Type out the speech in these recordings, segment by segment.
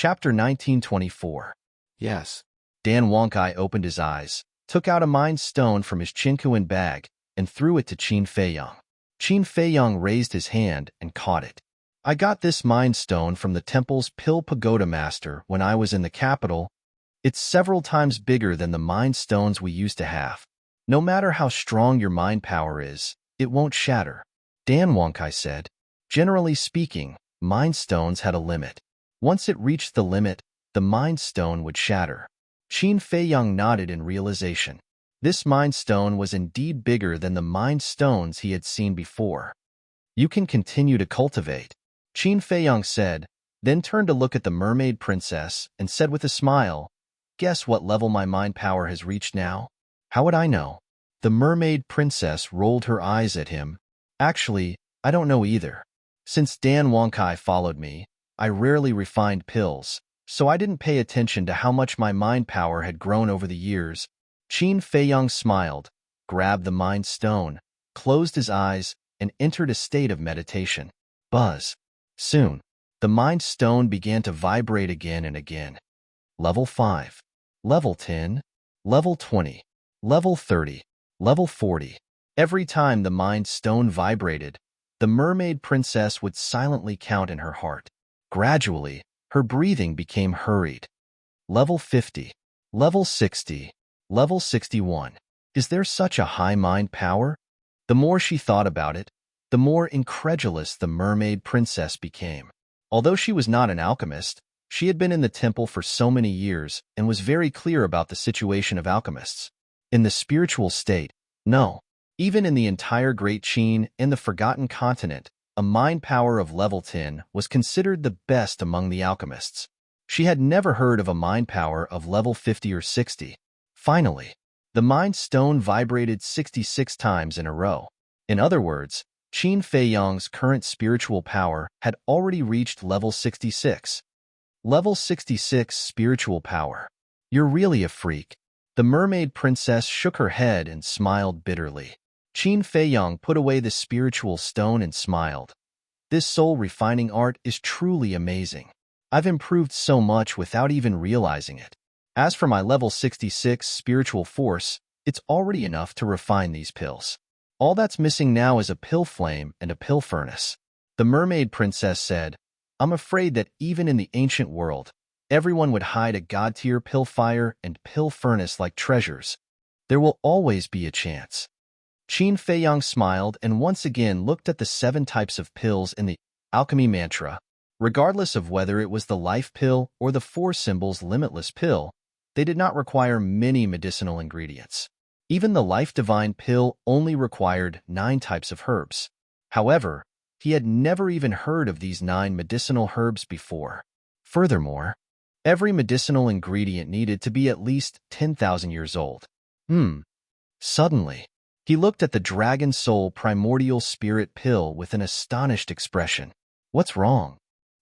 Chapter 1924. Yes. Dan Wonkai opened his eyes, took out a mind stone from his Chinkuan bag, and threw it to Qin Feiyang. Qin Feiyang raised his hand and caught it. I got this mind stone from the temple's Pill Pagoda master when I was in the capital. It's several times bigger than the mind stones we used to have. No matter how strong your mind power is, it won't shatter. Dan Wonkai said. Generally speaking, mind stones had a limit. Once it reached the limit, the mind stone would shatter. Qin Feiyang nodded in realization. This mind stone was indeed bigger than the mind stones he had seen before. You can continue to cultivate, Qin Feiyang said, then turned to look at the mermaid princess and said with a smile, "Guess what level my mind power has reached now?" "How would I know?" The mermaid princess rolled her eyes at him. "Actually, I don't know either. Since Dan Wonkai followed me, I rarely refined pills, so I didn't pay attention to how much my mind power had grown over the years." Qin Feiyang smiled, grabbed the mind stone, closed his eyes, and entered a state of meditation. Buzz. Soon, the mind stone began to vibrate again and again. Level 5. Level 10. Level 20. Level 30. Level 40. Every time the mind stone vibrated, the mermaid princess would silently count in her heart. Gradually, her breathing became hurried. Level 50. Level 60. Level 61. Is there such a high mind power? The more she thought about it, the more incredulous the mermaid princess became. Although she was not an alchemist, she had been in the temple for so many years and was very clear about the situation of alchemists. In the spiritual state, no. Even in the entire Great Qin and the Forgotten Continent, a mind power of level 10 was considered the best among the alchemists. She had never heard of a mind power of level 50 or 60. Finally, the mind stone vibrated 66 times in a row. In other words, Qin Feiyang's current spiritual power had already reached level 66. Level 66 spiritual power. You're really a freak. The mermaid princess shook her head and smiled bitterly. Qin Feiyang put away the spiritual stone and smiled. This soul refining art is truly amazing. I've improved so much without even realizing it. As for my level 66 spiritual force, it's already enough to refine these pills. All that's missing now is a pill flame and a pill furnace. The mermaid princess said, I'm afraid that even in the ancient world, everyone would hide a god-tier pill fire and pill furnace like treasures. There will always be a chance. Qin Feiyang smiled and once again looked at the 7 types of pills in the alchemy mantra. Regardless of whether it was the life pill or the 4 symbols limitless pill, they did not require many medicinal ingredients. Even the life divine pill only required 9 types of herbs. However, he had never even heard of these 9 medicinal herbs before. Furthermore, every medicinal ingredient needed to be at least 10,000 years old. Suddenly, he looked at the Dragon Soul Primordial Spirit pill with an astonished expression. What's wrong?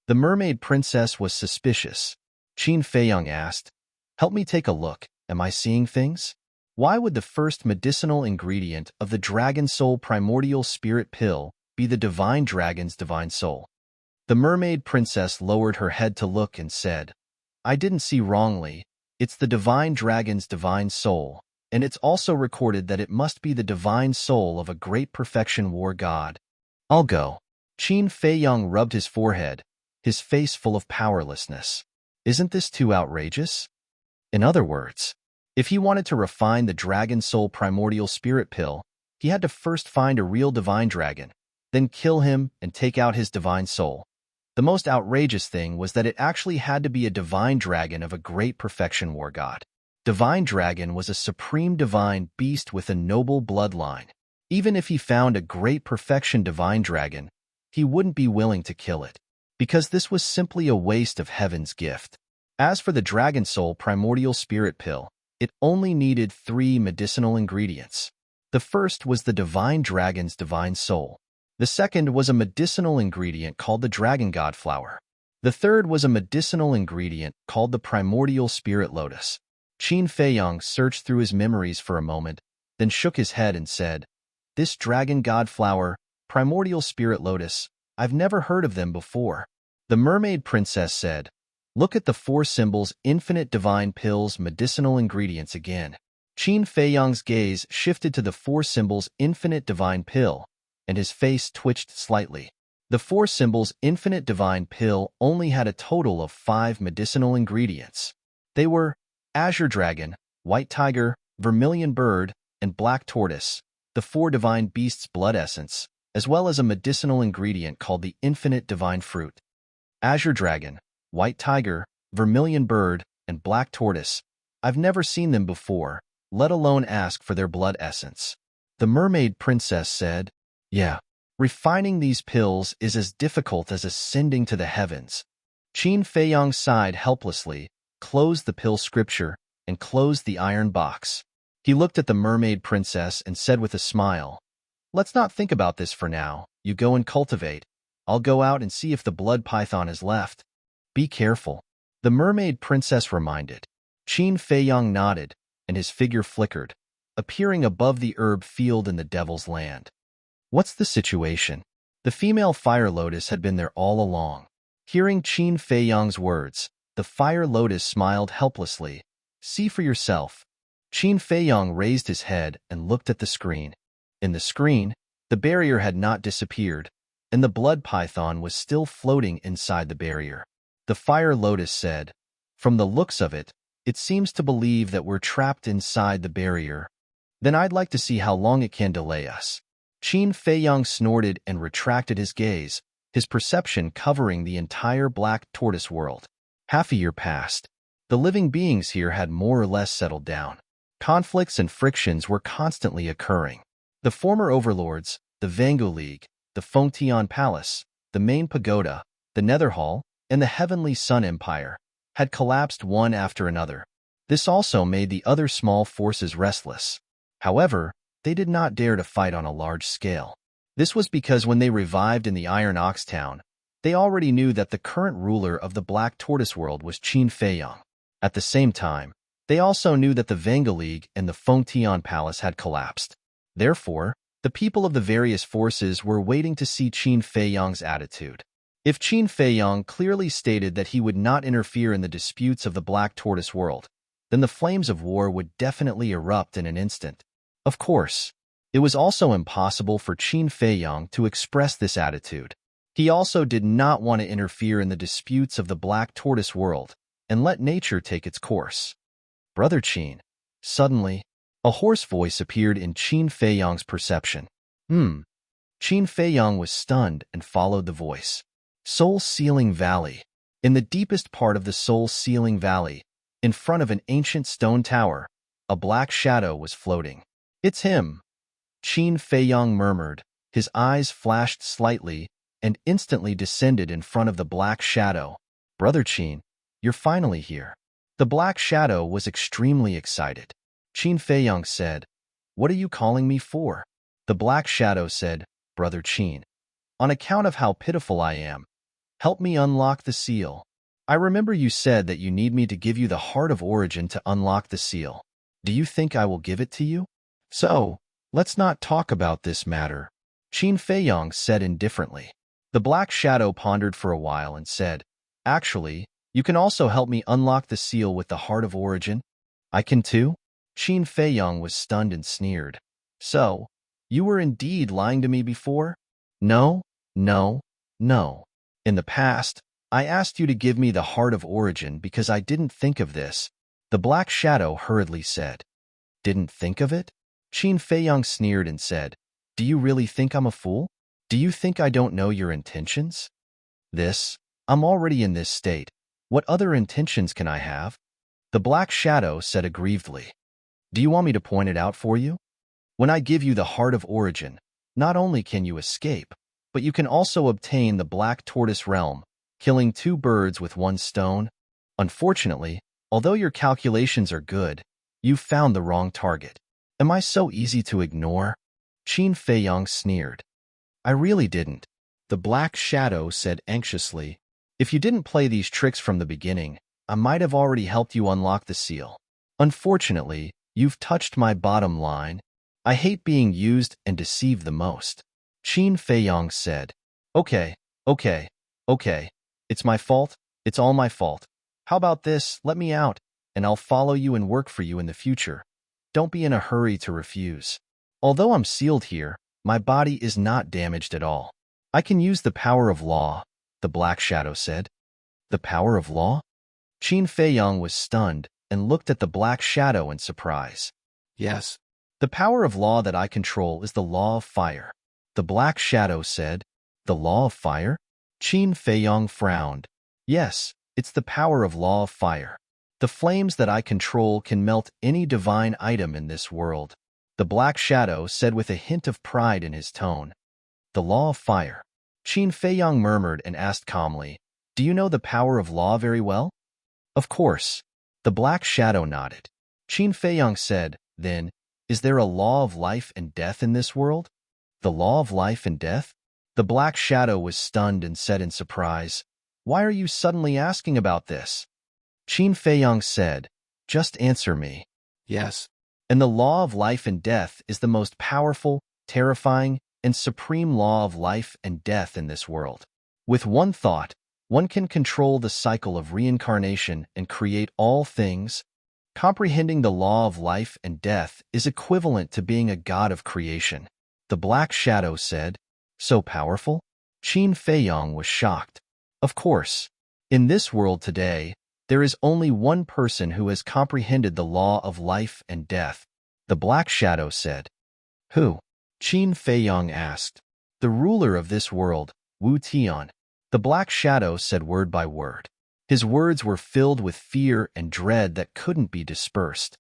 The mermaid princess was suspicious. Qin Feiyang asked, Help me take a look. Am I seeing things? Why would the first medicinal ingredient of the Dragon Soul Primordial Spirit pill be the divine dragon's divine soul? The mermaid princess lowered her head to look and said, I didn't see wrongly. It's the divine dragon's divine soul, and it's also recorded that it must be the divine soul of a great perfection war god. I'll go. Qin Feiyang rubbed his forehead, his face full of powerlessness. Isn't this too outrageous? In other words, if he wanted to refine the Dragon Soul Primordial Spirit pill, he had to first find a real divine dragon, then kill him and take out his divine soul. The most outrageous thing was that it actually had to be a divine dragon of a great perfection war god. Divine dragon was a supreme divine beast with a noble bloodline. Even if he found a great perfection divine dragon, he wouldn't be willing to kill it, because this was simply a waste of heaven's gift. As for the Dragon Soul Primordial Spirit pill, it only needed 3 medicinal ingredients. The first was the divine dragon's divine soul. The second was a medicinal ingredient called the Dragon God Flower. The third was a medicinal ingredient called the Primordial Spirit Lotus. Qin Feiyang searched through his memories for a moment, then shook his head and said, This Dragon God Flower, Primordial Spirit Lotus, I've never heard of them before. The mermaid princess said, Look at the four symbols, infinite divine pills, medicinal ingredients again. Qin Feiyang's gaze shifted to the four symbols, infinite divine pill, and his face twitched slightly. The four symbols, infinite divine pill, only had a total of 5 medicinal ingredients. They were azure dragon, white tiger, vermilion bird, and black tortoise, the 4 divine beasts' blood essence, as well as a medicinal ingredient called the infinite divine fruit. Azure dragon, white tiger, vermilion bird, and black tortoise. I've never seen them before, let alone ask for their blood essence. The mermaid princess said, "Yeah, refining these pills is as difficult as ascending to the heavens." Qin Feiyang sighed helplessly, closed the pill scripture, and closed the iron box. He looked at the mermaid princess and said with a smile, "Let's not think about this for now. You go and cultivate. I'll go out and see if the blood python is left. Be careful." The mermaid princess reminded. Qin Feiyang nodded, and his figure flickered, appearing above the herb field in the Devil's Land. "What's the situation?" The female fire lotus had been there all along. Hearing Qin Feiyang's words, the fire lotus smiled helplessly. "See for yourself." Qin Feiyang raised his head and looked at the screen. In the screen, the barrier had not disappeared, and the blood python was still floating inside the barrier. The fire lotus said, "From the looks of it, it seems to believe that we're trapped inside the barrier. Then I'd like to see how long it can delay us." Qin Feiyang snorted and retracted his gaze, his perception covering the entire black tortoise world. Half a year passed. The living beings here had more or less settled down. Conflicts and frictions were constantly occurring. The former overlords, the Vangu League, the Fengtian Palace, the main pagoda, the Nether Hall, and the Heavenly Sun Empire, had collapsed one after another. This also made the other small forces restless. However, they did not dare to fight on a large scale. This was because when they revived in the Iron Ox Town, they already knew that the current ruler of the Black Tortoise World was Qin Feiyang. At the same time, they also knew that the Vangu League and the Fengtian Palace had collapsed. Therefore, the people of the various forces were waiting to see Qin Feiyang's attitude. If Qin Feiyang clearly stated that he would not interfere in the disputes of the Black Tortoise World, then the flames of war would definitely erupt in an instant. Of course, it was also impossible for Qin Feiyang to express this attitude. He also did not want to interfere in the disputes of the Black Tortoise World and let nature take its course. "Brother Qin." Suddenly, a hoarse voice appeared in Qin Feiyang's perception. Qin Feiyang was stunned and followed the voice. Soul Sealing Valley. In the deepest part of the Soul Sealing Valley, in front of an ancient stone tower, a black shadow was floating. "It's him," Qin Feiyang murmured. His eyes flashed slightly and instantly descended in front of the black shadow. "Brother Qin, you're finally here." The black shadow was extremely excited. Qin Feiyang said, "What are you calling me for?" The black shadow said, "Brother Qin, on account of how pitiful I am, help me unlock the seal. I remember you said that you need me to give you the Heart of Origin to unlock the seal. Do you think I will give it to you? So, let's not talk about this matter," Qin Feiyang said indifferently. The black shadow pondered for a while and said, "Actually, you can also help me unlock the seal with the Heart of Origin." "I can too?" Qin Feiyang was stunned and sneered. "So, you were indeed lying to me before?" "No, no, no. In the past, I asked you to give me the Heart of Origin because I didn't think of this," the black shadow hurriedly said. "Didn't think of it?" Qin Feiyang sneered and said, "Do you really think I'm a fool? Do you think I don't know your intentions? I'm already in this state. What other intentions can I have?" The black shadow said aggrievedly. "Do you want me to point it out for you? When I give you the Heart of Origin, not only can you escape, but you can also obtain the Black Tortoise Realm, killing 2 birds with 1 stone. Unfortunately, although your calculations are good, you've found the wrong target. Am I so easy to ignore?" Qin Feiyang sneered. "I really didn't," the black shadow said anxiously. "If you didn't play these tricks from the beginning, I might have already helped you unlock the seal. Unfortunately, you've touched my bottom line. I hate being used and deceived the most." Qin Feiyang said, Okay. It's my fault. It's all my fault. How about this? Let me out, and I'll follow you and work for you in the future. Don't be in a hurry to refuse. Although I'm sealed here, my body is not damaged at all. I can use the power of law, the Black Shadow said. The power of law? Qin Feiyang was stunned and looked at the Black Shadow in surprise. Yes. The power of law that I control is the law of fire. The Black Shadow said. The law of fire? Qin Feiyang frowned. Yes, it's the power of law of fire. The flames that I control can melt any divine item in this world, the Black Shadow said with a hint of pride in his tone. The law of fire. Qin Feiyang murmured and asked calmly, Do you know the power of law very well? Of course. The Black Shadow nodded. Qin Feiyang said, Then, is there a law of life and death in this world? The law of life and death? The Black Shadow was stunned and said in surprise, Why are you suddenly asking about this? Qin Feiyang said, Just answer me. Yes. And the law of life and death is the most powerful, terrifying, and supreme law of life and death in this world. With one thought, one can control the cycle of reincarnation and create all things. Comprehending the law of life and death is equivalent to being a god of creation. The Black Shadow said, So powerful? Qin Feiyang was shocked. Of course. In this world today, there is only one person who has comprehended the law of life and death, the Black Shadow said. Who? Qin Feiyang asked. The ruler of this world, Wu Tian. The Black Shadow said word by word. His words were filled with fear and dread that couldn't be dispersed.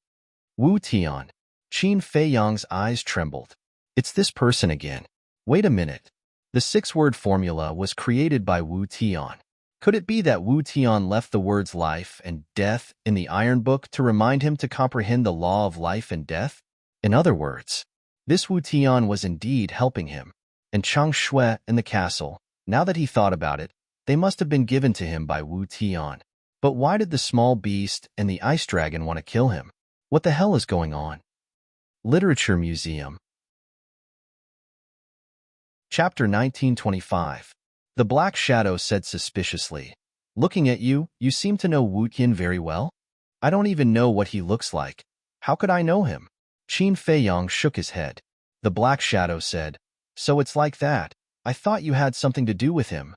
Wu Tian. Qin Feiyang's eyes trembled. It's this person again. Wait a minute. The 6-word formula was created by Wu Tian. Could it be that Wu Tian left the words life and death in the Iron Book to remind him to comprehend the law of life and death? In other words, this Wu Tian was indeed helping him. And Chang Shui and the castle, now that he thought about it, they must have been given to him by Wu Tian. But why did the small beast and the ice dragon want to kill him? What the hell is going on? Literature Museum. Chapter 1925. The Black Shadow said suspiciously, Looking at you, you seem to know Wu Tian very well? I don't even know what he looks like. How could I know him? Qin Feiyang shook his head. The Black Shadow said, So it's like that. I thought you had something to do with him.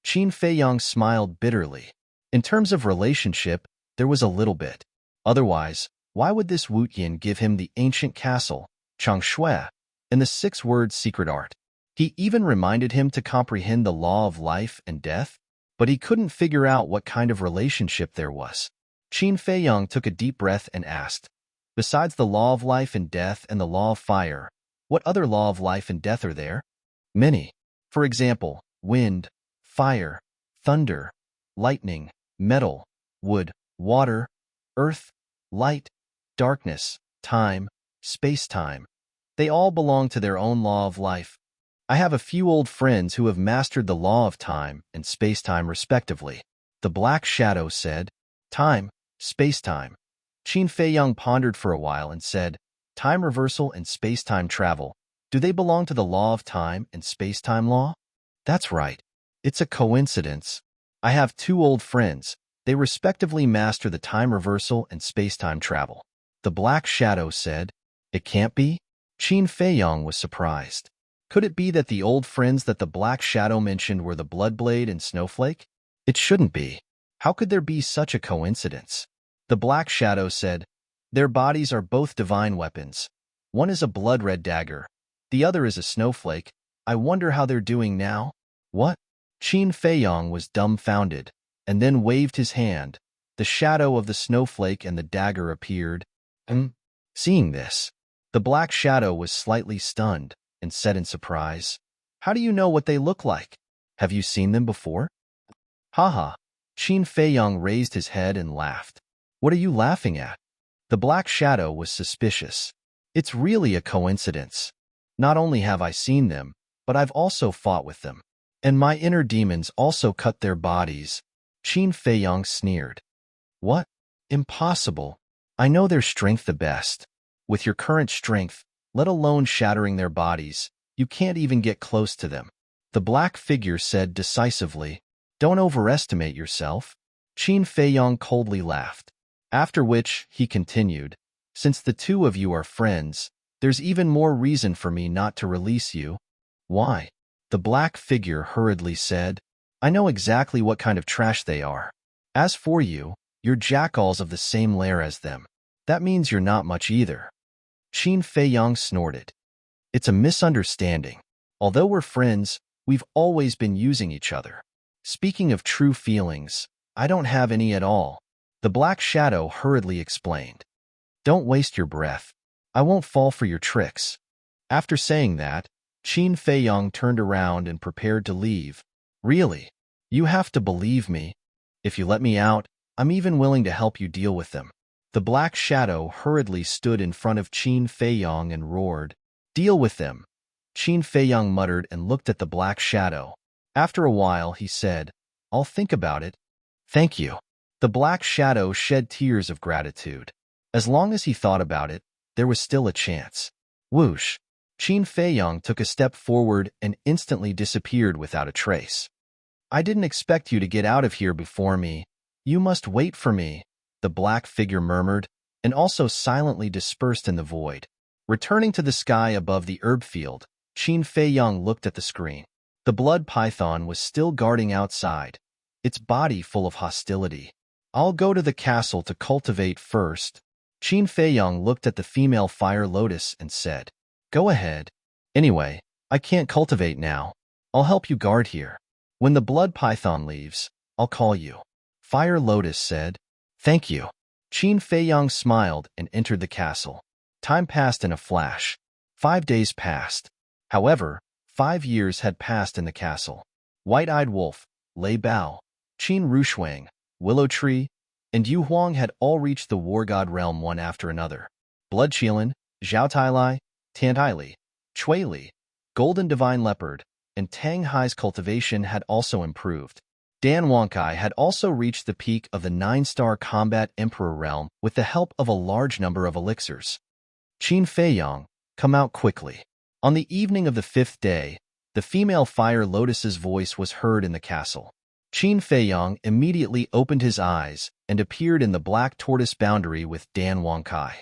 Qin Feiyang smiled bitterly. In terms of relationship, there was a little bit. Otherwise, why would this Wu Tian give him the ancient castle, Chang Shui, and the 6-word secret art? He even reminded him to comprehend the law of life and death, but he couldn't figure out what kind of relationship there was. Qin Feiyang took a deep breath and asked, Besides the law of life and death and the law of fire, what other law of life and death are there? Many. For example, wind, fire, thunder, lightning, metal, wood, water, earth, light, darkness, time, space-time. They all belong to their own law of life. I have a few old friends who have mastered the law of time and space-time respectively. The Black Shadow said, Time, space-time. Qin Feiyang pondered for a while and said, Time reversal and space-time travel. Do they belong to the law of time and space-time law? That's right. It's a coincidence. I have 2 old friends. They respectively master the time reversal and space-time travel. The Black Shadow said, It can't be? Qin Feiyang was surprised. Could it be that the old friends that the Black Shadow mentioned were the Bloodblade and Snowflake? It shouldn't be. How could there be such a coincidence? The Black Shadow said, Their bodies are both divine weapons. One is a blood-red dagger. The other is a snowflake. I wonder how they're doing now? What? Qin Feiyang was dumbfounded, and then waved his hand. The shadow of the snowflake and the dagger appeared. Seeing this, the Black Shadow was slightly stunned and said in surprise, How do you know what they look like? Have you seen them before? Haha. Qin Feiyang raised his head and laughed. What are you laughing at? The Black Shadow was suspicious. It's really a coincidence. Not only have I seen them, but I've also fought with them. And my inner demons also cut their bodies. Qin Feiyang sneered. What? Impossible. I know their strength the best. With your current strength, let alone shattering their bodies, you can't even get close to them. The black figure said decisively, Don't overestimate yourself. Qin Feiyong coldly laughed. After which, he continued, since the two of you are friends, there's even more reason for me not to release you. Why? The black figure hurriedly said, I know exactly what kind of trash they are. As for you, you're jackals of the same lair as them. That means you're not much either. Qin Feiyong snorted. It's a misunderstanding. Although we're friends, we've always been using each other. Speaking of true feelings, I don't have any at all. The Black Shadow hurriedly explained. Don't waste your breath. I won't fall for your tricks. After saying that, Qin Feiyong turned around and prepared to leave. Really? You have to believe me. If you let me out, I'm even willing to help you deal with them. The Black Shadow hurriedly stood in front of Qin Feiyong and roared. Deal with them. Qin Feiyong muttered and looked at the Black Shadow. After a while, he said, I'll think about it. Thank you. The Black Shadow shed tears of gratitude. As long as he thought about it, there was still a chance. Whoosh! Qin Feiyong took a step forward and instantly disappeared without a trace. I didn't expect you to get out of here before me. You must wait for me, the black figure murmured, and also silently dispersed in the void. Returning to the sky above the herb field, Qin Feiyong looked at the screen. The blood python was still guarding outside, its body full of hostility. I'll go to the castle to cultivate first. Qin Feiyong looked at the female fire lotus and said, Go ahead. Anyway, I can't cultivate now. I'll help you guard here. When the blood python leaves, I'll call you. Fire lotus said, Thank you. Qin Feiyong smiled and entered the castle. Time passed in a flash. 5 days passed. However, 5 years had passed in the castle. White-Eyed Wolf, Lei Bao, Qin Rushuang, Willow Tree, and Yu Huang had all reached the War God realm one after another. Blood Qilin, Zhao Tailai, Tantaili, Chui Li, Golden Divine Leopard, and Tang Hai's cultivation had also improved. Dan Wonkai had also reached the peak of the 9-star combat Emperor realm with the help of a large number of elixirs. Qin Feiyong, come out quickly. On the evening of the 5th day, the female fire lotus's voice was heard in the castle. Qin Feiyong immediately opened his eyes and appeared in the black tortoise boundary with Dan Wonkai.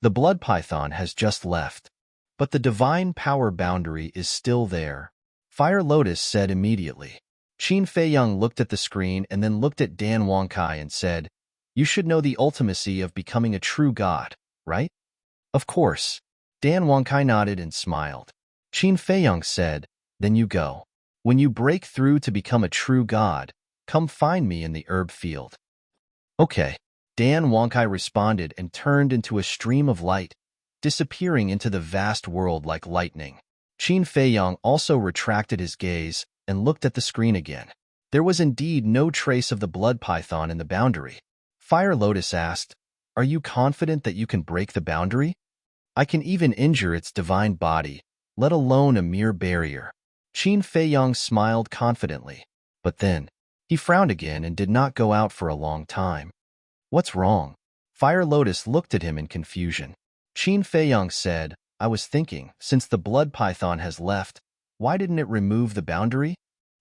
The blood python has just left, but the divine power boundary is still there, Fire Lotus said immediately. Qin Feiyong looked at the screen and then looked at Dan Wonkai and said, You should know the ultimacy of becoming a true god, right? Of course. Dan Wonkai nodded and smiled. Qin Feiyong said, Then you go. When you break through to become a true god, come find me in the herb field. Okay. Dan Wonkai responded and turned into a stream of light, disappearing into the vast world like lightning. Qin Feiyong also retracted his gaze and looked at the screen again. There was indeed no trace of the blood python in the boundary. Fire Lotus asked, Are you confident that you can break the boundary? I can even injure its divine body, let alone a mere barrier. Qin Feiyong smiled confidently, but then he frowned again and did not go out for a long time. What's wrong? Fire Lotus looked at him in confusion. Qin Feiyong said, I was thinking, since the blood python has left, why didn't it remove the boundary?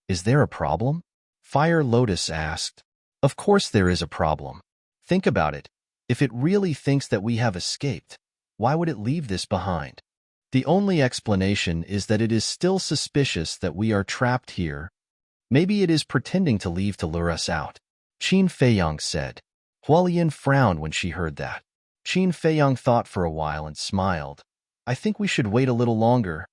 Is there a problem? Fire Lotus asked. Of course there is a problem. Think about it. If it really thinks that we have escaped, why would it leave this behind? The only explanation is that it is still suspicious that we are trapped here. Maybe it is pretending to leave to lure us out. Qin Feiyong said. Hualien frowned when she heard that. Qin Feiyong thought for a while and smiled. I think we should wait a little longer.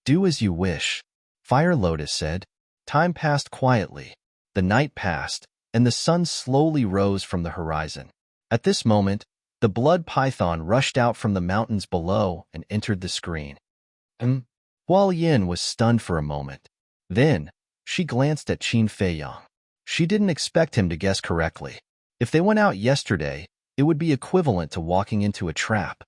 Do as you wish. Fire Lotus said. Time passed quietly. The night passed, and the sun slowly rose from the horizon. At this moment, the blood python rushed out from the mountains below and entered the screen. Hualien was stunned for a moment. Then, she glanced at Qin Feiyong. She didn't expect him to guess correctly. If they went out yesterday, it would be equivalent to walking into a trap.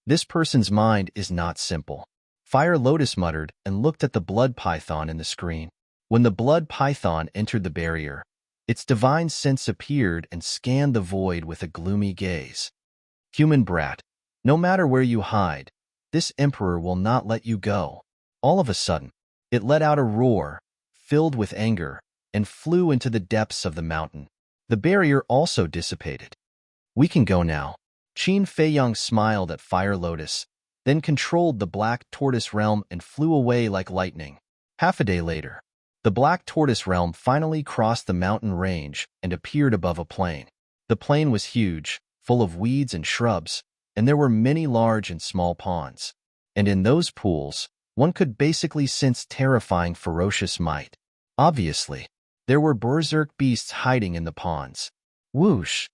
This person's mind is not simple. Fire Lotus muttered and looked at the blood python in the screen. When the blood python entered the barrier, its divine sense appeared and scanned the void with a gloomy gaze. Human brat, no matter where you hide, this emperor will not let you go. All of a sudden, it let out a roar, filled with anger, and flew into the depths of the mountain. The barrier also dissipated. We can go now. Qin Feiyang smiled at Fire Lotus, then controlled the Black Tortoise realm and flew away like lightning. Half a day later, the Black Tortoise realm finally crossed the mountain range and appeared above a plain. The plain was huge, full of weeds and shrubs, and there were many large and small ponds. And in those pools, one could basically sense terrifying, ferocious might. Obviously, there were berserk beasts hiding in the ponds. Whoosh!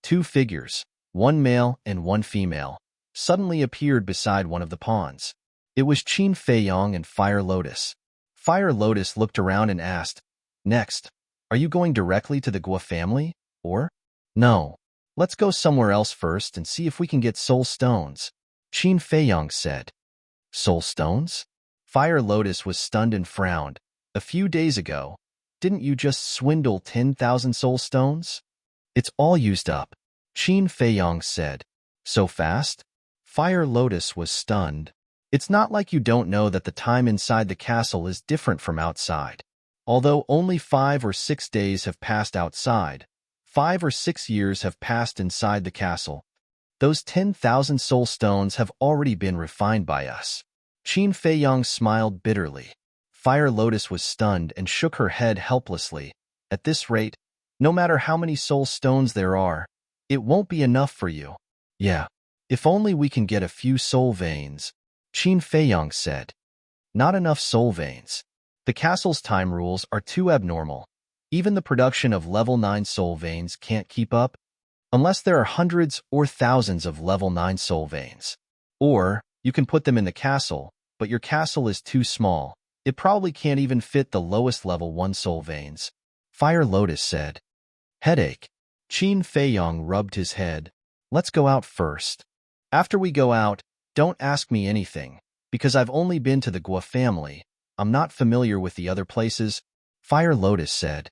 Two figures, one male and one female, suddenly appeared beside one of the ponds. It was Qin Feiyang and Fire Lotus. Fire Lotus looked around and asked, "Next, are you going directly to the Gua family, or?" "No. Let's go somewhere else first and see if we can get soul stones," Qin Feiyang said. "Soul stones?" Fire Lotus was stunned and frowned. "A few days ago, didn't you just swindle 10,000 soul stones?" "It's all used up," Qin Feiyang said. "So fast?" Fire Lotus was stunned. "It's not like you don't know that the time inside the castle is different from outside. Although only 5 or 6 days have passed outside, 5 or 6 years have passed inside the castle. Those 10,000 soul stones have already been refined by us." Qin Feiyang smiled bitterly. Fire Lotus was stunned and shook her head helplessly. "At this rate, no matter how many soul stones there are, it won't be enough for you." "Yeah, if only we can get a few soul veins," Qin Feiyang said. "Not enough soul veins. The castle's time rules are too abnormal. Even the production of level 9 soul veins can't keep up, unless there are hundreds or thousands of level 9 soul veins. Or, you can put them in the castle, but your castle is too small. It probably can't even fit the lowest level 1 soul veins," Fire Lotus said. "Headache." Qin Feiyang rubbed his head. "Let's go out first. After we go out, don't ask me anything, because I've only been to the Gua family. I'm not familiar with the other places," Fire Lotus said.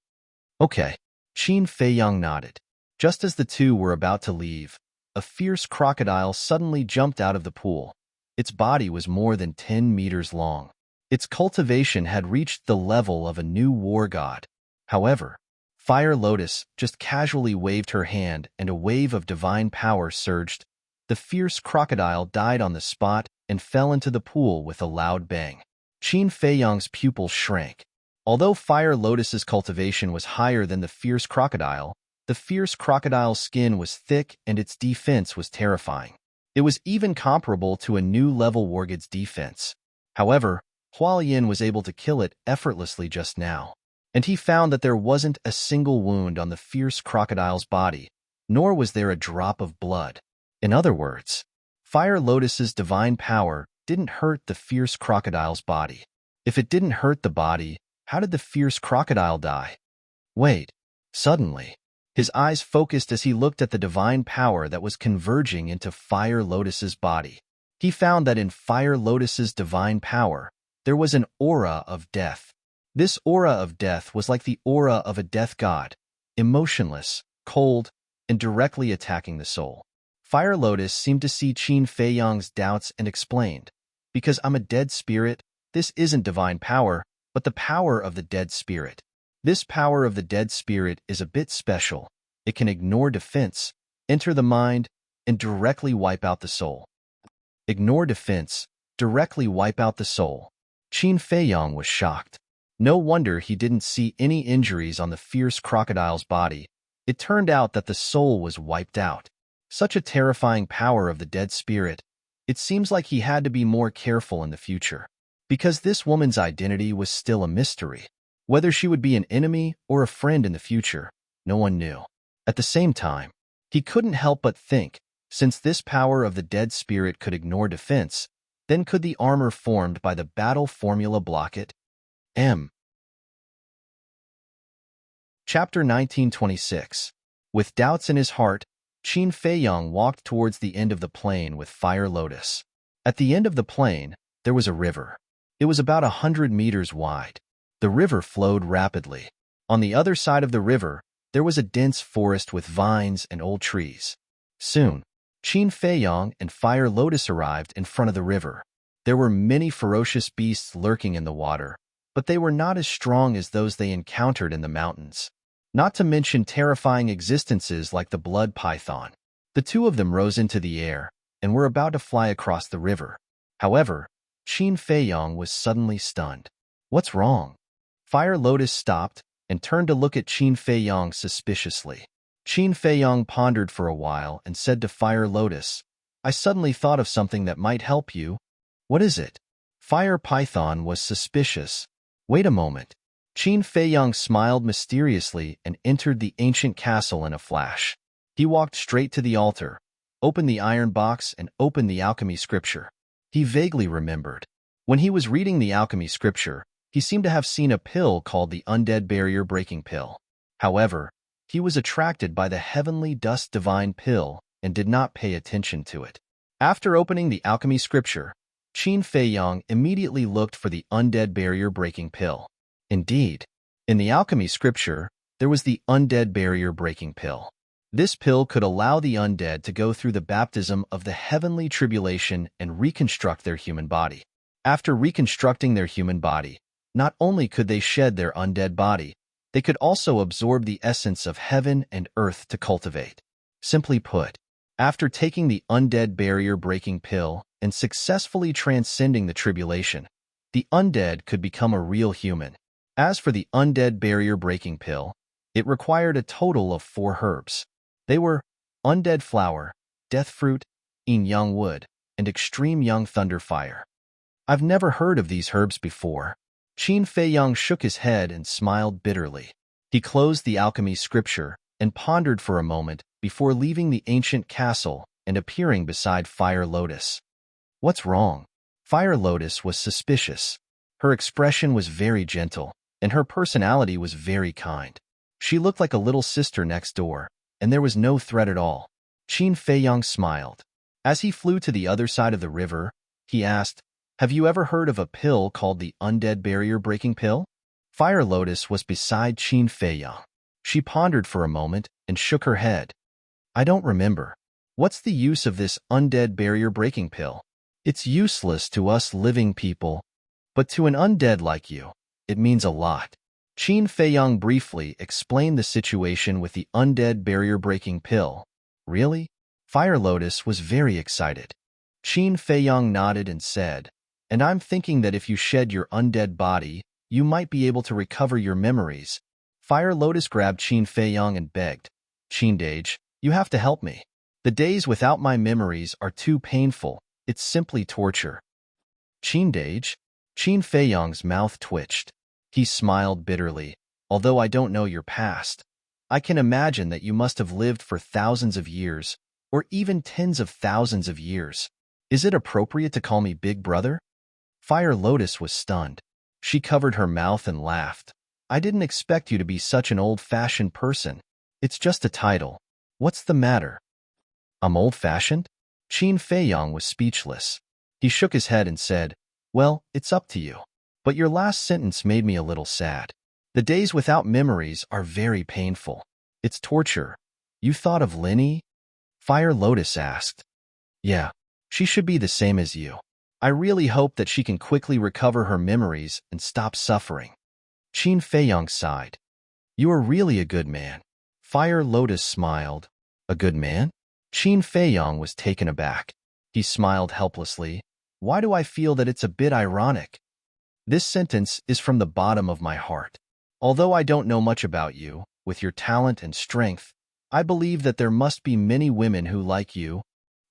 "Okay." Qin Feiyang nodded. Just as the two were about to leave, a fierce crocodile suddenly jumped out of the pool. Its body was more than 10 meters long. Its cultivation had reached the level of a new war god. However, Fire Lotus just casually waved her hand and a wave of divine power surged. The fierce crocodile died on the spot and fell into the pool with a loud bang. Qin Feiyang's pupils shrank. Although Fire Lotus's cultivation was higher than the fierce crocodile's skin was thick and its defense was terrifying. It was even comparable to a new level wargod's defense. However, Hualien was able to kill it effortlessly just now, and he found that there wasn't a single wound on the fierce crocodile's body, nor was there a drop of blood. In other words, Fire Lotus's divine power didn't hurt the fierce crocodile's body. If it didn't hurt the body, how did the fierce crocodile die? Wait. Suddenly, his eyes focused as he looked at the divine power that was converging into Fire Lotus's body. He found that in Fire Lotus's divine power, there was an aura of death. This aura of death was like the aura of a death god, emotionless, cold, and directly attacking the soul. Fire Lotus seemed to see Qin Feiyang's doubts and explained, "Because I'm a dead spirit, this isn't divine power, but the power of the dead spirit. This power of the dead spirit is a bit special. It can ignore defense, enter the mind, and directly wipe out the soul." Ignore defense, directly wipe out the soul. Qin Feiyang was shocked. No wonder he didn't see any injuries on the fierce crocodile's body. It turned out that the soul was wiped out. Such a terrifying power of the dead spirit. It seems like he had to be more careful in the future, because this woman's identity was still a mystery. Whether she would be an enemy or a friend in the future, no one knew. At the same time, he couldn't help but think, since this power of the dead spirit could ignore defense, then could the armor formed by the battle formula block it? Chapter 1926. With doubts in his heart, Qin Feiyang walked towards the end of the plain with Fire Lotus. At the end of the plain, there was a river. It was about 100 meters wide. The river flowed rapidly. On the other side of the river, there was a dense forest with vines and old trees. Soon, Qin Feiyang and Fire Lotus arrived in front of the river. There were many ferocious beasts lurking in the water, but they were not as strong as those they encountered in the mountains. not to mention terrifying existences like the blood python. The two of them rose into the air and were about to fly across the river. However, Qin Feiyong was suddenly stunned. What's wrong? Fire Lotus stopped and turned to look at Qin Feiyong suspiciously. Qin Feiyong pondered for a while and said to Fire Lotus, I suddenly thought of something that might help you. What is it? Fire Python was suspicious. Wait a moment. Qin Feiyong smiled mysteriously and entered the ancient castle in a flash. He walked straight to the altar, opened the iron box, and opened the alchemy scripture. He vaguely remembered. When he was reading the alchemy scripture, he seemed to have seen a pill called the undead barrier-breaking pill. However, he was attracted by the heavenly dust divine pill and did not pay attention to it. After opening the alchemy scripture, Qin Feiyong immediately looked for the undead barrier-breaking pill. Indeed, in the alchemy scripture, there was the undead barrier-breaking pill. This pill could allow the undead to go through the baptism of the heavenly tribulation and reconstruct their human body. After reconstructing their human body, not only could they shed their undead body, they could also absorb the essence of heaven and earth to cultivate. Simply put, after taking the undead barrier-breaking pill and successfully transcending the tribulation, the undead could become a real human. As for the undead barrier-breaking pill, it required a total of 4 herbs. They were undead flower, death fruit, young wood, and extreme young thunder fire. I've never heard of these herbs before. Qin Feiyong shook his head and smiled bitterly. He closed the alchemy scripture and pondered for a moment before leaving the ancient castle and appearing beside Fire Lotus. What's wrong? Fire Lotus was suspicious. Her expression was very gentle, and her personality was very kind. She looked like a little sister next door, and there was no threat at all. Qin Feiyong smiled. As he flew to the other side of the river, he asked, Have you ever heard of a pill called the undead barrier-breaking pill? Fire Lotus was beside Qin Feiyong. She pondered for a moment and shook her head. I don't remember. What's the use of this undead barrier-breaking pill? It's useless to us living people, but to an undead like you, it means a lot. Qin Feiyong briefly explained the situation with the undead barrier-breaking pill. Really? Fire Lotus was very excited. Qin Feiyong nodded and said, And I'm thinking that if you shed your undead body, you might be able to recover your memories. Fire Lotus grabbed Qin Feiyong and begged, Qindage, you have to help me. The days without my memories are too painful. It's simply torture. Qindage? Qin Feiyong's mouth twitched. He smiled bitterly. Although I don't know your past, I can imagine that you must have lived for thousands of years, or even tens of thousands of years. Is it appropriate to call me Big Brother? Fire Lotus was stunned. She covered her mouth and laughed. I didn't expect you to be such an old-fashioned person. It's just a title. What's the matter? I'm old-fashioned? Qin Feiyong was speechless. He shook his head and said, Well, it's up to you. But your last sentence made me a little sad. The days without memories are very painful. It's torture. You thought of Linny? Fire Lotus asked. Yeah, she should be the same as you. I really hope that she can quickly recover her memories and stop suffering. Qin Feiyong sighed. You are really a good man. Fire Lotus smiled. A good man? Qin Feiyong was taken aback. He smiled helplessly. Why do I feel that it's a bit ironic? This sentence is from the bottom of my heart. Although I don't know much about you, with your talent and strength, I believe that there must be many women who like you.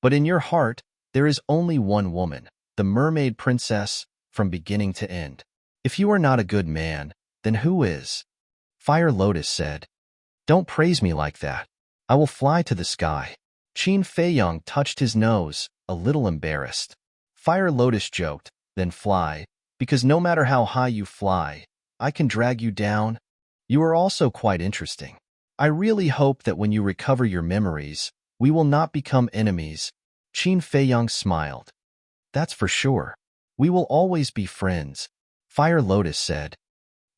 But in your heart, there is only one woman, the mermaid princess, from beginning to end. If you are not a good man, then who is? Fire Lotus said. Don't praise me like that. I will fly to the sky. Qin Feiyong touched his nose, a little embarrassed. Fire Lotus joked, then fly, because no matter how high you fly, I can drag you down. You are also quite interesting. I really hope that when you recover your memories, we will not become enemies. Qin Feiyong smiled. That's for sure. We will always be friends, Fire Lotus said.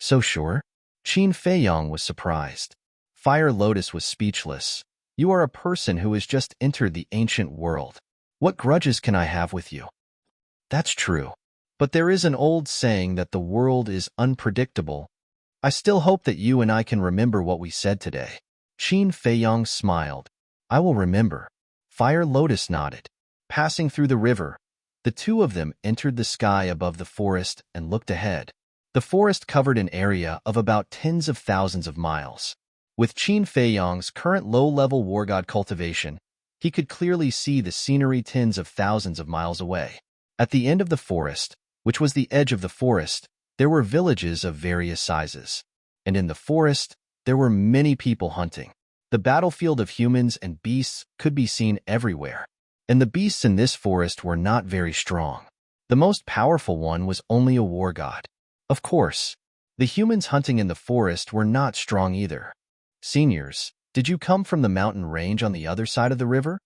So sure? Qin Feiyong was surprised. Fire Lotus was speechless. You are a person who has just entered the ancient world. What grudges can I have with you? That's true. But there is an old saying that the world is unpredictable. I still hope that you and I can remember what we said today. Qin Feiyang smiled. I will remember. Fire Lotus nodded. Passing through the river, the two of them entered the sky above the forest and looked ahead. The forest covered an area of about tens of thousands of miles. With Qin Feiyang's current low-level war god cultivation, he could clearly see the scenery tens of thousands of miles away. At the end of the forest, which was the edge of the forest, there were villages of various sizes. And in the forest, there were many people hunting. The battlefield of humans and beasts could be seen everywhere. And the beasts in this forest were not very strong. The most powerful one was only a war god. Of course, the humans hunting in the forest were not strong either. Seniors, did you come from the mountain range on the other side of the river?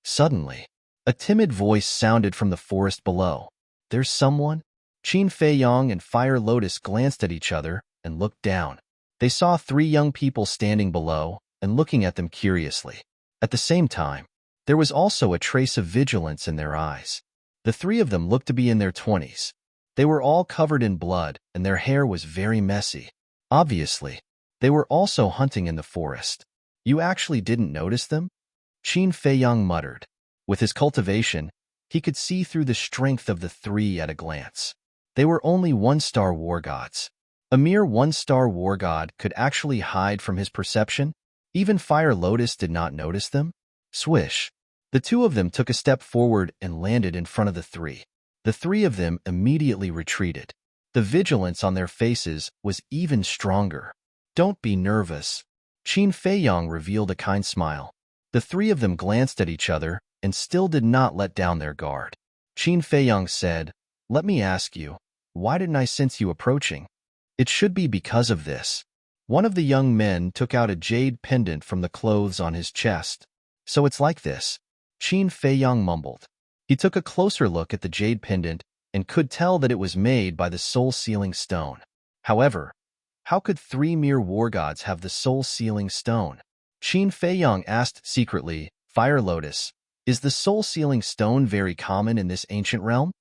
Suddenly, a timid voice sounded from the forest below. There's someone? Qin Feiyang and Fire Lotus glanced at each other and looked down. They saw three young people standing below and looking at them curiously. At the same time, there was also a trace of vigilance in their eyes. The three of them looked to be in their 20s. They were all covered in blood and their hair was very messy. Obviously, they were also hunting in the forest. You actually didn't notice them? Qin Feiyang muttered. With his cultivation, he could see through the strength of the three at a glance. They were only one-star war gods. A mere one-star war god could actually hide from his perception. Even Fire Lotus did not notice them. Swish. The two of them took a step forward and landed in front of the three. The three of them immediately retreated. The vigilance on their faces was even stronger. Don't be nervous. Qin Feiyang revealed a kind smile. The three of them glanced at each other and still did not let down their guard. Qin Feiyang said, Let me ask you, why didn't I sense you approaching? It should be because of this. One of the young men took out a jade pendant from the clothes on his chest. So it's like this, Qin Feiyang mumbled. He took a closer look at the jade pendant and could tell that it was made by the soul-sealing stone. However, how could three mere war gods have the soul-sealing stone? Qin Feiyang asked secretly, Fire Lotus, is the soul-sealing stone very common in this ancient realm?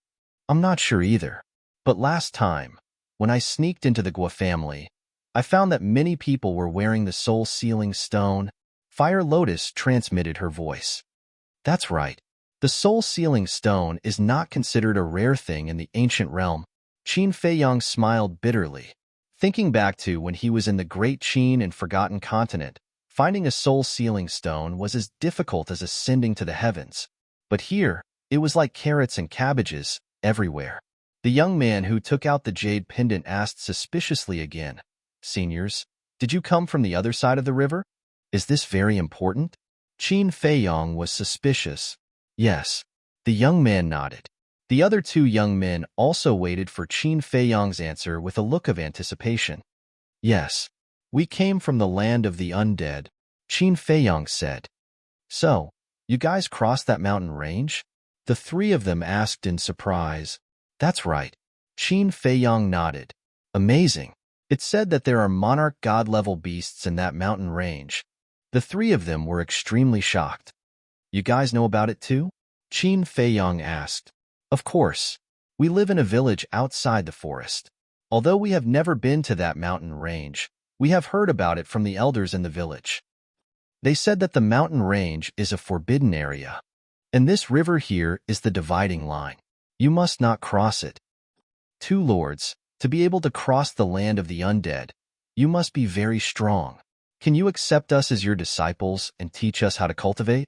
I'm not sure either. But last time, when I sneaked into the Gua family, I found that many people were wearing the soul-sealing stone. Fire Lotus transmitted her voice. That's right. The soul-sealing stone is not considered a rare thing in the ancient realm. Qin Feiyang smiled bitterly. Thinking back to when he was in the Great Qin and Forgotten Continent, finding a soul-sealing stone was as difficult as ascending to the heavens. But here, it was like carrots and cabbages everywhere. The young man who took out the jade pendant asked suspiciously again, Seniors, did you come from the other side of the river? Is this very important? Qin Feiyang was suspicious. Yes. The young man nodded. The other two young men also waited for Qin Feiyang's answer with a look of anticipation. Yes. We came from the land of the undead, Qin Feiyang said. So, you guys crossed that mountain range? The three of them asked in surprise. That's right. Qin Feiyang nodded. Amazing. It's said that there are monarch god-level beasts in that mountain range. The three of them were extremely shocked. You guys know about it too? Qin Feiyang asked. Of course. We live in a village outside the forest. Although we have never been to that mountain range, we have heard about it from the elders in the village. They said that the mountain range is a forbidden area. And this river here is the dividing line. You must not cross it. Two lords, to be able to cross the land of the undead, you must be very strong. Can you accept us as your disciples and teach us how to cultivate?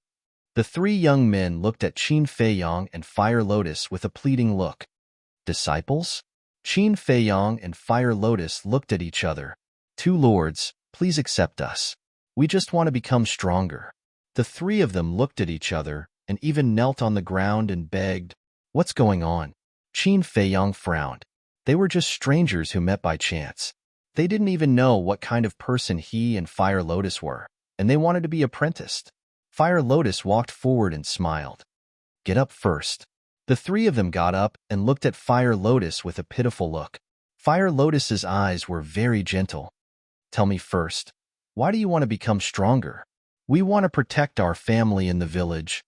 The three young men looked at Qin Feiyang and Fire Lotus with a pleading look. Disciples? Qin Feiyang and Fire Lotus looked at each other. Two lords, please accept us. We just want to become stronger. The three of them looked at each other and even knelt on the ground and begged, What's going on? Qin Feiyang frowned. They were just strangers who met by chance. They didn't even know what kind of person he and Fire Lotus were, and they wanted to be apprenticed. Fire Lotus walked forward and smiled. Get up first. The three of them got up and looked at Fire Lotus with a pitiful look. Fire Lotus's eyes were very gentle. Tell me first, why do you want to become stronger? We want to protect our family in the village.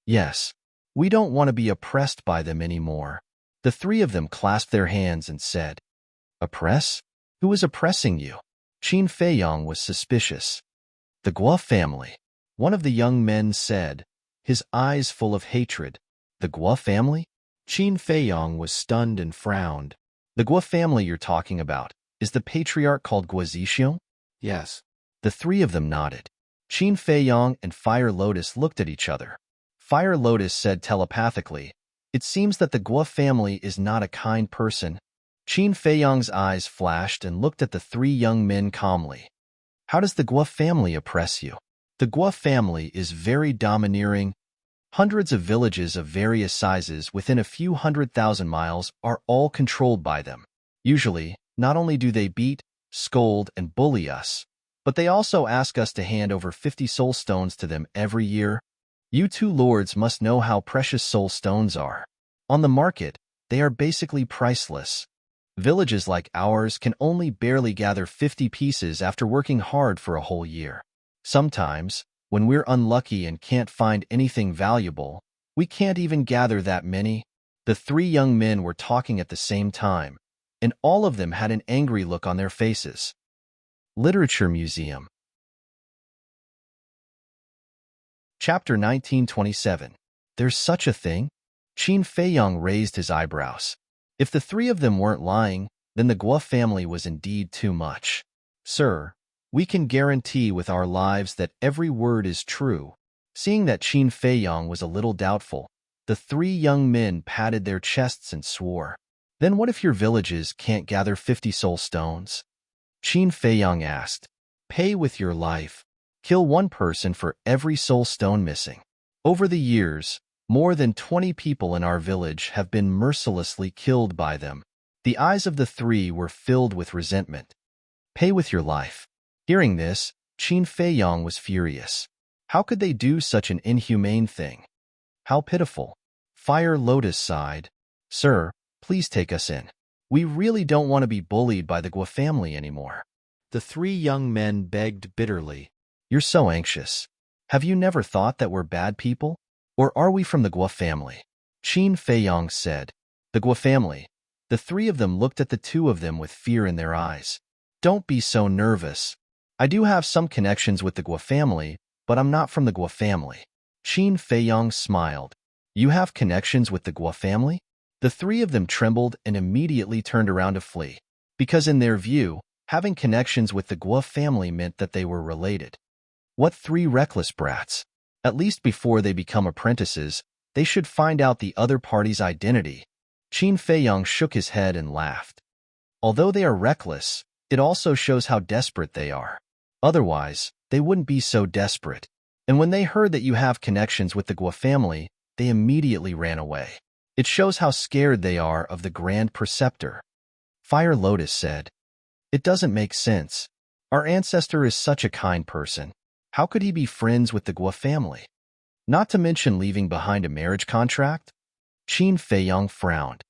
Yes, we don't want to be oppressed by them anymore. The three of them clasped their hands and said, Oppress? Who is oppressing you? Qin Feiyong was suspicious. The Guo family, one of the young men said, his eyes full of hatred. The Guo family? Qin Feiyong was stunned and frowned. The Guo family you're talking about, is the patriarch called Guo Zixiong? Yes. The three of them nodded. Qin Feiyong and Fire Lotus looked at each other. Fire Lotus said telepathically, "It seems that the Guo family is not a kind person." Qin Feiyong's eyes flashed and looked at the three young men calmly. How does the Guo family oppress you? The Guo family is very domineering. Hundreds of villages of various sizes within a few 100,000 miles are all controlled by them. Usually, not only do they beat, scold, and bully us, but they also ask us to hand over 50 soul stones to them every year. You two lords must know how precious soul stones are. On the market, they are basically priceless. Villages like ours can only barely gather 50 pieces after working hard for a whole year. Sometimes, when we're unlucky and can't find anything valuable, we can't even gather that many. The three young men were talking at the same time, and all of them had an angry look on their faces. Literature Museum. Chapter 1927. There's such a thing? Qin Feiyong raised his eyebrows. If the three of them weren't lying, then the Guo family was indeed too much. Sir, we can guarantee with our lives that every word is true. Seeing that Qin Feiyong was a little doubtful, the three young men patted their chests and swore. Then what if your villages can't gather 50 soul stones? Qin Feiyong asked. Pay with your life. Kill one person for every soul stone missing. Over the years, more than 20 people in our village have been mercilessly killed by them. The eyes of the three were filled with resentment. Pay with your life. Hearing this, Qin Feiyong was furious. How could they do such an inhumane thing? How pitiful. Fire Lotus sighed. Sir, please take us in. We really don't want to be bullied by the Guo family anymore. The three young men begged bitterly. You're so anxious. Have you never thought that we're bad people? Or are we from the Guo family? Qin Feiyong said. The Guo family. The three of them looked at the two of them with fear in their eyes. Don't be so nervous. I do have some connections with the Guo family, but I'm not from the Guo family. Qin Feiyong smiled. You have connections with the Guo family? The three of them trembled and immediately turned around to flee, because in their view, having connections with the Guo family meant that they were related. What three reckless brats! At least before they become apprentices, they should find out the other party's identity. Qin Feiyong shook his head and laughed. Although they are reckless, it also shows how desperate they are. Otherwise, they wouldn't be so desperate. And when they heard that you have connections with the Guo family, they immediately ran away. It shows how scared they are of the Grand Preceptor. Fire Lotus said. It doesn't make sense. Our ancestor is such a kind person. How could he be friends with the Guo family? Not to mention leaving behind a marriage contract? Qin Feiyong frowned.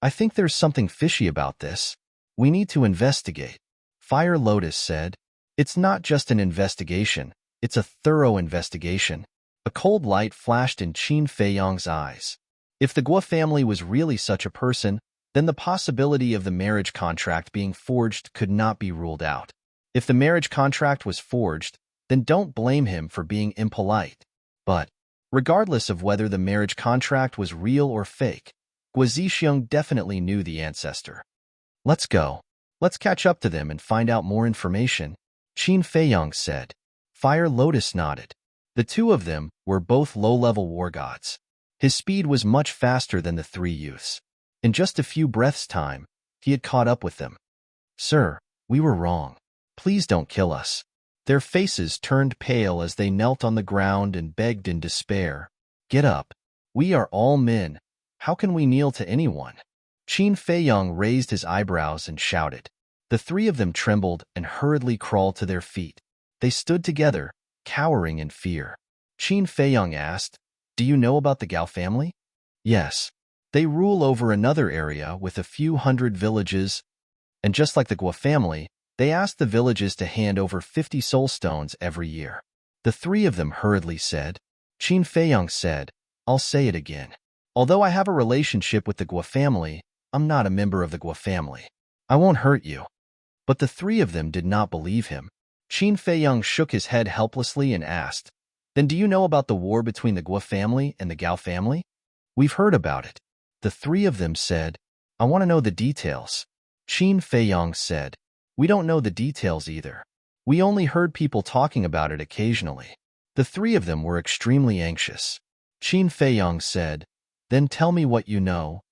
I think there's something fishy about this. We need to investigate. Fire Lotus said. It's not just an investigation, it's a thorough investigation. A cold light flashed in Qin Feiyong's eyes. If the Guo family was really such a person, then the possibility of the marriage contract being forged could not be ruled out. If the marriage contract was forged, then don't blame him for being impolite. But, regardless of whether the marriage contract was real or fake, Guo Zixiong definitely knew the ancestor. Let's go. Let's catch up to them and find out more information, Qin Feiyong said. Fire Lotus nodded. The two of them were both low-level war gods. His speed was much faster than the three youths. In just a few breaths' time, he had caught up with them. Sir, we were wrong. Please don't kill us. Their faces turned pale as they knelt on the ground and begged in despair. Get up. We are all men. How can we kneel to anyone? Qin Feiyong raised his eyebrows and shouted. The three of them trembled and hurriedly crawled to their feet. They stood together, cowering in fear. Qin Feiyong asked, Do you know about the Gao family? Yes. They rule over another area with a few hundred villages, and just like the Guo family, they ask the villages to hand over 50 soul stones every year. The three of them hurriedly said. Qin Feiyong said, I'll say it again. Although I have a relationship with the Guo family, I'm not a member of the Guo family. I won't hurt you. But the three of them did not believe him. Qin Feiyong shook his head helplessly and asked, "Then do you know about the war between the Guo family and the Gao family?" "We've heard about it." The three of them said, "I want to know the details." Qin Feiyong said, "We don't know the details either. We only heard people talking about it occasionally." The three of them were extremely anxious. Qin Feiyong said, "Then tell me what you know."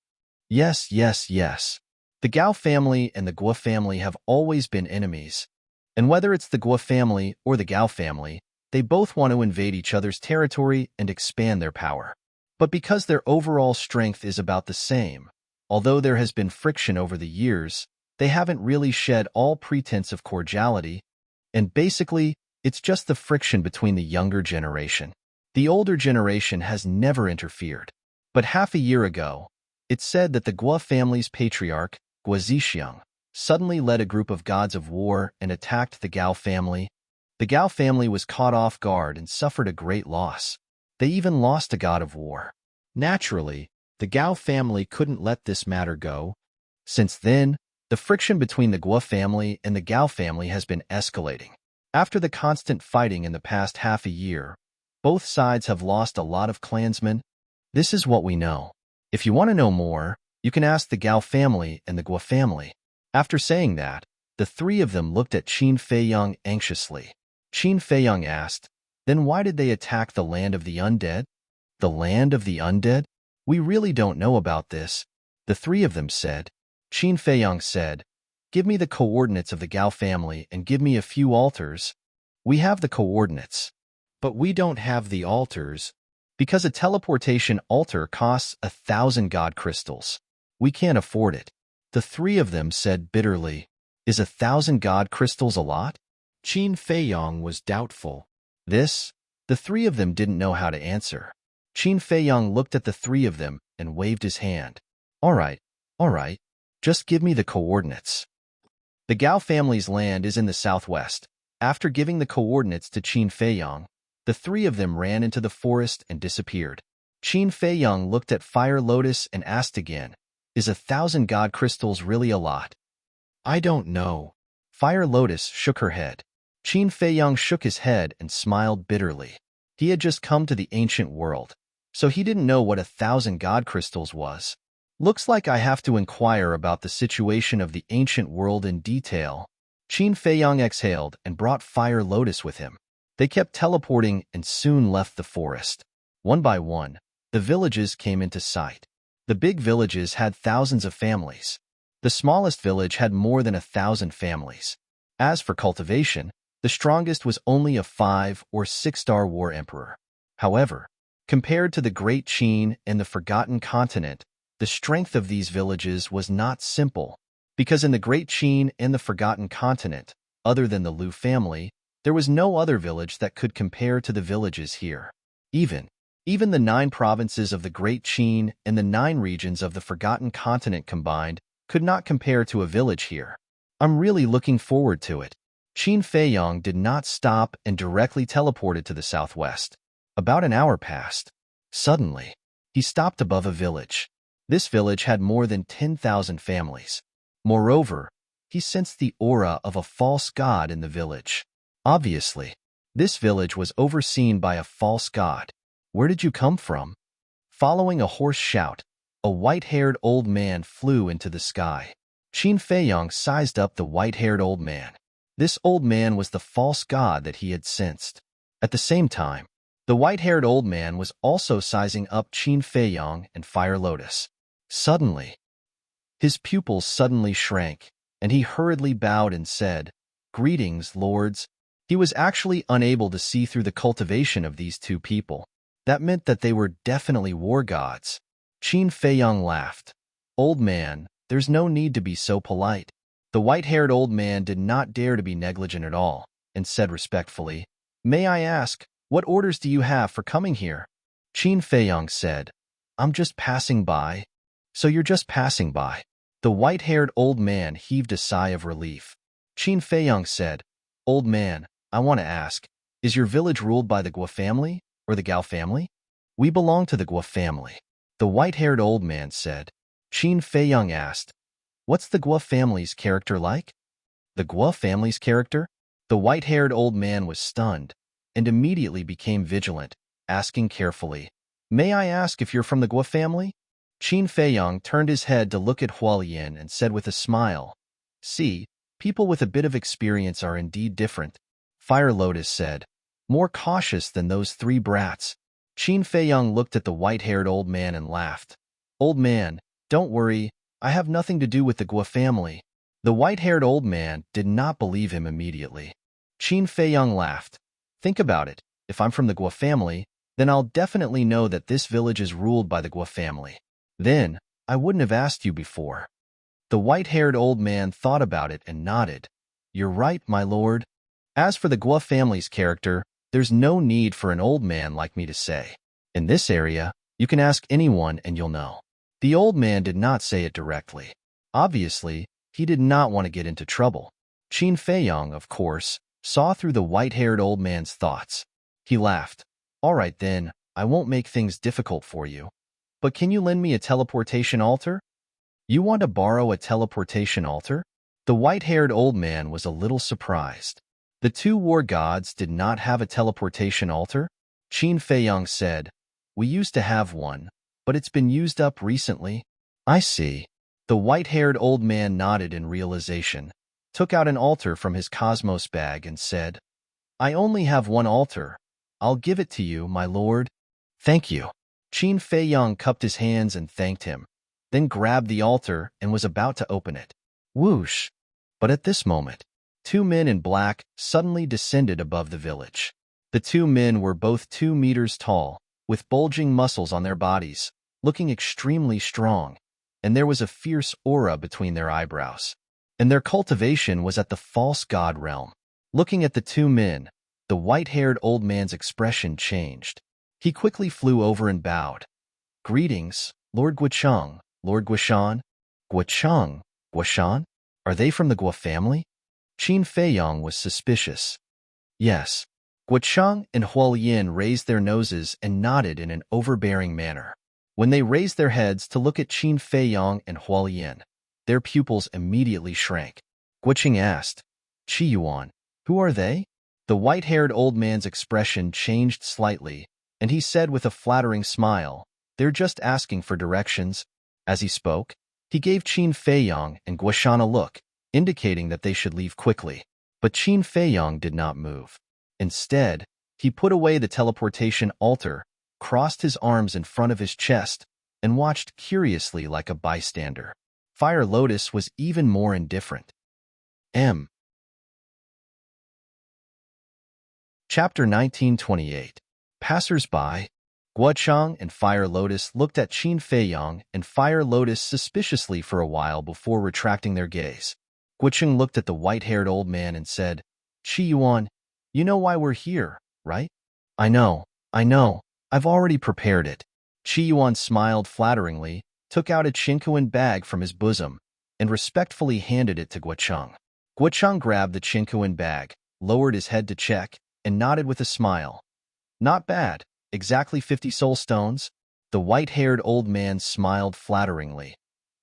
"Yes, yes, yes. The Gao family and the Guo family have always been enemies. And whether it's the Guo family or the Gao family, they both want to invade each other's territory and expand their power. But because their overall strength is about the same, although there has been friction over the years, they haven't really shed all pretense of cordiality, and basically, it's just the friction between the younger generation. The older generation has never interfered. But half a year ago, it's said that the Guo family's patriarch, Guo Zixiang, suddenly led a group of gods of war and attacked the Gao family. The Gao family was caught off guard and suffered a great loss. They even lost a god of war. Naturally, the Gao family couldn't let this matter go. Since then, the friction between the Guo family and the Gao family has been escalating. After the constant fighting in the past half a year, both sides have lost a lot of clansmen. This is what we know. If you want to know more, you can ask the Gao family and the Guo family. After saying that, the three of them looked at Qin Feiyong anxiously. Qin Feiyong asked, "Then why did they attack the land of the undead?" "The land of the undead? We really don't know about this," the three of them said. Qin Feiyong said, "Give me the coordinates of the Gao family and give me a few altars." "We have the coordinates, but we don't have the altars, because a teleportation altar costs 1,000 god crystals. We can't afford it." The three of them said bitterly, "Is 1,000 god crystals a lot?" Qin Feiyong was doubtful. The three of them didn't know how to answer. Qin Feiyong looked at the three of them and waved his hand. All right, just give me the coordinates." The Gao family's land is in the southwest. After giving the coordinates to Qin Feiyong, the three of them ran into the forest and disappeared. Qin Feiyong looked at Fire Lotus and asked again, "Is 1,000 god crystals really a lot?" "I don't know." Fire Lotus shook her head. Qin Feiyong shook his head and smiled bitterly. He had just come to the ancient world, so he didn't know what 1,000 god crystals was. "Looks like I have to inquire about the situation of the ancient world in detail." Qin Feiyong exhaled and brought Fire Lotus with him. They kept teleporting and soon left the forest. One by one, the villages came into sight. The big villages had thousands of families. The smallest village had more than 1,000 families. As for cultivation, the strongest was only a 5- or 6-star war emperor. However, compared to the Great Qin and the Forgotten Continent, the strength of these villages was not simple, because in the Great Qin and the Forgotten Continent, other than the Liu family, there was no other village that could compare to the villages here. Even the 9 provinces of the Great Qin and the 9 regions of the Forgotten Continent combined could not compare to a village here. "I'm really looking forward to it." Qin Feiyong did not stop and directly teleported to the southwest. About an hour passed. Suddenly, he stopped above a village. This village had more than 10,000 families. Moreover, he sensed the aura of a false god in the village. Obviously, this village was overseen by a false god. "Where did you come from?" Following a hoarse shout, a white-haired old man flew into the sky. Qin Feiyong sized up the white-haired old man. This old man was the false god that he had sensed. At the same time, the white-haired old man was also sizing up Qin Feiyong and Fire Lotus. Suddenly, his pupils suddenly shrank, and he hurriedly bowed and said, "Greetings, lords." He was actually unable to see through the cultivation of these two people. That meant that they were definitely war gods. Qin Feiyong laughed. "Old man, there's no need to be so polite." The white-haired old man did not dare to be negligent at all, and said respectfully, "May I ask, what orders do you have for coming here?" Qin Feiyong said, "I'm just passing by." "So you're just passing by?" The white-haired old man heaved a sigh of relief. Qin Feiyong said, "Old man, I want to ask, is your village ruled by the Guo family or the Gao family?" "We belong to the Guo family," the white-haired old man said. Qin Feiyong asked, "What's the Guo family's character like?" The Guo family's character? The white-haired old man was stunned and immediately became vigilant, asking carefully, "May I ask if you're from the Guo family?" Qin Feiyang turned his head to look at Hualien and said with a smile, "See, people with a bit of experience are indeed different," Fire Lotus said, "more cautious than those three brats." Qin Feiyang looked at the white-haired old man and laughed. "Old man, don't worry, I have nothing to do with the Guo family." The white-haired old man did not believe him immediately. Qin Feiyang laughed. "Think about it. If I'm from the Guo family, then I'll definitely know that this village is ruled by the Guo family. Then, I wouldn't have asked you before." The white-haired old man thought about it and nodded. "You're right, my lord. As for the Guo family's character, there's no need for an old man like me to say. In this area, you can ask anyone and you'll know." The old man did not say it directly. Obviously, he did not want to get into trouble. Qin Feiyang, of course, saw through the white-haired old man's thoughts. He laughed. "All right then, I won't make things difficult for you. But can you lend me a teleportation altar?" "You want to borrow a teleportation altar?" The white-haired old man was a little surprised. The two war gods did not have a teleportation altar? Qin Feiyang said, "We used to have one, but it's been used up recently." "I see." The white-haired old man nodded in realization, took out an altar from his cosmos bag and said, "I only have one altar. I'll give it to you, my lord." "Thank you." Qin Feiyang cupped his hands and thanked him, then grabbed the altar and was about to open it. Whoosh! But at this moment, two men in black suddenly descended above the village. The two men were both 2 meters tall, with bulging muscles on their bodies, looking extremely strong, and there was a fierce aura between their eyebrows. And their cultivation was at the false god realm. Looking at the two men, the white-haired old man's expression changed. He quickly flew over and bowed. "Greetings, Lord Guocheng, Lord Guoshan." "Guocheng, Guoshan? Are they from the Guo family?" Qin Feiyang was suspicious. "Yes." Guocheng and Hualien raised their noses and nodded in an overbearing manner. When they raised their heads to look at Qin Feiyang and Hualien, their pupils immediately shrank. Guocheng asked, "Qi Yuan, who are they?" The white-haired old man's expression changed slightly, and he said with a flattering smile, "They're just asking for directions." As he spoke, he gave Qin Feiyang and Guoshan a look, indicating that they should leave quickly. But Qin Feiyang did not move. Instead, he put away the teleportation altar, crossed his arms in front of his chest, and watched curiously like a bystander. Fire Lotus was even more indifferent. Chapter 1928. Passers-by. Guocheng and Fire Lotus looked at Qin Feiyang and Fire Lotus suspiciously for a while before retracting their gaze. Guocheng looked at the white-haired old man and said, "Qi Yuan, you know why we're here, right?" I know. I've already prepared it." Qi Yuan smiled flatteringly, took out a Chinquin bag from his bosom, and respectfully handed it to Guocheng. Guocheng grabbed the Chinquin bag, lowered his head to check, and nodded with a smile. "Not bad. Exactly 50 soul stones." The white-haired old man smiled flatteringly.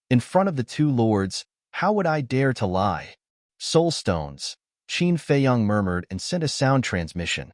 "In front of the two lords, how would I dare to lie?" "Soul stones," Qin Feiyang murmured and sent a sound transmission.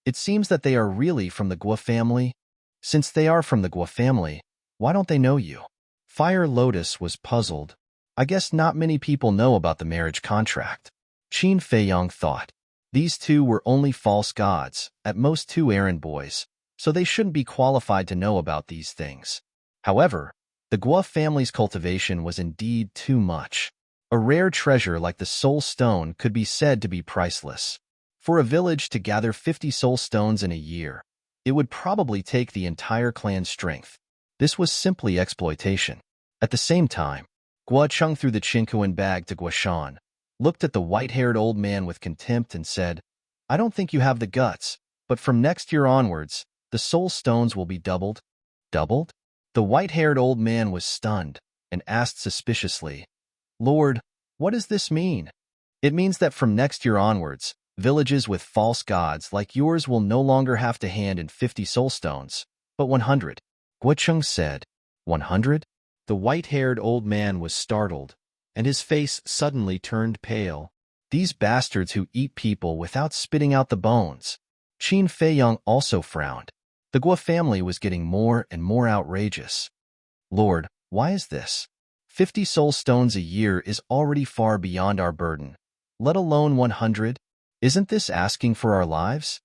"It seems that they are really from the Guo family." "Since they are from the Guo family, why don't they know you?" Fire Lotus was puzzled. "I guess not many people know about the marriage contract." Qin Feiyang thought. These two were only false gods, at most 2 errand boys, so they shouldn't be qualified to know about these things. However, the Guo family's cultivation was indeed too much. A rare treasure like the soul stone could be said to be priceless. For a village to gather 50 soul stones in a year, it would probably take the entire clan's strength. This was simply exploitation. At the same time, Guocheng threw the Chinquin bag to Guoshan, looked at the white-haired old man with contempt and said, "I don't think you have the guts, but from next year onwards, the soul stones will be doubled." "Doubled?" The white-haired old man was stunned and asked suspiciously, "Lord, what does this mean?" "It means that from next year onwards, villages with false gods like yours will no longer have to hand in 50 soul stones, but 100. Guocheng said. 100? The white-haired old man was startled, and his face suddenly turned pale. These bastards who eat people without spitting out the bones. Qin Feiyang also frowned. The Guo family was getting more and more outrageous. Lord, why is this? 50 soul stones a year is already far beyond our burden. Let alone 100? Isn't this asking for our lives?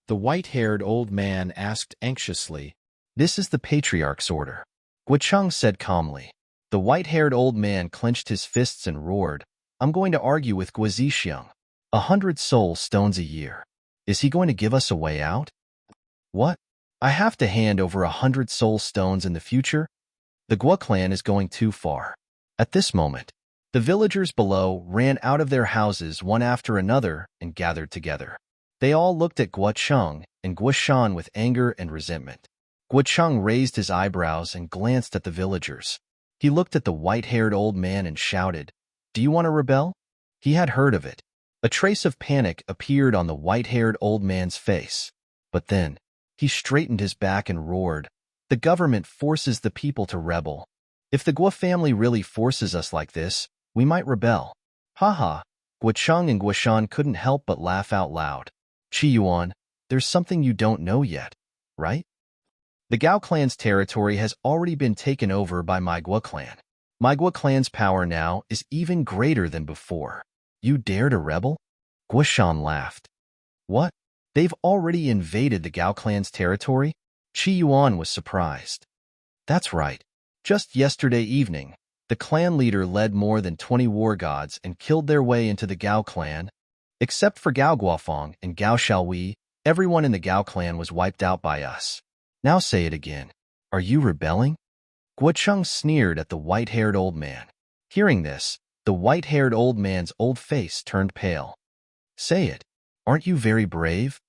The white-haired old man asked anxiously. This is the patriarch's order. Guocheng said calmly. The white-haired old man clenched his fists and roared, I'm going to argue with Guo Zixiang. 100 soul stones a year. Is he going to give us a way out? What? I have to hand over 100 soul stones in the future? The Guo clan is going too far. At this moment, the villagers below ran out of their houses one after another and gathered together. They all looked at Guocheng and Guoshan with anger and resentment. Guocheng raised his eyebrows and glanced at the villagers. He looked at the white-haired old man and shouted, Do you want to rebel? He had heard of it. A trace of panic appeared on the white-haired old man's face. But then, he straightened his back and roared, The government forces the people to rebel. If the Guo family really forces us like this, we might rebel. Haha, Guocheng and Guoshan couldn't help but laugh out loud. Qi Yuan, there's something you don't know yet, right? The Gao clan's territory has already been taken over by my Guo clan. My Guo clan's power now is even greater than before. You dare to rebel? Guoshan laughed. What? They've already invaded the Gao clan's territory? Qi Yuan was surprised. That's right. Just yesterday evening, the clan leader led more than 20 war gods and killed their way into the Gao clan. Except for Gao Guofeng and Gao Xiaowei, everyone in the Gao clan was wiped out by us. Now say it again. Are you rebelling? Guocheng sneered at the white-haired old man. Hearing this, the white-haired old man's old face turned pale. Say it. Aren't you very brave?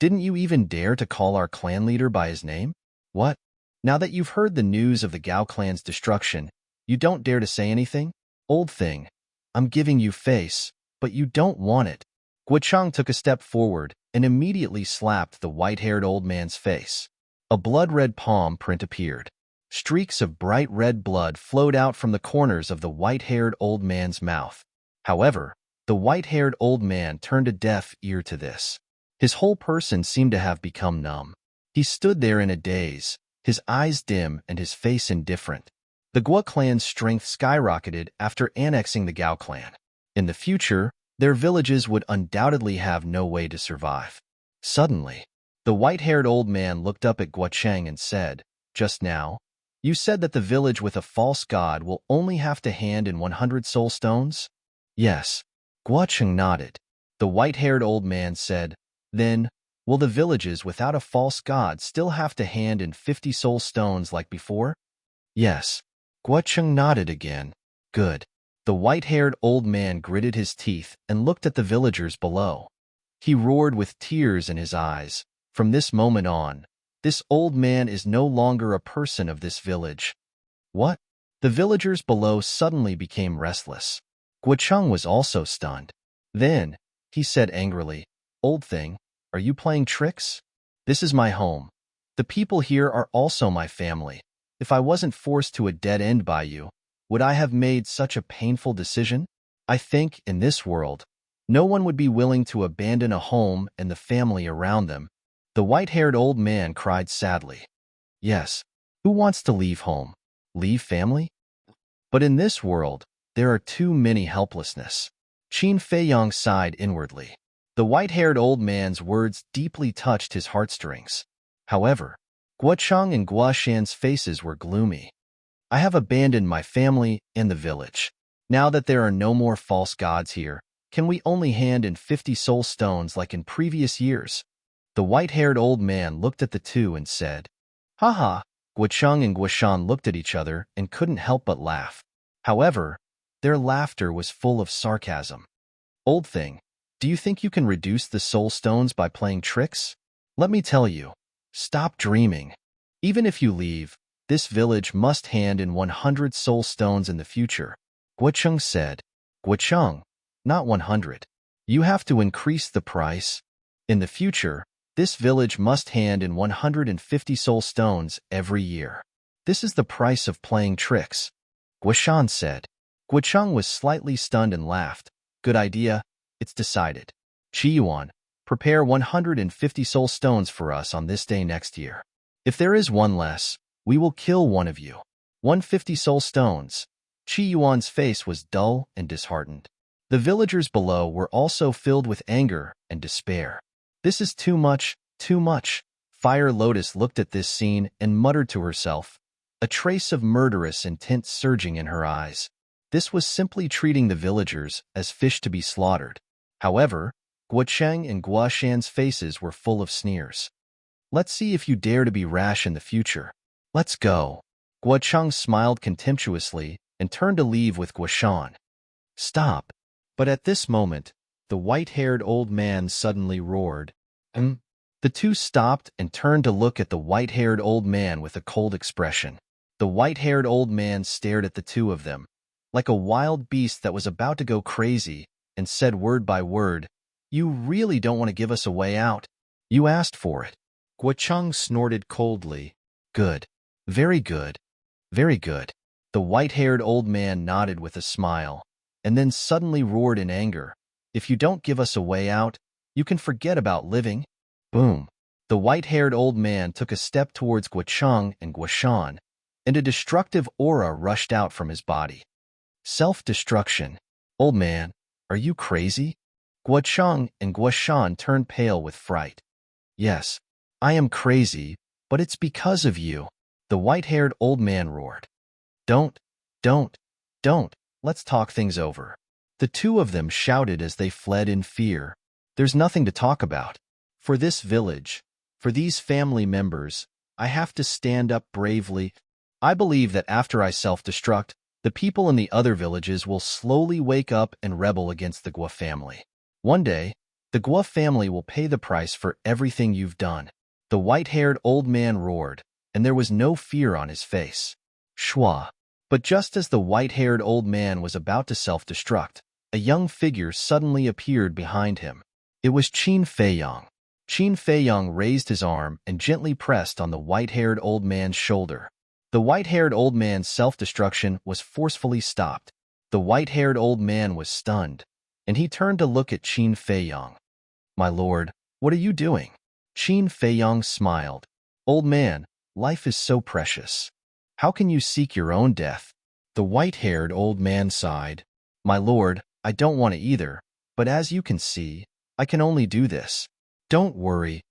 Didn't you even dare to call our clan leader by his name? What? Now that you've heard the news of the Gao clan's destruction, you don't dare to say anything? Old thing, I'm giving you face, but you don't want it. Guocheng took a step forward and immediately slapped the white-haired old man's face. A blood-red palm print appeared. Streaks of bright red blood flowed out from the corners of the white-haired old man's mouth. However, the white-haired old man turned a deaf ear to this. His whole person seemed to have become numb. He stood there in a daze, his eyes dim and his face indifferent. The Guo clan's strength skyrocketed after annexing the Gao clan. In the future, their villages would undoubtedly have no way to survive. Suddenly, the white-haired old man looked up at Guocheng and said, Just now, you said that the village with a false god will only have to hand in 100 soul stones? Yes. Guocheng nodded. The white-haired old man said, Then, will the villages without a false god still have to hand in 50 soul stones like before? Yes. Guocheng nodded again. Good. The white-haired old man gritted his teeth and looked at the villagers below. He roared with tears in his eyes. From this moment on, this old man is no longer a person of this village. What? The villagers below suddenly became restless. Guocheng was also stunned. Then, he said angrily, Old thing, are you playing tricks? This is my home. The people here are also my family. If I wasn't forced to a dead end by you, would I have made such a painful decision? I think, in this world, no one would be willing to abandon a home and the family around them. The white-haired old man cried sadly. Yes, who wants to leave home? Leave family? But in this world, there are too many helplessness. Qin Feiyang sighed inwardly. The white-haired old man's words deeply touched his heartstrings. However, Guocheng and Guoshan's faces were gloomy. I have abandoned my family and the village. Now that there are no more false gods here, can we only hand in 50 soul stones like in previous years? The white-haired old man looked at the two and said, Haha. Guocheng and Guoshan looked at each other and couldn't help but laugh. However, their laughter was full of sarcasm. Old thing, do you think you can reduce the soul stones by playing tricks? Let me tell you, stop dreaming. Even if you leave, this village must hand in 100 soul stones in the future. Guocheng said, Guocheng, not 100. You have to increase the price. In the future, this village must hand in 150 soul stones every year. This is the price of playing tricks. Guoshan said. Guocheng was slightly stunned and laughed. Good idea. It's decided. Qi Yuan, prepare 150 soul stones for us on this day next year. If there is one less, we will kill one of you. 150 soul stones. Qi Yuan's face was dull and disheartened. The villagers below were also filled with anger and despair. This is too much, too much. Fire Lotus looked at this scene and muttered to herself, a trace of murderous intent surging in her eyes. This was simply treating the villagers as fish to be slaughtered. However, Guo Cheng and Guo Shan's faces were full of sneers. Let's see if you dare to be rash in the future. Let's go. Guo Cheng smiled contemptuously and turned to leave with Guo Shan. Stop. But at this moment, the white-haired old man suddenly roared. The two stopped and turned to look at the white-haired old man with a cold expression. The white-haired old man stared at the two of them, like a wild beast that was about to go crazy, and said word by word, "You really don't want to give us a way out? You asked for it." Guo Cheng snorted coldly. Good. Very good. Very good. The white-haired old man nodded with a smile, and then suddenly roared in anger. If you don't give us a way out, you can forget about living. Boom. The white-haired old man took a step towards Guo Cheng and Guo Shan, and a destructive aura rushed out from his body. Self-destruction. Old man, are you crazy? Guo Cheng and Guo Shan turned pale with fright. Yes, I am crazy, but it's because of you. The white-haired old man roared. Don't. Let's talk things over. The two of them shouted as they fled in fear. There's nothing to talk about. For this village, for these family members, I have to stand up bravely. I believe that after I self-destruct, the people in the other villages will slowly wake up and rebel against the Guo family. One day, the Guo family will pay the price for everything you've done. The white-haired old man roared, and there was no fear on his face. Shua. But just as the white-haired old man was about to self-destruct, a young figure suddenly appeared behind him. It was Qin Feiyang. Qin Feiyang raised his arm and gently pressed on the white-haired old man's shoulder. The white-haired old man's self-destruction was forcefully stopped. The white-haired old man was stunned, and he turned to look at Qin Feiyang. My lord, what are you doing? Qin Feiyang smiled. Old man, life is so precious. How can you seek your own death? The white-haired old man sighed. My lord, I don't want to either, but as you can see, I can only do this. Don't worry.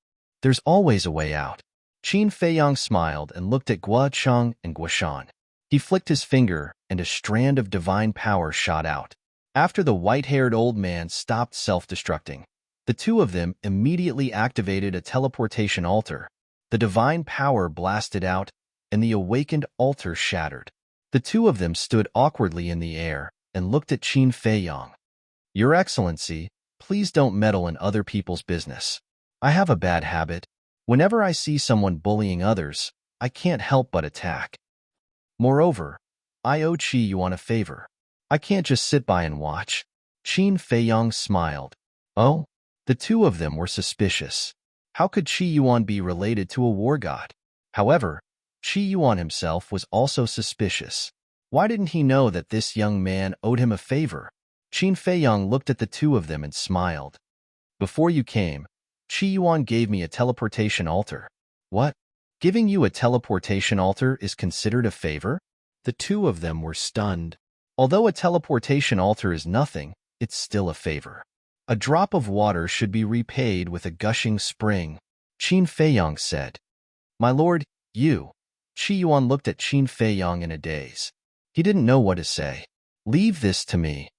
There's always a way out. Qin Feiyang smiled and looked at Guo Cheng and Guo Shan. He flicked his finger, and a strand of divine power shot out. After the white-haired old man stopped self-destructing, the two of them immediately activated a teleportation altar. The divine power blasted out, and the awakened altar shattered. The two of them stood awkwardly in the air and looked at Qin Feiyang. Your Excellency, please don't meddle in other people's business. I have a bad habit. Whenever I see someone bullying others, I can't help but attack. Moreover, I owe Qi Yuan a favor. I can't just sit by and watch. Qin Feiyang smiled. Oh? The two of them were suspicious. How could Qi Yuan be related to a war god? However, Qi Yuan himself was also suspicious. Why didn't he know that this young man owed him a favor? Qin Feiyang looked at the two of them and smiled. Before you came, Qi Yuan gave me a teleportation altar. What? Giving you a teleportation altar is considered a favor? The two of them were stunned. Although a teleportation altar is nothing, it's still a favor. A drop of water should be repaid with a gushing spring, Qin Feiyang said. My lord, you. Qi Yuan looked at Qin Feiyang in a daze. He didn't know what to say. Leave this to me.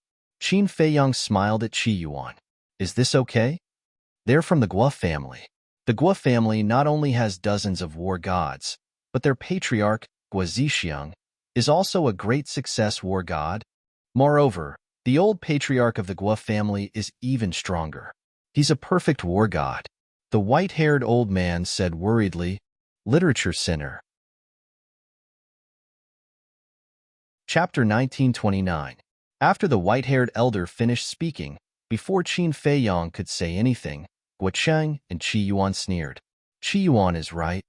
Qin Feiyang smiled at Qi Yuan. Is this okay? They're from the Guo family. The Guo family not only has dozens of war gods, but their patriarch, Guo Zixiang, is also a great success war god. Moreover, the old patriarch of the Guo family is even stronger. He's a perfect war god. The white-haired old man said worriedly, Literature Center. Chapter 1929. After the white-haired elder finished speaking, before Qin Feiyang could say anything, Guo Cheng and Qi Yuan sneered. Qi Yuan is right.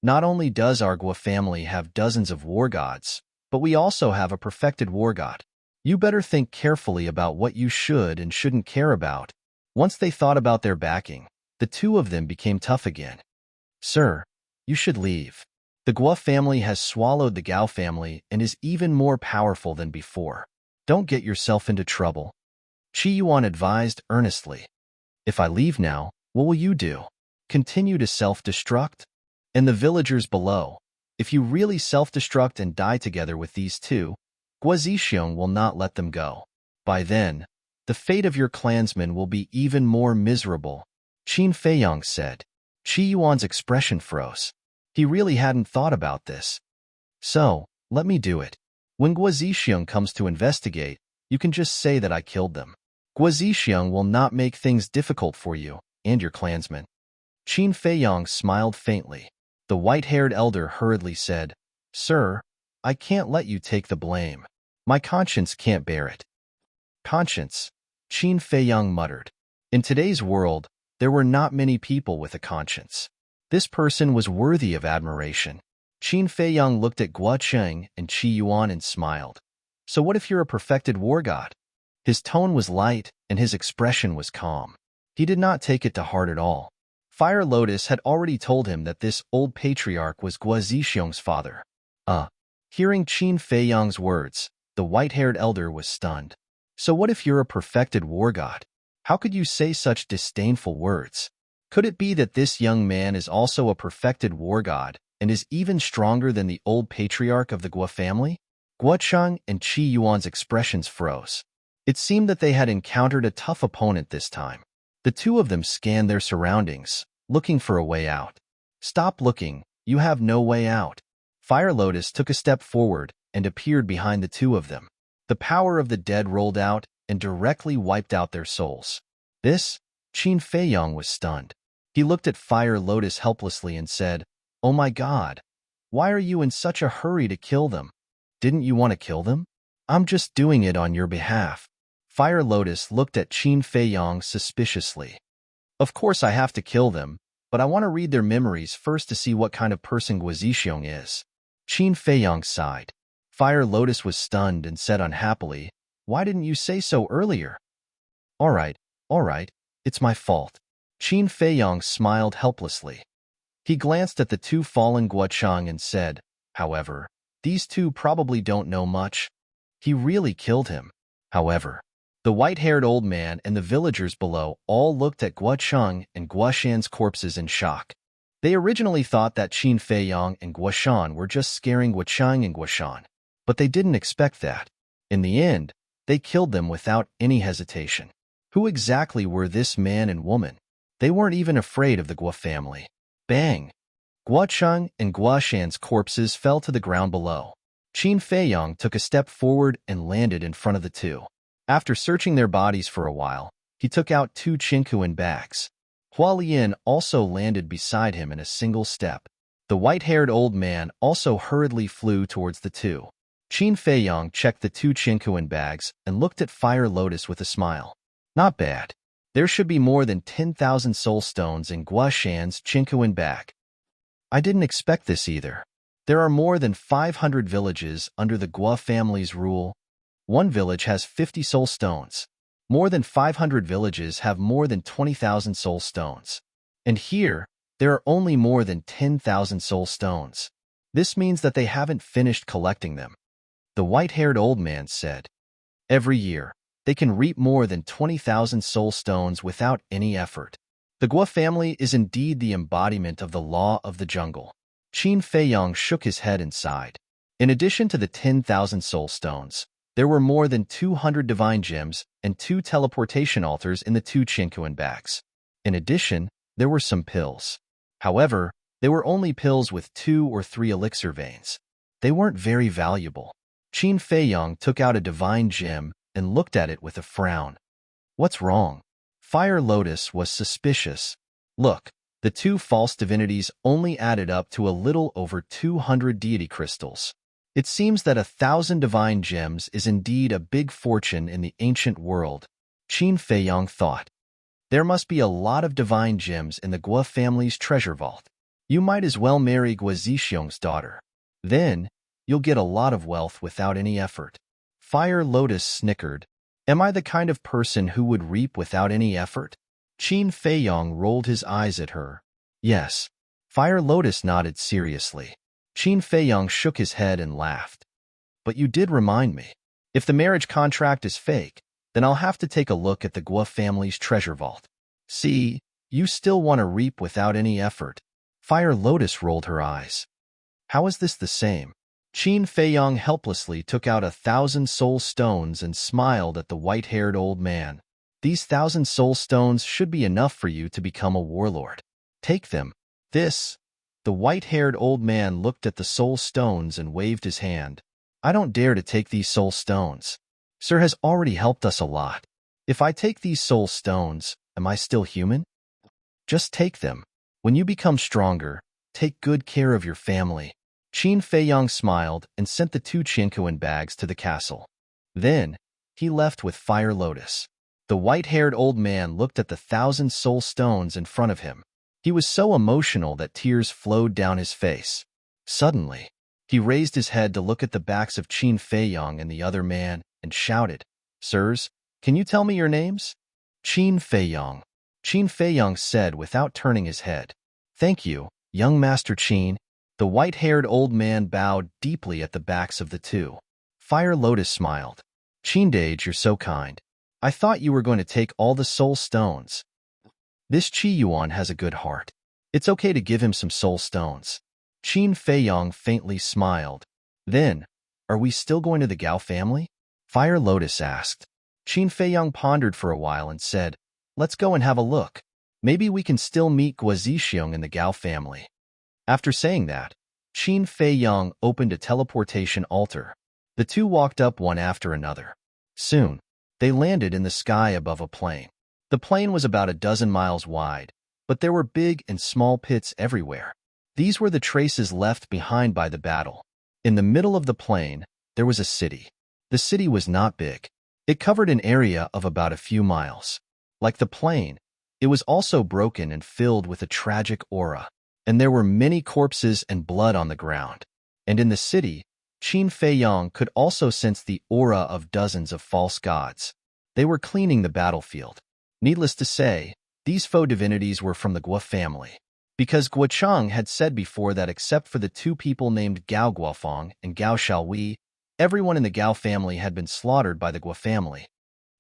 Not only does our Guo family have dozens of war gods, but we also have a perfected war god. You better think carefully about what you should and shouldn't care about. Once they thought about their backing, the two of them became tough again. Sir, you should leave. The Guo family has swallowed the Gao family and is even more powerful than before. Don't get yourself into trouble. Qi Yuan advised earnestly. If I leave now, what will you do? Continue to self-destruct? And the villagers below, if you really self-destruct and die together with these two, Guo Zixiong will not let them go. By then, the fate of your clansmen will be even more miserable, Qin Feiyang said. Qi Yuan's expression froze. He really hadn't thought about this. So, let me do it. When Guo Zixiong comes to investigate, you can just say that I killed them. Guo Zixiong will not make things difficult for you and your clansmen. Qin Feiyang smiled faintly. The white-haired elder hurriedly said, Sir, I can't let you take the blame. My conscience can't bear it. Conscience, Qin Feiyang muttered. In today's world, there were not many people with a conscience. This person was worthy of admiration. Qin Feiyang looked at Guo Cheng and Qi Yuan and smiled. So what if you're a perfected war god? His tone was light and his expression was calm. He did not take it to heart at all. Fire Lotus had already told him that this old patriarch was Guo Zixiong's father. Hearing Qin Feiyang's words, the white-haired elder was stunned. So what if you're a perfected war god? How could you say such disdainful words? Could it be that this young man is also a perfected war god and is even stronger than the old patriarch of the Guo family? Guo Cheng and Qi Yuan's expressions froze. It seemed that they had encountered a tough opponent this time. The two of them scanned their surroundings, looking for a way out. Stop looking, you have no way out. Fire Lotus took a step forward and appeared behind the two of them. The power of the dead rolled out and directly wiped out their souls. This, Qin Feiyang was stunned. He looked at Fire Lotus helplessly and said, Oh my God, why are you in such a hurry to kill them? Didn't you want to kill them? I'm just doing it on your behalf. Fire Lotus looked at Qin Feiyang suspiciously. Of course I have to kill them, but I want to read their memories first to see what kind of person Guo Zixiong is. Qin Feiyang sighed. Fire Lotus was stunned and said unhappily, Why didn't you say so earlier? All right, it's my fault. Qin Feiyang smiled helplessly. He glanced at the two fallen Guo Cheng and said, However, these two probably don't know much. He really killed him. However, the white-haired old man and the villagers below all looked at Guo Cheng and Guo Shan's corpses in shock. They originally thought that Qin Feiyang and Guo Shan were just scaring Guo Cheng and Guo Shan, but they didn't expect that. In the end, they killed them without any hesitation. Who exactly were this man and woman? They weren't even afraid of the Guo family. Bang! Guo Cheng and Guo Shan's corpses fell to the ground below. Qin Feiyang took a step forward and landed in front of the two. After searching their bodies for a while, he took out two Chinkuan bags. Hua Lian also landed beside him in a single step. The white-haired old man also hurriedly flew towards the two. Qin Feiyang checked the two Chinkuan bags and looked at Fire Lotus with a smile. Not bad. There should be more than 10,000 soul stones in Guo Shan's Chinkuan bag. I didn't expect this either. There are more than 500 villages under the Guo family's rule. One village has 50 soul stones. More than 500 villages have more than 20,000 soul stones. And here, there are only more than 10,000 soul stones. This means that they haven't finished collecting them. The white-haired old man said, Every year, they can reap more than 20,000 soul stones without any effort. The Guo family is indeed the embodiment of the law of the jungle. Qin Feiyang shook his head and sighed. In addition to the 10,000 soul stones, there were more than 200 divine gems and 2 teleportation altars in the 2 Chinkuan bags. In addition, there were some pills. However, they were only pills with 2 or 3 elixir veins. They weren't very valuable. Qin Feiyang took out a divine gem and looked at it with a frown. What's wrong? Fire Lotus was suspicious. Look, the 2 false divinities only added up to a little over 200 deity crystals. It seems that 1,000 divine gems is indeed a big fortune in the ancient world, Qin Feiyang thought. There must be a lot of divine gems in the Guo family's treasure vault. You might as well marry Guo Zixiong's daughter. Then, you'll get a lot of wealth without any effort. Fire Lotus snickered. Am I the kind of person who would reap without any effort? Qin Feiyong rolled his eyes at her. Yes. Fire Lotus nodded seriously. Qin Feiyong shook his head and laughed. But you did remind me. If the marriage contract is fake, then I'll have to take a look at the Guo family's treasure vault. See, you still want to reap without any effort. Fire Lotus rolled her eyes. How is this the same? Qin Feiyong helplessly took out 1,000 soul stones and smiled at the white-haired old man. These 1,000 soul stones should be enough for you to become a warlord. Take them. The white-haired old man looked at the soul stones and waved his hand. I don't dare to take these soul stones. Sir has already helped us a lot. If I take these soul stones, am I still human? Just take them. When you become stronger, take good care of your family. Qin Feiyong smiled and sent the 2 Chinquin bags to the castle. Then, he left with Fire Lotus. The white-haired old man looked at the 1,000 soul stones in front of him. He was so emotional that tears flowed down his face. Suddenly, he raised his head to look at the backs of Qin Feiyong and the other man and shouted, Sirs, can you tell me your names? Qin Feiyong. Qin Feiyong said without turning his head. Thank you, young Master Qin. The white-haired old man bowed deeply at the backs of the 2. Fire Lotus smiled. Qindage, you're so kind. I thought you were going to take all the soul stones. This Qi Yuan has a good heart. It's okay to give him some soul stones. Qin Feiyong faintly smiled. Then, are we still going to the Gao family? Fire Lotus asked. Qin Feiyong pondered for a while and said, Let's go and have a look. Maybe we can still meet Guo Zixiong and the Gao family. After saying that, Qin Feiyong opened a teleportation altar. The 2 walked up one after another. Soon, they landed in the sky above a plain. The plain was about 12 miles wide, but there were big and small pits everywhere. These were the traces left behind by the battle. In the middle of the plain, there was a city. The city was not big. It covered an area of about a few miles. Like the plain, it was also broken and filled with a tragic aura, and there were many corpses and blood on the ground. And in the city, Qin Feiyong could also sense the aura of dozens of false gods. They were cleaning the battlefield. Needless to say, these faux divinities were from the Guo family, because Guo Cheng had said before that except for the 2 people named Gao Guofeng and Gao Xiaowei, everyone in the Gao family had been slaughtered by the Guo family.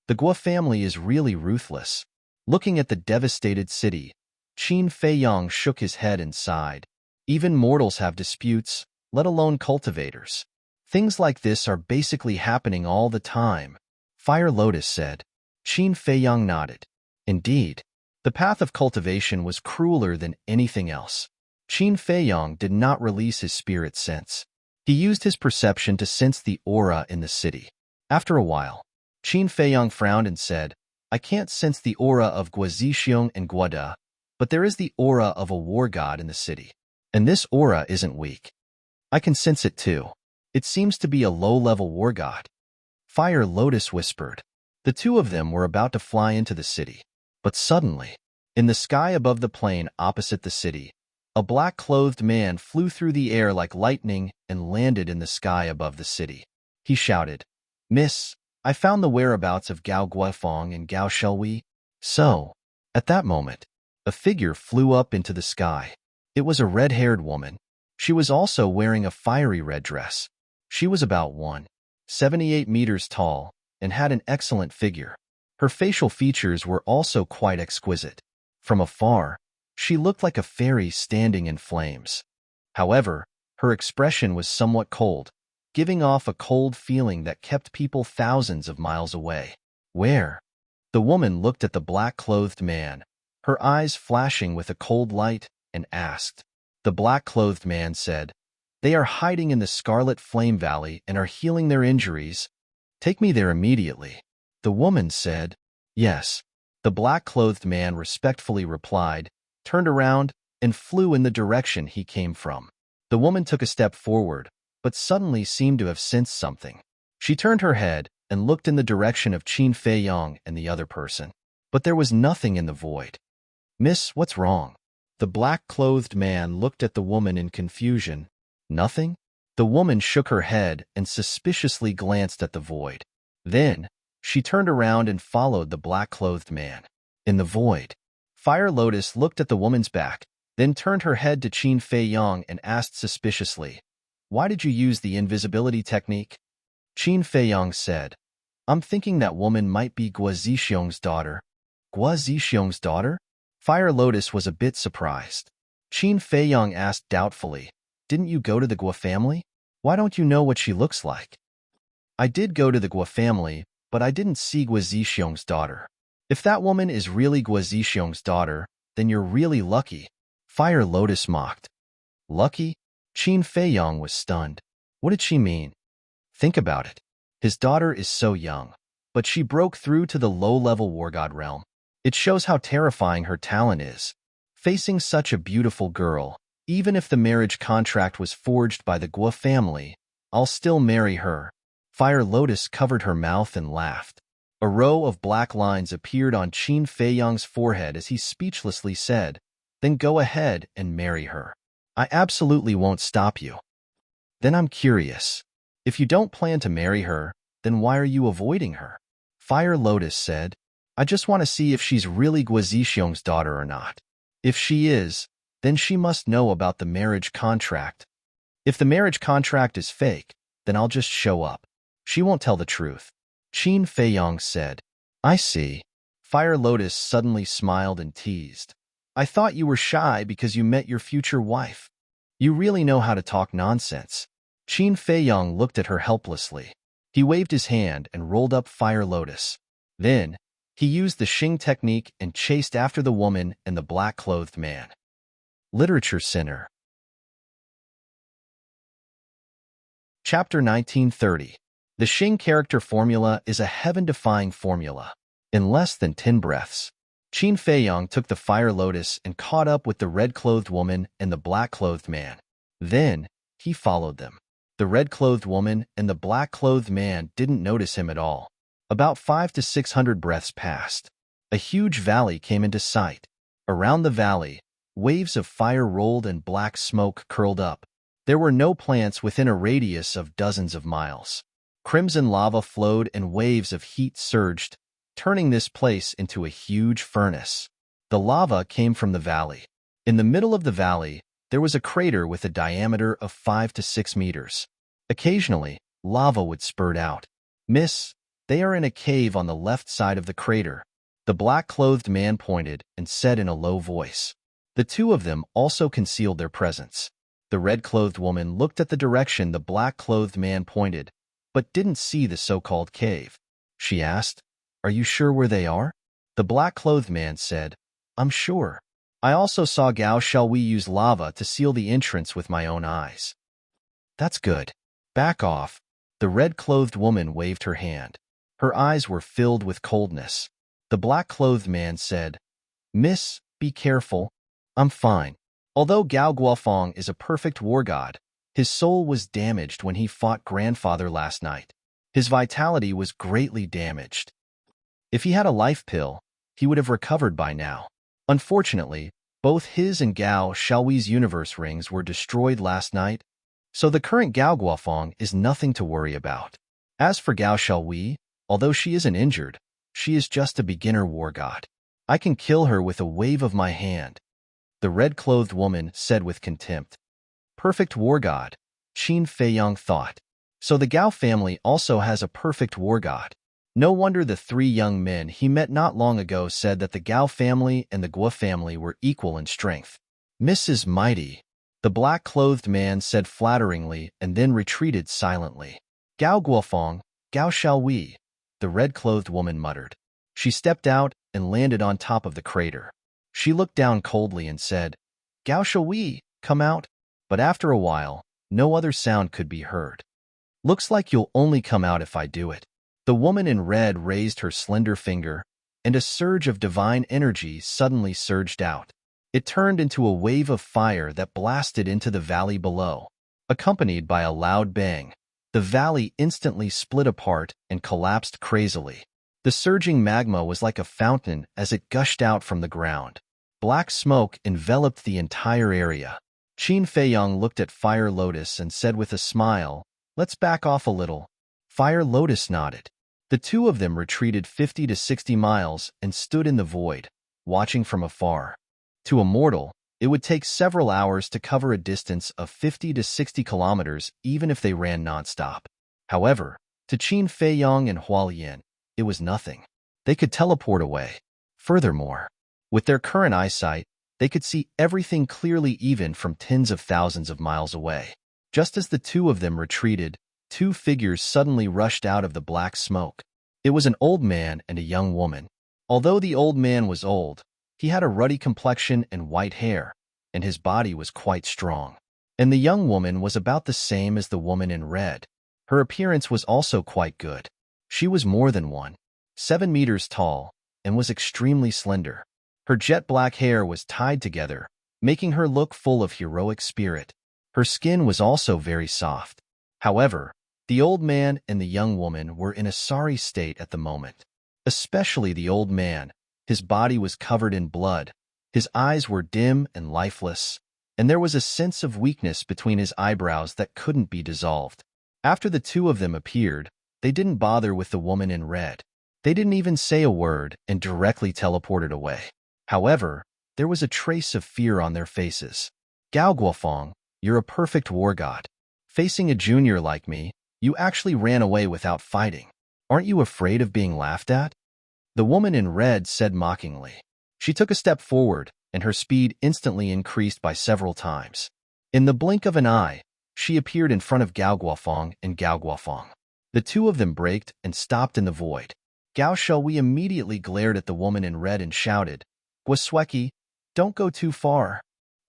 The Guo family is really ruthless. Looking at the devastated city, Qin Feiyong shook his head and sighed. Even mortals have disputes, let alone cultivators. Things like this are basically happening all the time. Fire Lotus said. Qin Feiyong nodded. Indeed, the path of cultivation was crueler than anything else. Qin Feiyong did not release his spirit sense. He used his perception to sense the aura in the city. After a while, Qin Feiyong frowned and said, I can't sense the aura of Guo Zixiong and Guo De, but there is the aura of a war god in the city. And this aura isn't weak. I can sense it too. It seems to be a low-level war god. Fire Lotus whispered. The 2 of them were about to fly into the city. But suddenly, in the sky above the plain opposite the city, a black-clothed man flew through the air like lightning and landed in the sky above the city. He shouted, Miss, I found the whereabouts of Gao Guofeng and Gao Xiaowei. So, at that moment, a figure flew up into the sky. It was a red-haired woman. She was also wearing a fiery red dress. She was about 1.78 meters tall and had an excellent figure. Her facial features were also quite exquisite. From afar, she looked like a fairy standing in flames. However, her expression was somewhat cold, giving off a cold feeling that kept people thousands of miles away. Where? The woman looked at the black-clothed man, her eyes flashing with a cold light, and asked. The black-clothed man said, They are hiding in the Scarlet Flame Valley and are healing their injuries. Take me there immediately. The woman said, Yes. The black-clothed man respectfully replied, turned around, and flew in the direction he came from. The woman took a step forward, but suddenly seemed to have sensed something. She turned her head and looked in the direction of Qin Feiyong and the other person. But there was nothing in the void. Miss, what's wrong? The black-clothed man looked at the woman in confusion. Nothing? The woman shook her head and suspiciously glanced at the void. Then, she turned around and followed the black-clothed man. In the void, Fire Lotus looked at the woman's back, then turned her head to Qin Fei Yang and asked suspiciously, "Why did you use the invisibility technique?" Qin Fei Yang said, "I'm thinking that woman might be Guo Zixiong's daughter." Guo Zixiong's daughter? Fire Lotus was a bit surprised. Qin Fei Yang asked doubtfully, "Didn't you go to the Guo family? Why don't you know what she looks like?" "I did go to the Guo family, but I didn't see Guo Zixiong's daughter." "If that woman is really Guo Zixiong's daughter, then you're really lucky," Fire Lotus mocked. Lucky? Qin Fei Yang was stunned. What did she mean? Think about it. His daughter is so young, but she broke through to the low-level war god realm. It shows how terrifying her talent is. Facing such a beautiful girl, even if the marriage contract was forged by the Guo family, I'll still marry her. Fire Lotus covered her mouth and laughed. A row of black lines appeared on Qin Fei Yang's forehead as he speechlessly said, "Then go ahead and marry her. I absolutely won't stop you." "Then I'm curious. If you don't plan to marry her, then why are you avoiding her?" Fire Lotus said, "I just want to see if she's really Guo Zixiong's daughter or not. If she is, then she must know about the marriage contract. If the marriage contract is fake, then I'll just show up. She won't tell the truth." Qin Fei Yang said, "I see." Fire Lotus suddenly smiled and teased, "I thought you were shy because you met your future wife. You really know how to talk nonsense." Qin Fei Yang looked at her helplessly. He waved his hand and rolled up Fire Lotus. Then, he used the Xing technique and chased after the woman and the black-clothed man. Literature Center. Chapter 1930. The Xing character formula is a heaven-defying formula. In less than 10 breaths, Qin Fei Yang took the Fire Lotus and caught up with the red-clothed woman and the black-clothed man. Then, he followed them. The red-clothed woman and the black-clothed man didn't notice him at all. About 500 to 600 breaths passed. A huge valley came into sight. Around the valley, waves of fire rolled and black smoke curled up. There were no plants within a radius of dozens of miles. Crimson lava flowed and waves of heat surged, turning this place into a huge furnace. The lava came from the valley. In the middle of the valley, there was a crater with a diameter of 5 to 6 meters. Occasionally, lava would spurt out. "Miss, they are in a cave on the left side of the crater," the black-clothed man pointed and said in a low voice. The two of them also concealed their presence. The red-clothed woman looked at the direction the black-clothed man pointed, but didn't see the so-called cave. She asked, "Are you sure where they are?" The black-clothed man said, "I'm sure. I also saw Gao Xiaowei use lava to seal the entrance with my own eyes." "That's good. Back off." The red-clothed woman waved her hand. Her eyes were filled with coldness. The black-clothed man said, "Miss, be careful." "I'm fine." Although Gao Guofeng is a perfect war god, his soul was damaged when he fought grandfather last night. His vitality was greatly damaged. If he had a life pill, he would have recovered by now. Unfortunately, both his and Gao Xiaowei's universe rings were destroyed last night, so the current Gao Guofeng is nothing to worry about. As for Gao Xiaowei, although she isn't injured, she is just a beginner war god. I can kill her with a wave of my hand, the red-clothed woman said with contempt. Perfect war god, Qin Fei Yang thought. So the Gao family also has a perfect war god. No wonder the three young men he met not long ago said that the Gao family and the Guo family were equal in strength. "Mrs. Mighty," the black-clothed man said flatteringly and then retreated silently. "Gao Guofeng, Gao Xiaowei," the red-clothed woman muttered. She stepped out and landed on top of the crater. She looked down coldly and said, "Gao Xiaowei, come out." But after a while, no other sound could be heard. "Looks like you'll only come out if I do it." The woman in red raised her slender finger, and a surge of divine energy suddenly surged out. It turned into a wave of fire that blasted into the valley below. Accompanied by a loud bang, the valley instantly split apart and collapsed crazily. The surging magma was like a fountain as it gushed out from the ground. Black smoke enveloped the entire area. Qin Feiyang looked at Fire Lotus and said with a smile, "Let's back off a little." Fire Lotus nodded. The two of them retreated 50 to 60 miles and stood in the void, watching from afar. To a mortal, it would take several hours to cover a distance of 50 to 60 kilometers even if they ran nonstop. However, to Qin Feiyang and Hualien, it was nothing. They could teleport away. Furthermore, with their current eyesight, they could see everything clearly even from tens of thousands of miles away. Just as the two of them retreated, two figures suddenly rushed out of the black smoke. It was an old man and a young woman. Although the old man was old, he had a ruddy complexion and white hair, and his body was quite strong. And the young woman was about the same as the woman in red. Her appearance was also quite good. She was more than 7 meters tall and was extremely slender. Her jet black hair was tied together, making her look full of heroic spirit. Her skin was also very soft. However, the old man and the young woman were in a sorry state at the moment. Especially the old man. His body was covered in blood, his eyes were dim and lifeless, and there was a sense of weakness between his eyebrows that couldn't be dissolved. After the two of them appeared, they didn't bother with the woman in red. They didn't even say a word and directly teleported away. However, there was a trace of fear on their faces. "Gao Guofeng, you're a perfect war god. Facing a junior like me, you actually ran away without fighting. Aren't you afraid of being laughed at?" The woman in red said mockingly. She took a step forward, and her speed instantly increased by several times. In the blink of an eye, she appeared in front of Gao Guofeng and Gao Guofeng. The two of them braked and stopped in the void. Gao Shui immediately glared at the woman in red and shouted, "Guosweki, don't go too far."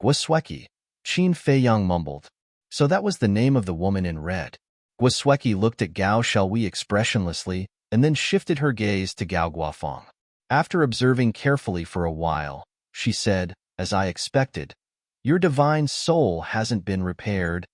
"Guosweki," Qin Feiyang mumbled. So that was the name of the woman in red. Guosweki looked at Gao Shui expressionlessly and then shifted her gaze to Gao Guofeng. After observing carefully for a while, she said, "As I expected, your divine soul hasn't been repaired.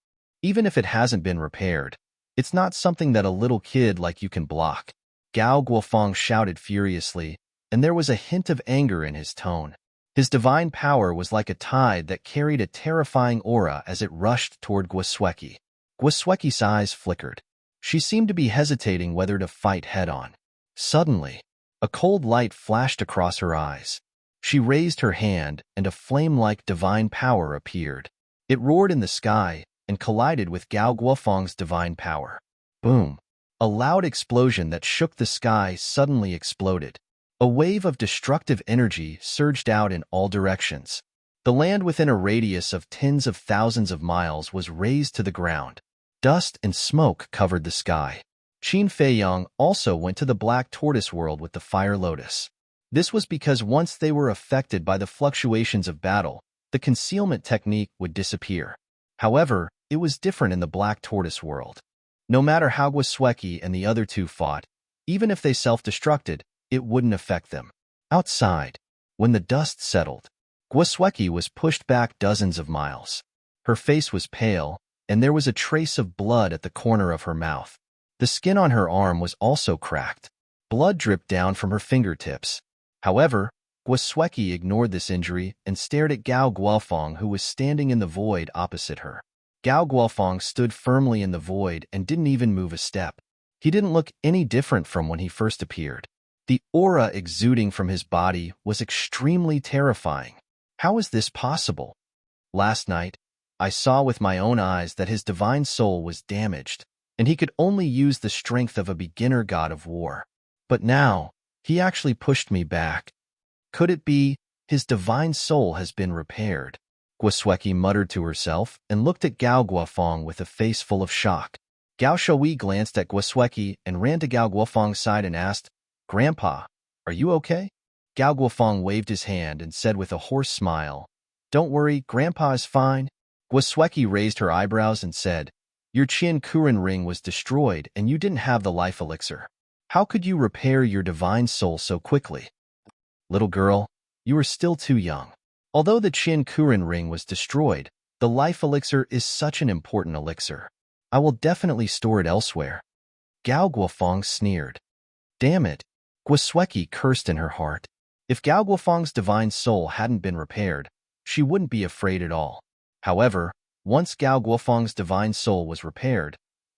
Even if it hasn't been repaired, it's not something that a little kid like you can block." Gao Guofeng shouted furiously, and there was a hint of anger in his tone. His divine power was like a tide that carried a terrifying aura as it rushed toward Guosweki. Guosweki's eyes flickered. She seemed to be hesitating whether to fight head-on. Suddenly, a cold light flashed across her eyes. She raised her hand, and a flame-like divine power appeared. It roared in the sky and collided with Gao Guofeng's divine power. Boom! A loud explosion that shook the sky suddenly exploded. A wave of destructive energy surged out in all directions. The land within a radius of tens of thousands of miles was razed to the ground. Dust and smoke covered the sky. Qin Feiyang also went to the Black Tortoise world with the Fire Lotus. This was because once they were affected by the fluctuations of battle, the concealment technique would disappear. However, it was different in the Black Tortoise world. No matter how Guosweki and the other two fought, even if they self-destructed, it wouldn't affect them. Outside, when the dust settled, Guosweki was pushed back dozens of miles. Her face was pale, and there was a trace of blood at the corner of her mouth. The skin on her arm was also cracked. Blood dripped down from her fingertips. However, Guosweki ignored this injury and stared at Gao Guofeng, who was standing in the void opposite her. Gao Guofeng stood firmly in the void and didn't even move a step. He didn't look any different from when he first appeared. The aura exuding from his body was extremely terrifying. How is this possible? Last night, I saw with my own eyes that his divine soul was damaged, and he could only use the strength of a beginner god of war. But now, he actually pushed me back. Could it be his divine soul has been repaired? Guosweki muttered to herself and looked at Gao Guofeng with a face full of shock. Gao Shui glanced at Guosweki and ran to Gao Guofeng's side and asked, "Grandpa, are you okay?" Gao Guofeng waved his hand and said with a hoarse smile, "Don't worry, Grandpa is fine." Guosweki raised her eyebrows and said, "Your Qian Kuren ring was destroyed and you didn't have the life elixir. How could you repair your divine soul so quickly?" "Little girl, you are still too young. Although the Qian Kuren ring was destroyed, the life elixir is such an important elixir. I will definitely store it elsewhere." Gao Guofeng sneered. Damn it, Guosweki cursed in her heart. If Gao Guofeng's divine soul hadn't been repaired, she wouldn't be afraid at all. However, once Gao Guofeng's divine soul was repaired,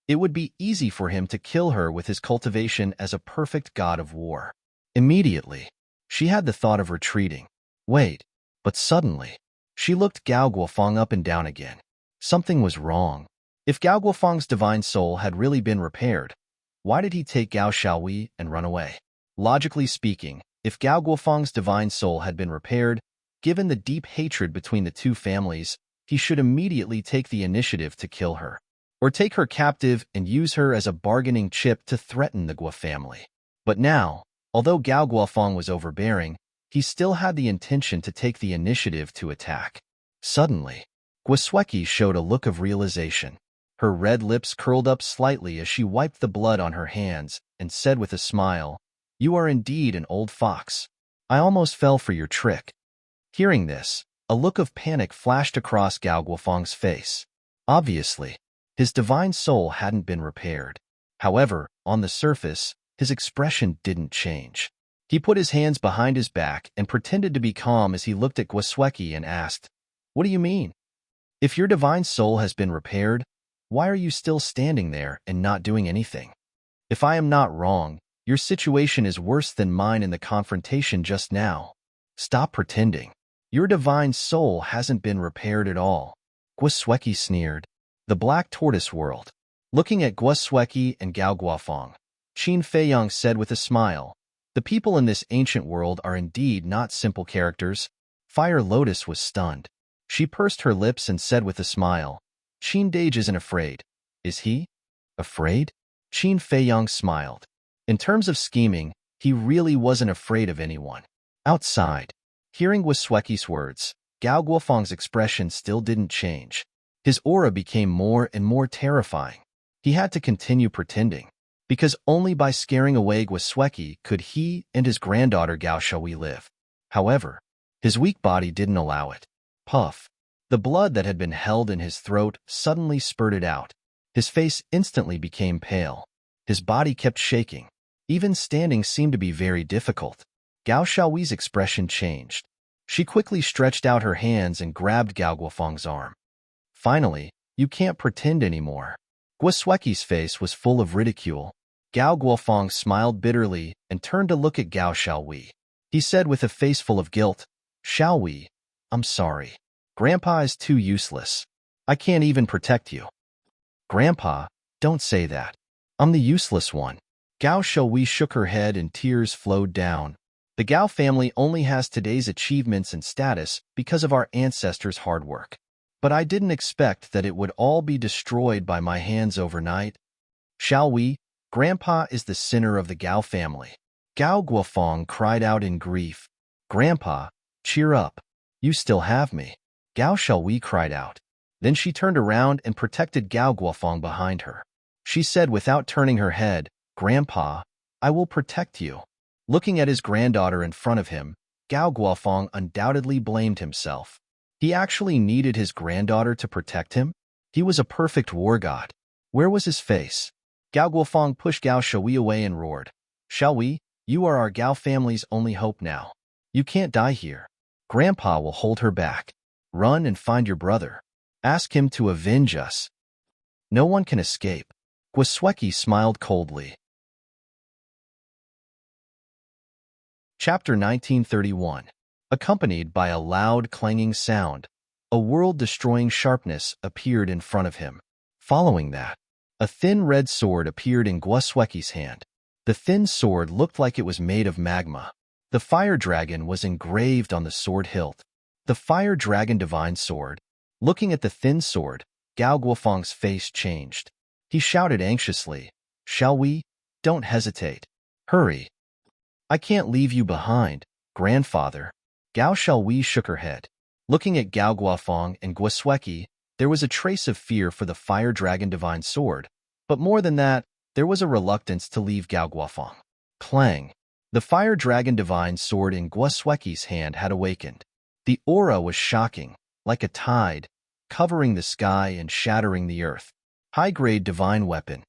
it would be easy for him to kill her with his cultivation as a perfect god of war. Immediately, she had the thought of retreating. Wait, but suddenly, she looked Gao Guofeng up and down again. Something was wrong. If Gao Guofeng's divine soul had really been repaired, why did he take Gao Xiaohui and run away? Logically speaking, if Gao Guofeng's divine soul had been repaired, given the deep hatred between the two families, he should immediately take the initiative to kill her, or take her captive and use her as a bargaining chip to threaten the Guo family. But now, although Gao Guofeng was overbearing, he still had the intention to take the initiative to attack. Suddenly, Guosweki showed a look of realization. Her red lips curled up slightly as she wiped the blood on her hands and said with a smile, "You are indeed an old fox. I almost fell for your trick." Hearing this, a look of panic flashed across Gao Guofeng's face. Obviously, his divine soul hadn't been repaired. However, on the surface, his expression didn't change. He put his hands behind his back and pretended to be calm as he looked at Guosweki and asked, "What do you mean? If your divine soul has been repaired, why are you still standing there and not doing anything? If I am not wrong, your situation is worse than mine in the confrontation just now. Stop pretending. Your divine soul hasn't been repaired at all." Guosweki sneered. The Black Tortoise World. Looking at Guosweki and Gao Guofeng, Qin Feiyang said with a smile, "The people in this ancient world are indeed not simple characters." Fire Lotus was stunned. She pursed her lips and said with a smile, "Qin Dage isn't afraid. Is he? Afraid?" Qin Feiyang smiled. In terms of scheming, he really wasn't afraid of anyone. Outside, hearing Guosweki's words, Gao Guofeng's expression still didn't change. His aura became more and more terrifying. He had to continue pretending, because only by scaring away Guosweki could he and his granddaughter Gao Xiaohui live. However, his weak body didn't allow it. Puff. The blood that had been held in his throat suddenly spurted out. His face instantly became pale. His body kept shaking. Even standing seemed to be very difficult. Gao Xiaohui's expression changed. She quickly stretched out her hands and grabbed Gao Guofeng's arm. "Finally, you can't pretend anymore." Guosweki's face was full of ridicule. Gao Guofeng smiled bitterly and turned to look at Gao Xiaohui. He said with a face full of guilt, "Xiaohui, I'm sorry. Grandpa is too useless. I can't even protect you." "Grandpa, don't say that. I'm the useless one." Gao Xiaohui shook her head and tears flowed down. "The Gao family only has today's achievements and status because of our ancestors' hard work. But I didn't expect that it would all be destroyed by my hands overnight. Xiaohui, Grandpa is the sinner of the Gao family." Gao Guofeng cried out in grief. "Grandpa, cheer up. You still have me." Gao Xiaohui cried out. Then she turned around and protected Gao Guofeng behind her. She said without turning her head, "Grandpa, I will protect you." Looking at his granddaughter in front of him, Gao Guofeng undoubtedly blamed himself. He actually needed his granddaughter to protect him? He was a perfect war god. Where was his face? Gao Guofeng pushed Gao Xiaohui away and roared, "Xiaohui, you are our Gao family's only hope now. You can't die here. Grandpa will hold her back. Run and find your brother. Ask him to avenge us. No one can escape." Guosweki smiled coldly. Chapter 1931. Accompanied by a loud clanging sound, a world-destroying sharpness appeared in front of him. Following that, a thin red sword appeared in Guosweki's hand. The thin sword looked like it was made of magma. The fire dragon was engraved on the sword hilt. The fire dragon divine sword. Looking at the thin sword, Gao Guofeng's face changed. He shouted anxiously, "Xiaohui, don't hesitate. Hurry. I can't leave you behind, grandfather." Gao Xiaohui shook her head. Looking at Gao Guofeng and Guosweki, there was a trace of fear for the fire dragon divine sword, but more than that, there was a reluctance to leave Gao Guofeng. Clang! The fire dragon divine sword in Guosweki's hand had awakened. The aura was shocking, like a tide, covering the sky and shattering the earth. High-grade divine weapon.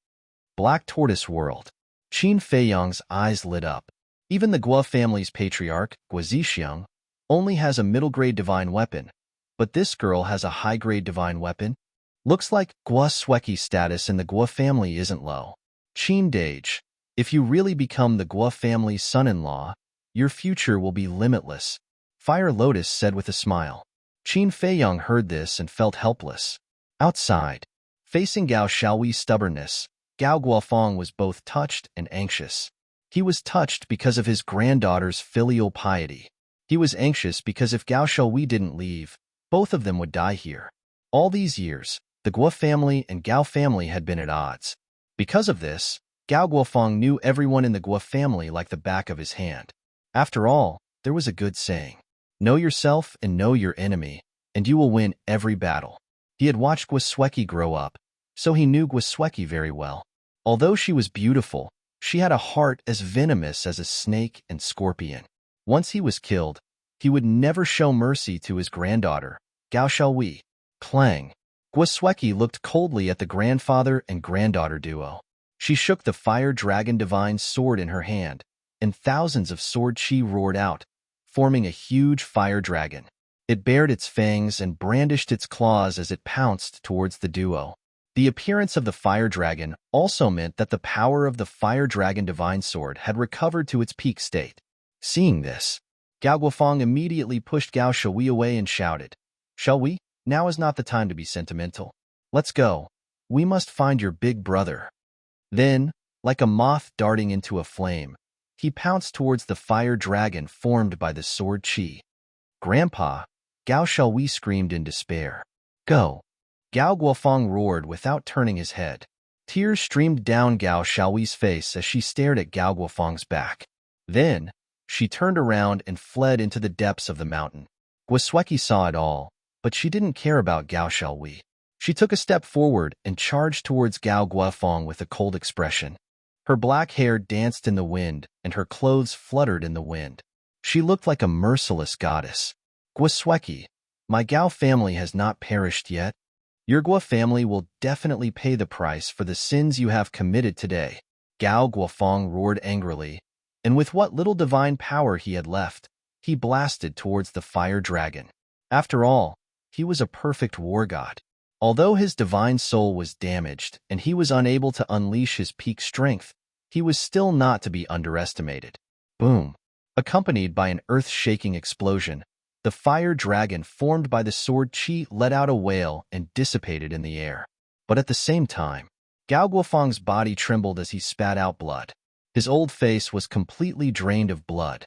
Black Tortoise World. Qin Feiyang's eyes lit up. Even the Guo family's patriarch, Guo Zixiang, only has a middle-grade divine weapon, But this girl has a high-grade divine weapon? Looks like Gua Sweki's status in the Gua family isn't low. Qin Dage, if you really become the Gua family's son-in-law, your future will be limitless, Fire Lotus said with a smile. Qin Feiyang heard this and felt helpless. Outside, facing Gao Xiaoyi's stubbornness, Gao Guofeng was both touched and anxious. He was touched because of his granddaughter's filial piety. He was anxious because if Gao Xiaoyi didn't leave, both of them would die here. All these years, the Guo family and Gao family had been at odds. Because of this, Gao Guofeng knew everyone in the Guo family like the back of his hand. After all, there was a good saying, "Know yourself and know your enemy, and you will win every battle." He had watched Guo Sueki grow up, so he knew Guo Sueki very well. Although she was beautiful, she had a heart as venomous as a snake and scorpion. Once he was killed, he would never show mercy to his granddaughter, Gao Xiaoyi. Clang. Guo Sueki looked coldly at the grandfather and granddaughter duo. She shook the fire dragon divine sword in her hand, and thousands of sword chi roared out, forming a huge fire dragon. It bared its fangs and brandished its claws as it pounced towards the duo. The appearance of the fire dragon also meant that the power of the fire dragon divine sword had recovered to its peak state. Seeing this, Gao Guofeng immediately pushed Gao Xiaoyi away and shouted, "Xiaoyi, now is not the time to be sentimental. Let's go. We must find your big brother." Then, like a moth darting into a flame, he pounced towards the fire dragon formed by the sword chi. "Grandpa," Gao Xiaoyi screamed in despair. "Go." Gao Guofeng roared without turning his head. Tears streamed down Gao Xiaoyi's face as she stared at Gao Guofeng's back. Then, she turned around and fled into the depths of the mountain. Guo Sueki saw it all, but she didn't care about Gao Xiaoyi. She took a step forward and charged towards Gao Guofeng with a cold expression. Her black hair danced in the wind, and her clothes fluttered in the wind. She looked like a merciless goddess. "Guo Sueki, my Gao family has not perished yet. Your Guo family will definitely pay the price for the sins you have committed today." Gao Guofeng roared angrily, and with what little divine power he had left, he blasted towards the fire dragon. After all, he was a perfect war god. Although his divine soul was damaged and he was unable to unleash his peak strength, he was still not to be underestimated. Boom! Accompanied by an earth-shaking explosion, the fire dragon formed by the sword chi let out a wail and dissipated in the air. But at the same time, Gao Guofeng's body trembled as he spat out blood. His old face was completely drained of blood.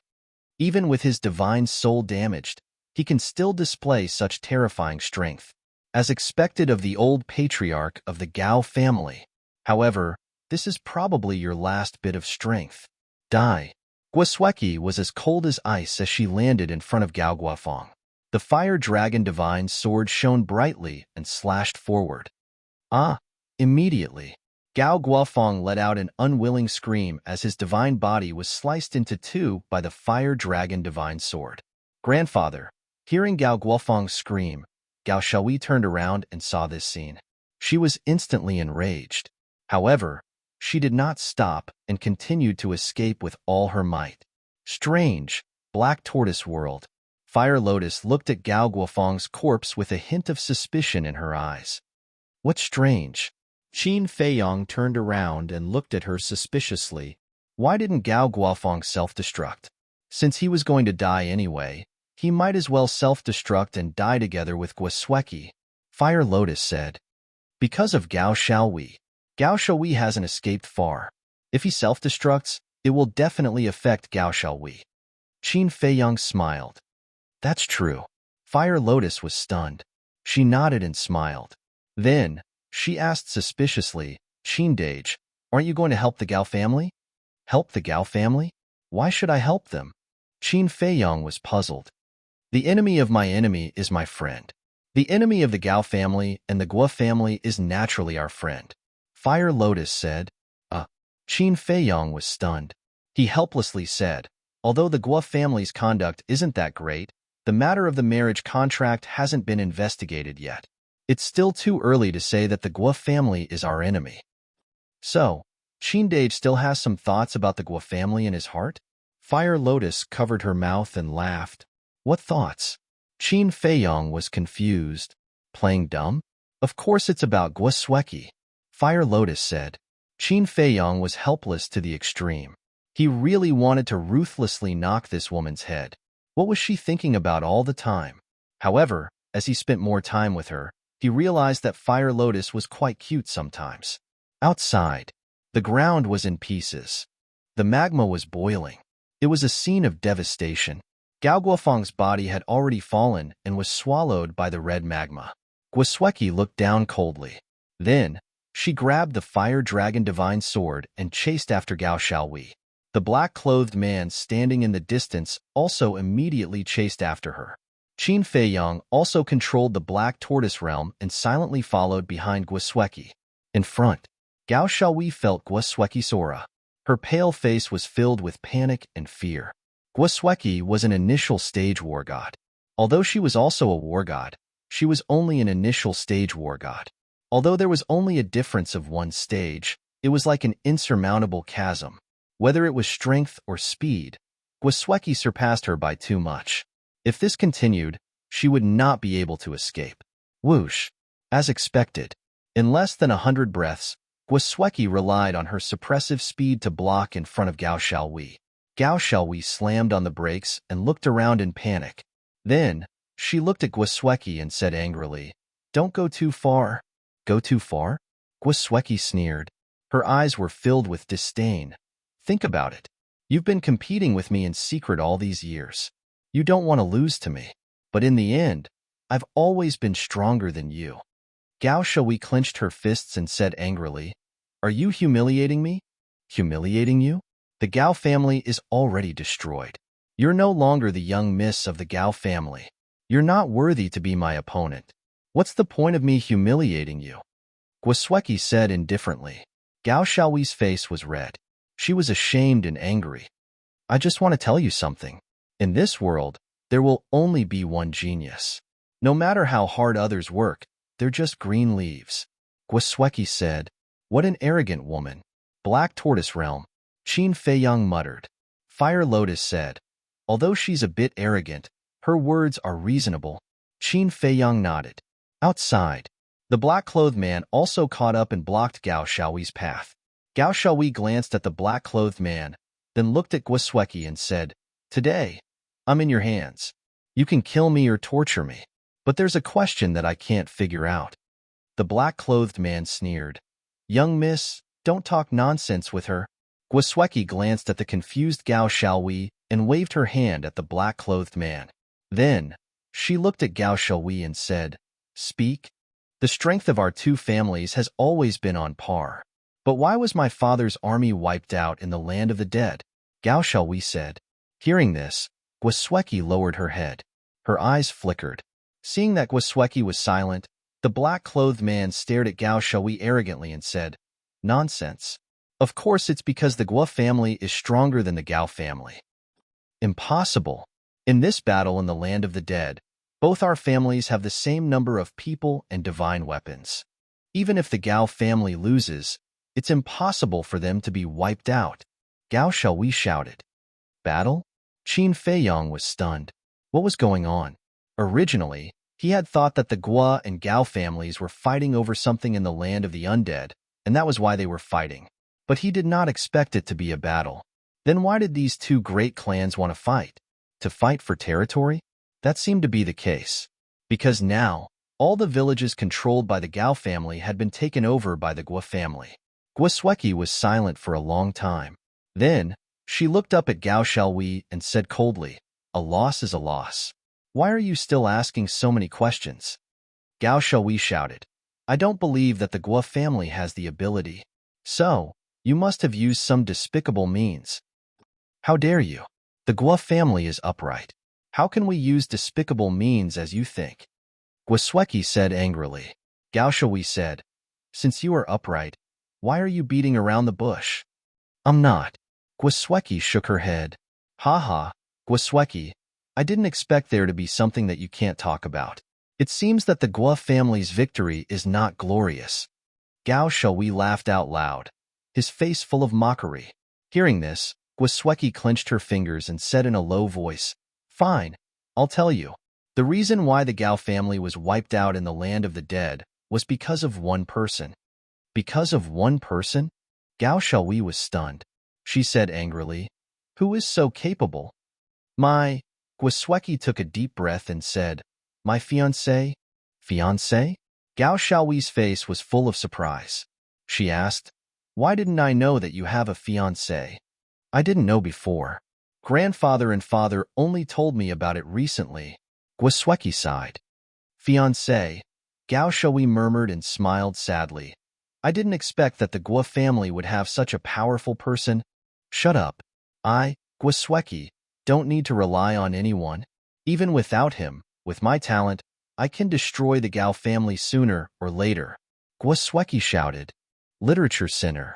Even with his divine soul damaged, he can still display such terrifying strength, as expected of the old patriarch of the Gao family. However, this is probably your last bit of strength. Die. Guo Sueki was as cold as ice as she landed in front of Gao Guofeng. The fire dragon divine sword shone brightly and slashed forward. Ah! Immediately, Gao Guofeng let out an unwilling scream as his divine body was sliced into two by the fire dragon divine sword. Grandfather, hearing Gao Guofeng scream, Gao Xiaoyi turned around and saw this scene. She was instantly enraged. However, she did not stop and continued to escape with all her might. Strange, Black Tortoise World. Fire Lotus looked at Gao Guofeng's corpse with a hint of suspicion in her eyes. What's strange? Qin Feiyang turned around and looked at her suspiciously. Why didn't Gao Guofeng self-destruct? Since he was going to die anyway, he might as well self-destruct and die together with Guo Sueki. Fire Lotus said. Because of Gao Xiaoyi. Gao Xiaoyi hasn't escaped far. If he self-destructs, it will definitely affect Gao Xiaoyi. Qin Feiyang smiled. That's true. Fire Lotus was stunned. She nodded and smiled. Then, she asked suspiciously, Qin Dage, aren't you going to help the Gao family? Help the Gao family? Why should I help them? Qin Feiyang was puzzled. The enemy of my enemy is my friend. The enemy of the Gao family and the Guo family is naturally our friend. Fire Lotus said. Qin Feiyang was stunned. He helplessly said, although the Guo family's conduct isn't that great, the matter of the marriage contract hasn't been investigated yet. It's still too early to say that the Guo family is our enemy. So, Qin Dage still has some thoughts about the Guo family in his heart? Fire Lotus covered her mouth and laughed. What thoughts? Qin Feiyong was confused. Playing dumb? Of course it's about Guosweki, Fire Lotus said. Qin Feiyong was helpless to the extreme. He really wanted to ruthlessly knock this woman's head. What was she thinking about all the time? However, as he spent more time with her, he realized that Fire Lotus was quite cute sometimes. Outside, the ground was in pieces. The magma was boiling. It was a scene of devastation. Gao Guofeng's body had already fallen and was swallowed by the red magma. Guosweki looked down coldly. Then, she grabbed the Fire Dragon Divine Sword and chased after Gao Xiaowei. The black-clothed man standing in the distance also immediately chased after her. Qin Feiyong also controlled the Black Tortoise Realm and silently followed behind Guosweki. In front, Gao Xiaowei felt Guosweki's aura. Her pale face was filled with panic and fear. Guosweki was an initial stage war god. Although she was also a war god, she was only an initial stage war god. Although there was only a difference of one stage, it was like an insurmountable chasm. Whether it was strength or speed, Guosweki surpassed her by too much. If this continued, she would not be able to escape. Whoosh! As expected, in less than 100 breaths, Guosweki relied on her suppressive speed to block in front of Gao Xiaowei. Gao Xiaowei slammed on the brakes and looked around in panic. Then, she looked at Guosweki and said angrily, "Don't go too far." "Go too far?" Guosweki sneered. Her eyes were filled with disdain. "Think about it. You've been competing with me in secret all these years. You don't want to lose to me. But in the end, I've always been stronger than you." Gao Xiaowei clenched her fists and said angrily, "Are you humiliating me?" "Humiliating you? The Gao family is already destroyed. You're no longer the young miss of the Gao family. You're not worthy to be my opponent. What's the point of me humiliating you?" Guosweki said indifferently. Gao Xiaowei's face was red. She was ashamed and angry. "I just want to tell you something. In this world, there will only be one genius. No matter how hard others work, they're just green leaves." Guosweki said, "What an arrogant woman." Black Tortoise Realm, Qin Feiyong muttered. Fire Lotus said, "Although she's a bit arrogant, her words are reasonable." Qin Feiyong nodded. Outside, the black-clothed man also caught up and blocked Gao Xiaowei's path. Gao Xiaowei glanced at the black-clothed man, then looked at Guosweki and said, "Today, I'm in your hands. You can kill me or torture me, but there's a question that I can't figure out." The black-clothed man sneered. "Young miss, don't talk nonsense with her." Guosweki glanced at the confused Gao Xiaowei and waved her hand at the black-clothed man. Then, she looked at Gao Xiaowei and said, "Speak. The strength of our two families has always been on par. But why was my father's army wiped out in the land of the dead?" Gao Xiaowei said. Hearing this, Guosweki lowered her head. Her eyes flickered. Seeing that Guosweki was silent, the black-clothed man stared at Gao Xiaowei arrogantly and said, "Nonsense. Of course it's because the Guo family is stronger than the Gao family." "Impossible. In this battle in the land of the dead, both our families have the same number of people and divine weapons. Even if the Gao family loses, it's impossible for them to be wiped out." Gao Xiaowei shouted. "Battle?" Qin Feiyong was stunned. What was going on? Originally, he had thought that the Guo and Gao families were fighting over something in the land of the undead, and that was why they were fighting. But he did not expect it to be a battle. Then why did these two great clans want to fight? To fight for territory? That seemed to be the case. Because now, all the villages controlled by the Gao family had been taken over by the Guo family. Guosweki was silent for a long time. Then, she looked up at Gao Xiaowei and said coldly, "A loss is a loss. Why are you still asking so many questions?" Gao Xiaowei shouted, "I don't believe that the Guo family has the ability. So, you must have used some despicable means." "How dare you? The Guo family is upright. How can we use despicable means as you think?" Guosweki said angrily. Gao Xiaowei said, "Since you are upright, why are you beating around the bush?" "I'm not." Guosweki shook her head. "Ha ha, Guosweki, I didn't expect there to be something that you can't talk about. It seems that the Guo family's victory is not glorious." Gao Xiaowei laughed out loud, his face full of mockery. Hearing this, Guosweki clenched her fingers and said in a low voice, "Fine, I'll tell you. The reason why the Gao family was wiped out in the land of the dead was because of one person. Because of one person? Gao Xiaowei was stunned. She said angrily, "Who is so capable?" My Guosweki took a deep breath and said, "My fiancé." Fiancé? Gao Xiaowei's face was full of surprise. She asked, "Why didn't I know that you have a fiancé?" "I didn't know before. Grandfather and father only told me about it recently." Guosweki sighed. "Fiancé," Gao Xiaowei murmured and smiled sadly. "I didn't expect that the Guo family would have such a powerful person." "Shut up. Guosweki, don't need to rely on anyone. Even without him, with my talent, I can destroy the Gao family sooner or later." Guosweki shouted. Literature Center.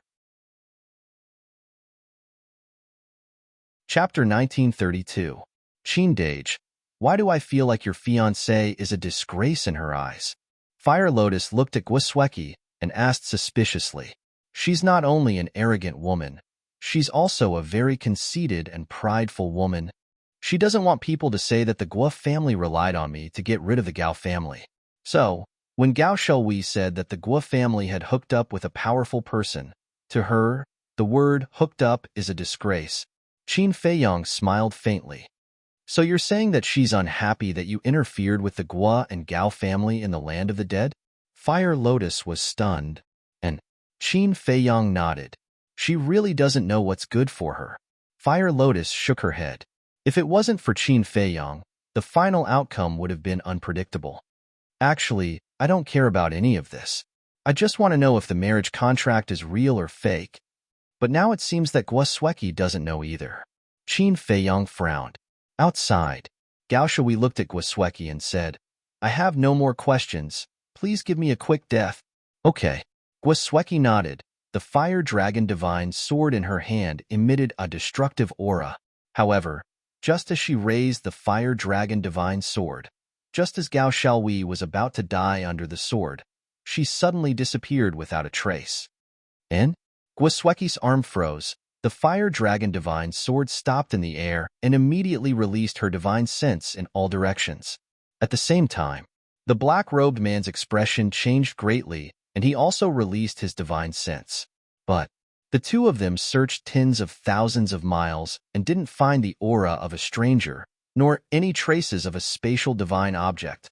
Chapter 1932. Qindage. Why do I feel like your fiancé is a disgrace in her eyes? Fire Lotus looked at Guosweki and asked suspiciously. She's not only an arrogant woman, she's also a very conceited and prideful woman. She doesn't want people to say that the Guo family relied on me to get rid of the Gao family. So, when Gao Xiaowei said that the Guo family had hooked up with a powerful person, to her, the word hooked up is a disgrace. Qin Feiyang smiled faintly. "So you're saying that she's unhappy that you interfered with the Guo and Gao family in the land of the dead?" Fire Lotus was stunned, and Qin Feiyang nodded. "She really doesn't know what's good for her." Fire Lotus shook her head. If it wasn't for Qin Feiyang, the final outcome would have been unpredictable. "Actually, I don't care about any of this. I just want to know if the marriage contract is real or fake." But now it seems that Guosweki doesn't know either. Qin Feiyang frowned. Outside, Gao Xiaowei looked at Guosweki and said, "I have no more questions. Please give me a quick death." "Okay." Guosweki nodded. The fire dragon divine sword in her hand emitted a destructive aura. However, just as she raised the fire dragon divine sword, just as Gao Xiaowei was about to die under the sword, she suddenly disappeared without a trace. And Guosweki's arm froze. The fire dragon divine sword stopped in the air and immediately released her divine sense in all directions. At the same time, the black-robed man's expression changed greatly, and he also released his divine sense. But the two of them searched tens of thousands of miles and didn't find the aura of a stranger, nor any traces of a spatial divine object.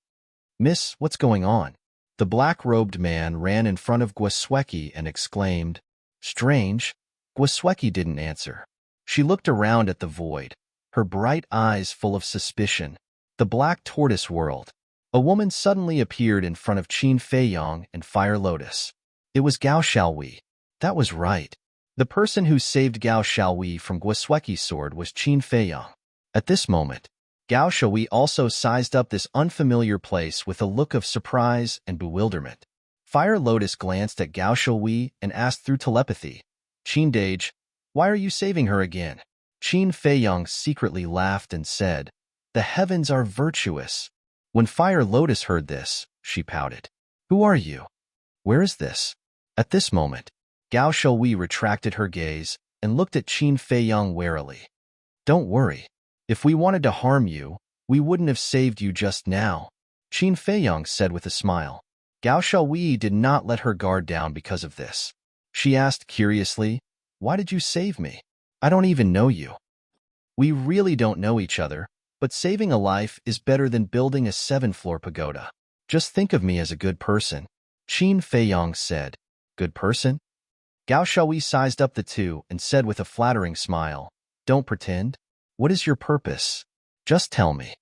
"Miss, what's going on?" The black-robed man ran in front of Guosweki and exclaimed, "Strange." Guosweki didn't answer. She looked around at the void, her bright eyes full of suspicion. The Black Tortoise World. A woman suddenly appeared in front of Qin Feiyang and Fire Lotus. It was Gao Xiaowei. That was right. The person who saved Gao Xiaowei from Guosweki's sword was Qin Feiyang. At this moment, Gao Xiaowei also sized up this unfamiliar place with a look of surprise and bewilderment. Fire Lotus glanced at Gao Xiaowei and asked through telepathy, "Qindage, why are you saving her again?" Qin Feiyang secretly laughed and said, "The heavens are virtuous." When Fire Lotus heard this, she pouted. "Who are you? Where is this?" At this moment, Gao Xiaowei retracted her gaze and looked at Qin Feiyang warily. "Don't worry. If we wanted to harm you, we wouldn't have saved you just now," Qin Feiyang said with a smile. Gao Xiaowei did not let her guard down because of this. She asked curiously, "Why did you save me? I don't even know you." "We really don't know each other, but saving a life is better than building a 7-floor pagoda. Just think of me as a good person," Qin Feiyang said. "Good person?" Gao Xiaowei sized up the two and said with a flattering smile, "Don't pretend. What is your purpose? Just tell me."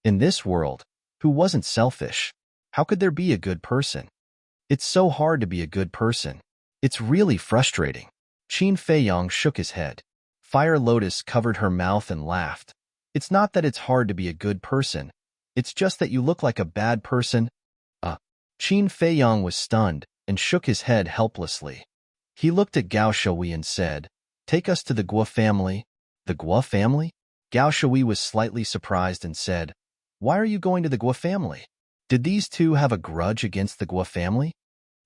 In this world, who wasn't selfish? How could there be a good person? It's so hard to be a good person. It's really frustrating. Qin Feiyang shook his head. Fire Lotus covered her mouth and laughed. "It's not that it's hard to be a good person. It's just that you look like a bad person." Qin Feiyang was stunned and shook his head helplessly. He looked at Gao Xiaowei and said, "Take us to the Guo family." "The Guo family?" Gao Xiaowei was slightly surprised and said, "Why are you going to the Guo family? Did these two have a grudge against the Guo family?"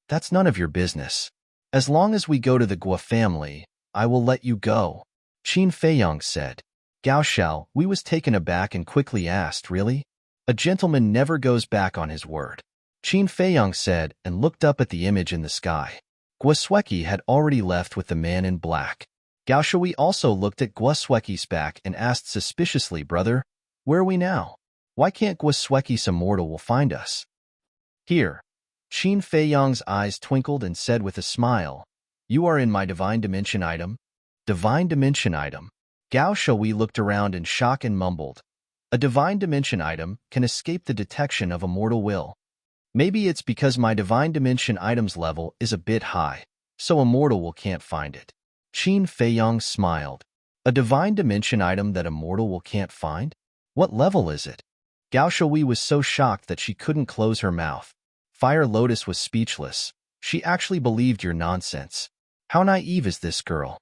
"That's none of your business. As long as we go to the Guo family, I will let you go," Qin Feiyang said. Gao Xiaowei was taken aback and quickly asked, "Really? A gentleman never goes back on his word, Qin Feiyang said and looked up at the image in the sky. Guosweki had already left with the man in black. Gao Shui also looked at Guosweki's back and asked suspiciously, "Brother, where are we now? Why can't Guosweki's immortal will find us?" "Here." Qin Feiyang's eyes twinkled and said with a smile, "You are in my divine dimension item." Divine dimension item. Gao Shui looked around in shock and mumbled, "A divine dimension item can escape the detection of a mortal will. Maybe it's because my divine dimension item's level is a bit high, so a mortal will can't find it." Qin Feiyang smiled. "A divine dimension item that a mortal will can't find? What level is it?" Gao Shui was so shocked that she couldn't close her mouth. Fire Lotus was speechless. She actually believed your nonsense. How naive is this girl?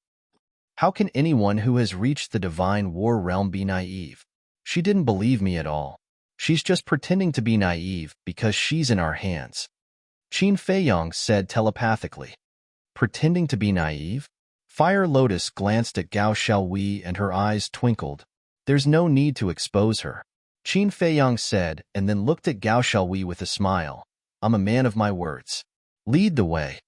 How can anyone who has reached the divine war realm be naive? She didn't believe me at all. She's just pretending to be naive because she's in our hands. Qin Feiyang said telepathically. Pretending to be naive? Fire Lotus glanced at Gao Shui and her eyes twinkled. There's no need to expose her. Qin Feiyang said and then looked at Gao Shui with a smile. I'm a man of my words. Lead the way.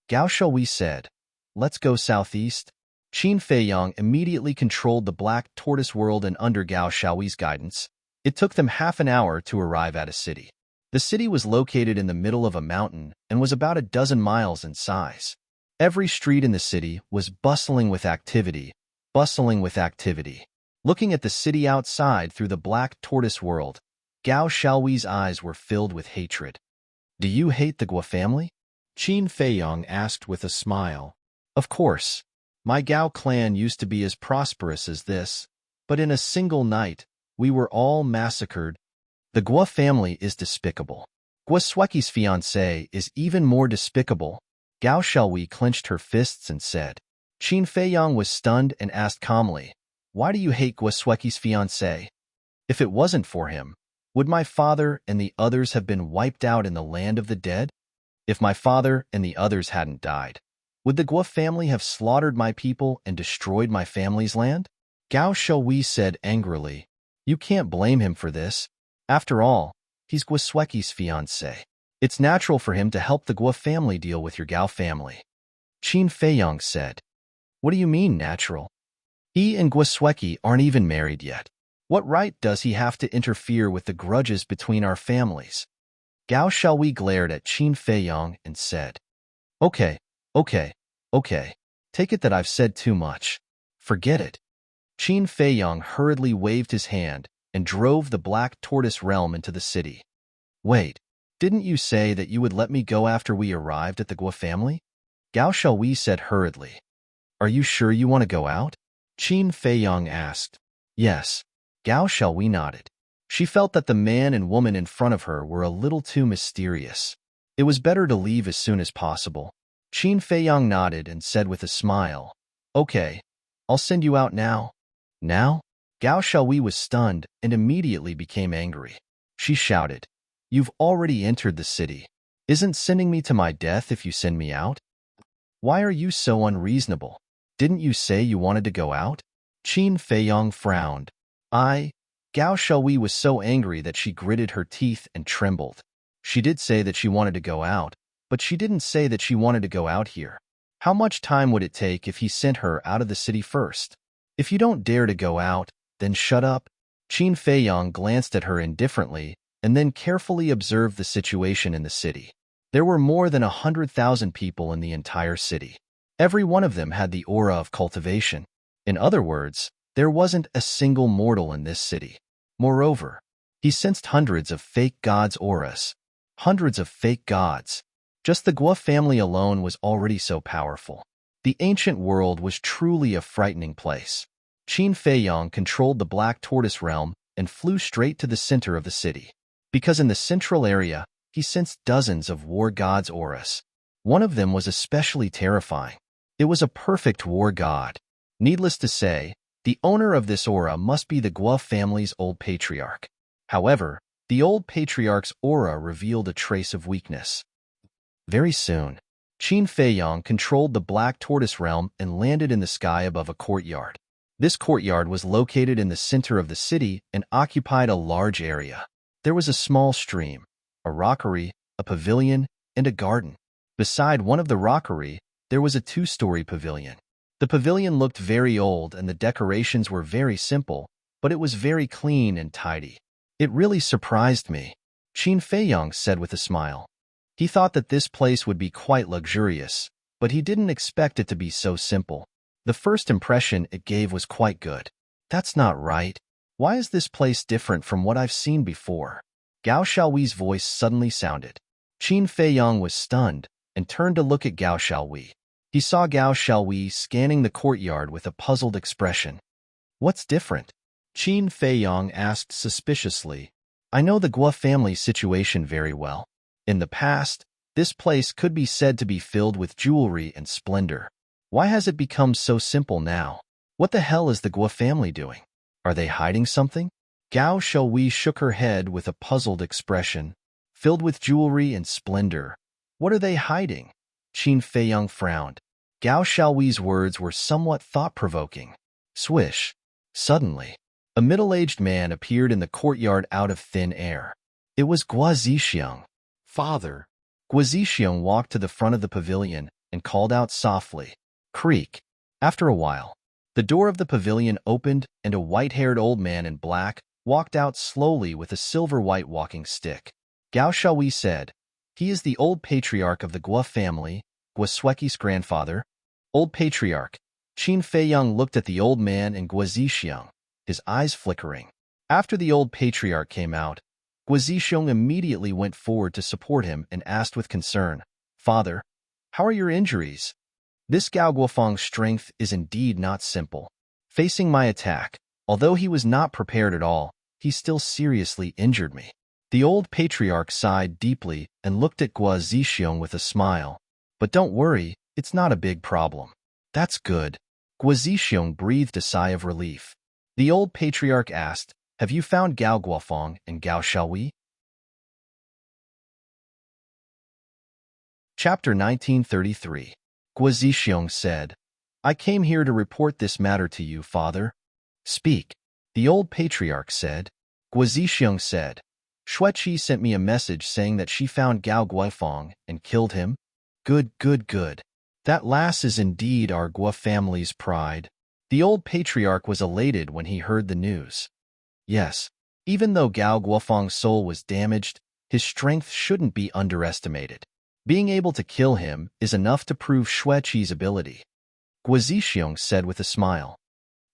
Gao Shui said. Let's go southeast. Qin Feiyang immediately controlled the black tortoise world and under Gao Shui's guidance, it took them half an hour to arrive at a city. The city was located in the middle of a mountain and was about a dozen miles in size. Every street in the city was bustling with activity, Looking at the city outside through the black tortoise world, Gao Shui's eyes were filled with hatred. Do you hate the Guo family? Qin Feiyang asked with a smile. Of course. My Gao clan used to be as prosperous as this, but in a single night, we were all massacred. The Guo family is despicable. Guosweki's fiancé is even more despicable. Gao Shui clenched her fists and said. Qin Feiyang was stunned and asked calmly, Why do you hate Guosweki's fiancé? If it wasn't for him, would my father and the others have been wiped out in the land of the dead? If my father and the others hadn't died, would the Guo family have slaughtered my people and destroyed my family's land? Gao Shui said angrily, You can't blame him for this. After all, he's Guosweki's fiancé. It's natural for him to help the Guo family deal with your Gao family. Qin Feiyang said, What do you mean natural? He and Guosweki aren't even married yet. What right does he have to interfere with the grudges between our families? Gao Shui glared at Qin Feiyang and said, Okay. Take it that I've said too much. Forget it. Qin Feiyang hurriedly waved his hand and drove the black tortoise realm into the city. Wait, didn't you say that you would let me go after we arrived at the Guo family? Gao Shui said hurriedly. Are you sure you want to go out? Qin Feiyang asked. Yes. Gao Shui nodded. She felt that the man and woman in front of her were a little too mysterious. It was better to leave as soon as possible. Qin Feiyang nodded and said with a smile, Okay, I'll send you out now. Now? Gao Shui was stunned and immediately became angry. She shouted, You've already entered the city. Isn't sending me to my death if you send me out? Why are you so unreasonable? Didn't you say you wanted to go out? Qin Feiyang frowned. Gao Shui was so angry that she gritted her teeth and trembled. She did say that she wanted to go out, but she didn't say that she wanted to go out here. How much time would it take if he sent her out of the city first? If you don't dare to go out, then shut up. Qin Feiyang glanced at her indifferently and then carefully observed the situation in the city. There were more than 100,000 people in the entire city. Every one of them had the aura of cultivation. In other words, there wasn't a single mortal in this city. Moreover, he sensed hundreds of fake gods' auras. Hundreds of fake gods. Just the Guo family alone was already so powerful. The ancient world was truly a frightening place. Qin Feiyang controlled the black tortoise realm and flew straight to the center of the city. Because in the central area, he sensed dozens of war gods' auras. One of them was especially terrifying. It was a perfect war god. Needless to say, the owner of this aura must be the Guo family's old patriarch. However, the old patriarch's aura revealed a trace of weakness. Very soon, Qin Feiyang controlled the black tortoise realm and landed in the sky above a courtyard. This courtyard was located in the center of the city and occupied a large area. There was a small stream, a rockery, a pavilion, and a garden. Beside one of the rockery, there was a two-story pavilion. The pavilion looked very old and the decorations were very simple, but it was very clean and tidy. It really surprised me, Qin Feiyang said with a smile. He thought that this place would be quite luxurious, but he didn't expect it to be so simple. The first impression it gave was quite good. That's not right. Why is this place different from what I've seen before? Gao Xiaohui's voice suddenly sounded. Qin Feiyang was stunned and turned to look at Gao Xiaohui. He saw Gao Xiaohui scanning the courtyard with a puzzled expression. What's different? Qin Feiyang asked suspiciously. I know the Guo family situation very well. In the past, this place could be said to be filled with jewelry and splendor. Why has it become so simple now? What the hell is the Guo family doing? Are they hiding something? Gao Xiaohui shook her head with a puzzled expression. Filled with jewelry and splendor. What are they hiding? Qin Feiyang frowned. Gao Xiaohui's words were somewhat thought-provoking. Swish. Suddenly, a middle-aged man appeared in the courtyard out of thin air. It was Guo Zixiang. Father. Guo Zixiang walked to the front of the pavilion and called out softly. Creak. After a while, the door of the pavilion opened and a white-haired old man in black walked out slowly with a silver-white walking stick. Gao Xiaohui said, He is the old patriarch of the Guo family, Guo Sueki's grandfather. Old patriarch. Qin Feiyang looked at the old man and Guo Zixiang, his eyes flickering. After the old patriarch came out, Guo Zixiang immediately went forward to support him and asked with concern, Father, how are your injuries? This Gao Guofeng's strength is indeed not simple. Facing my attack, although he was not prepared at all, he still seriously injured me. The old patriarch sighed deeply and looked at Guo Zixiang with a smile. But don't worry, it's not a big problem. That's good. Guo Zixiang breathed a sigh of relief. The old patriarch asked, Have you found Gao Guofeng and Gao Xiaohui? Chapter 1933. Guo Zixiang said, I came here to report this matter to you, father. Speak. The old patriarch said. Guo Zixiang said, Xueqi sent me a message saying that she found Gao Guofeng and killed him. Good, good, good. That lass is indeed our Guo family's pride. The old patriarch was elated when he heard the news. Yes, even though Gao Guofeng's soul was damaged, his strength shouldn't be underestimated. Being able to kill him is enough to prove Xueqi's ability. Guo Zixiang said with a smile.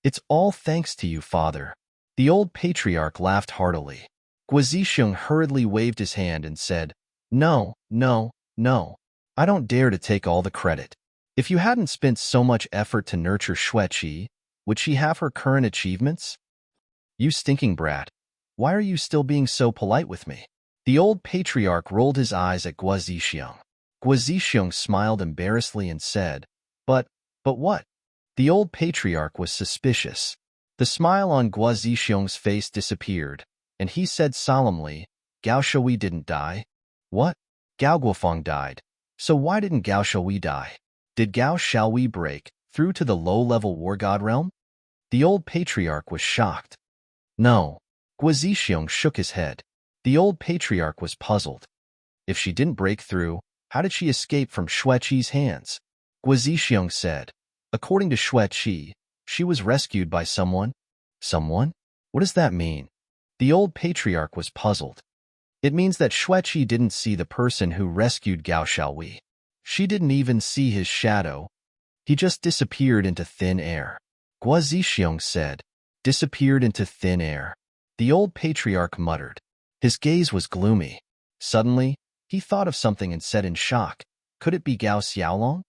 It's all thanks to you, father. The old patriarch laughed heartily. Guo Zixiang hurriedly waved his hand and said, No, no, no. I don't dare to take all the credit. If you hadn't spent so much effort to nurture Xueqi, would she have her current achievements? You stinking brat. Why are you still being so polite with me? The old patriarch rolled his eyes at Guo Zixiang. Guo Zixiang smiled embarrassedly and said, But what? The old patriarch was suspicious. The smile on Guo Zixiang's face disappeared, and he said solemnly, Gao Xiaohui didn't die. What? Gao Guofeng died. So why didn't Gao Xiaohui die? Did Gao Xiaohui break through to the low-level war god realm? The old patriarch was shocked. No. Guo Zixiang shook his head. The old patriarch was puzzled. If she didn't break through, how did she escape from Xueqi's hands? Guo Zixiang said, According to Xueqi, she was rescued by someone. Someone? What does that mean? The old patriarch was puzzled. It means that Xueqi didn't see the person who rescued Gao Xiaohui. She didn't even see his shadow. He just disappeared into thin air. Guo Zixiang said, Disappeared into thin air. The old patriarch muttered. His gaze was gloomy. Suddenly, he thought of something and said in shock, Could it be Gao Xiaolong?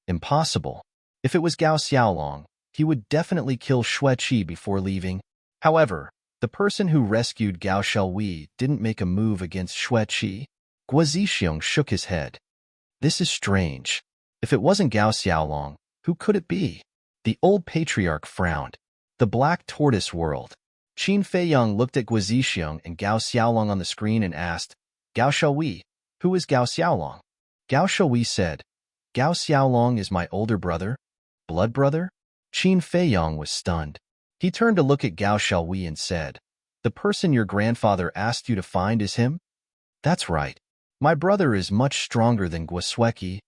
Impossible. If it was Gao Xiaolong, he would definitely kill Xueqi before leaving. However, the person who rescued Gao Xiaohui didn't make a move against Xueqi. Guo Zixiang shook his head. This is strange. If it wasn't Gao Xiaolong, who could it be? The old patriarch frowned. The Black Tortoise World. Qin Feiyang looked at Guo Zixiang and Gao Xiaolong on the screen and asked, Gao Xiaohui, who is Gao Xiaolong? Gao Xiaohui said, Gao Xiaolong is my older brother. Blood brother? Qin Feiyang was stunned. He turned to look at Gao Xiaohui and said, The person your grandfather asked you to find is him? That's right. My brother is much stronger than Gwasweki.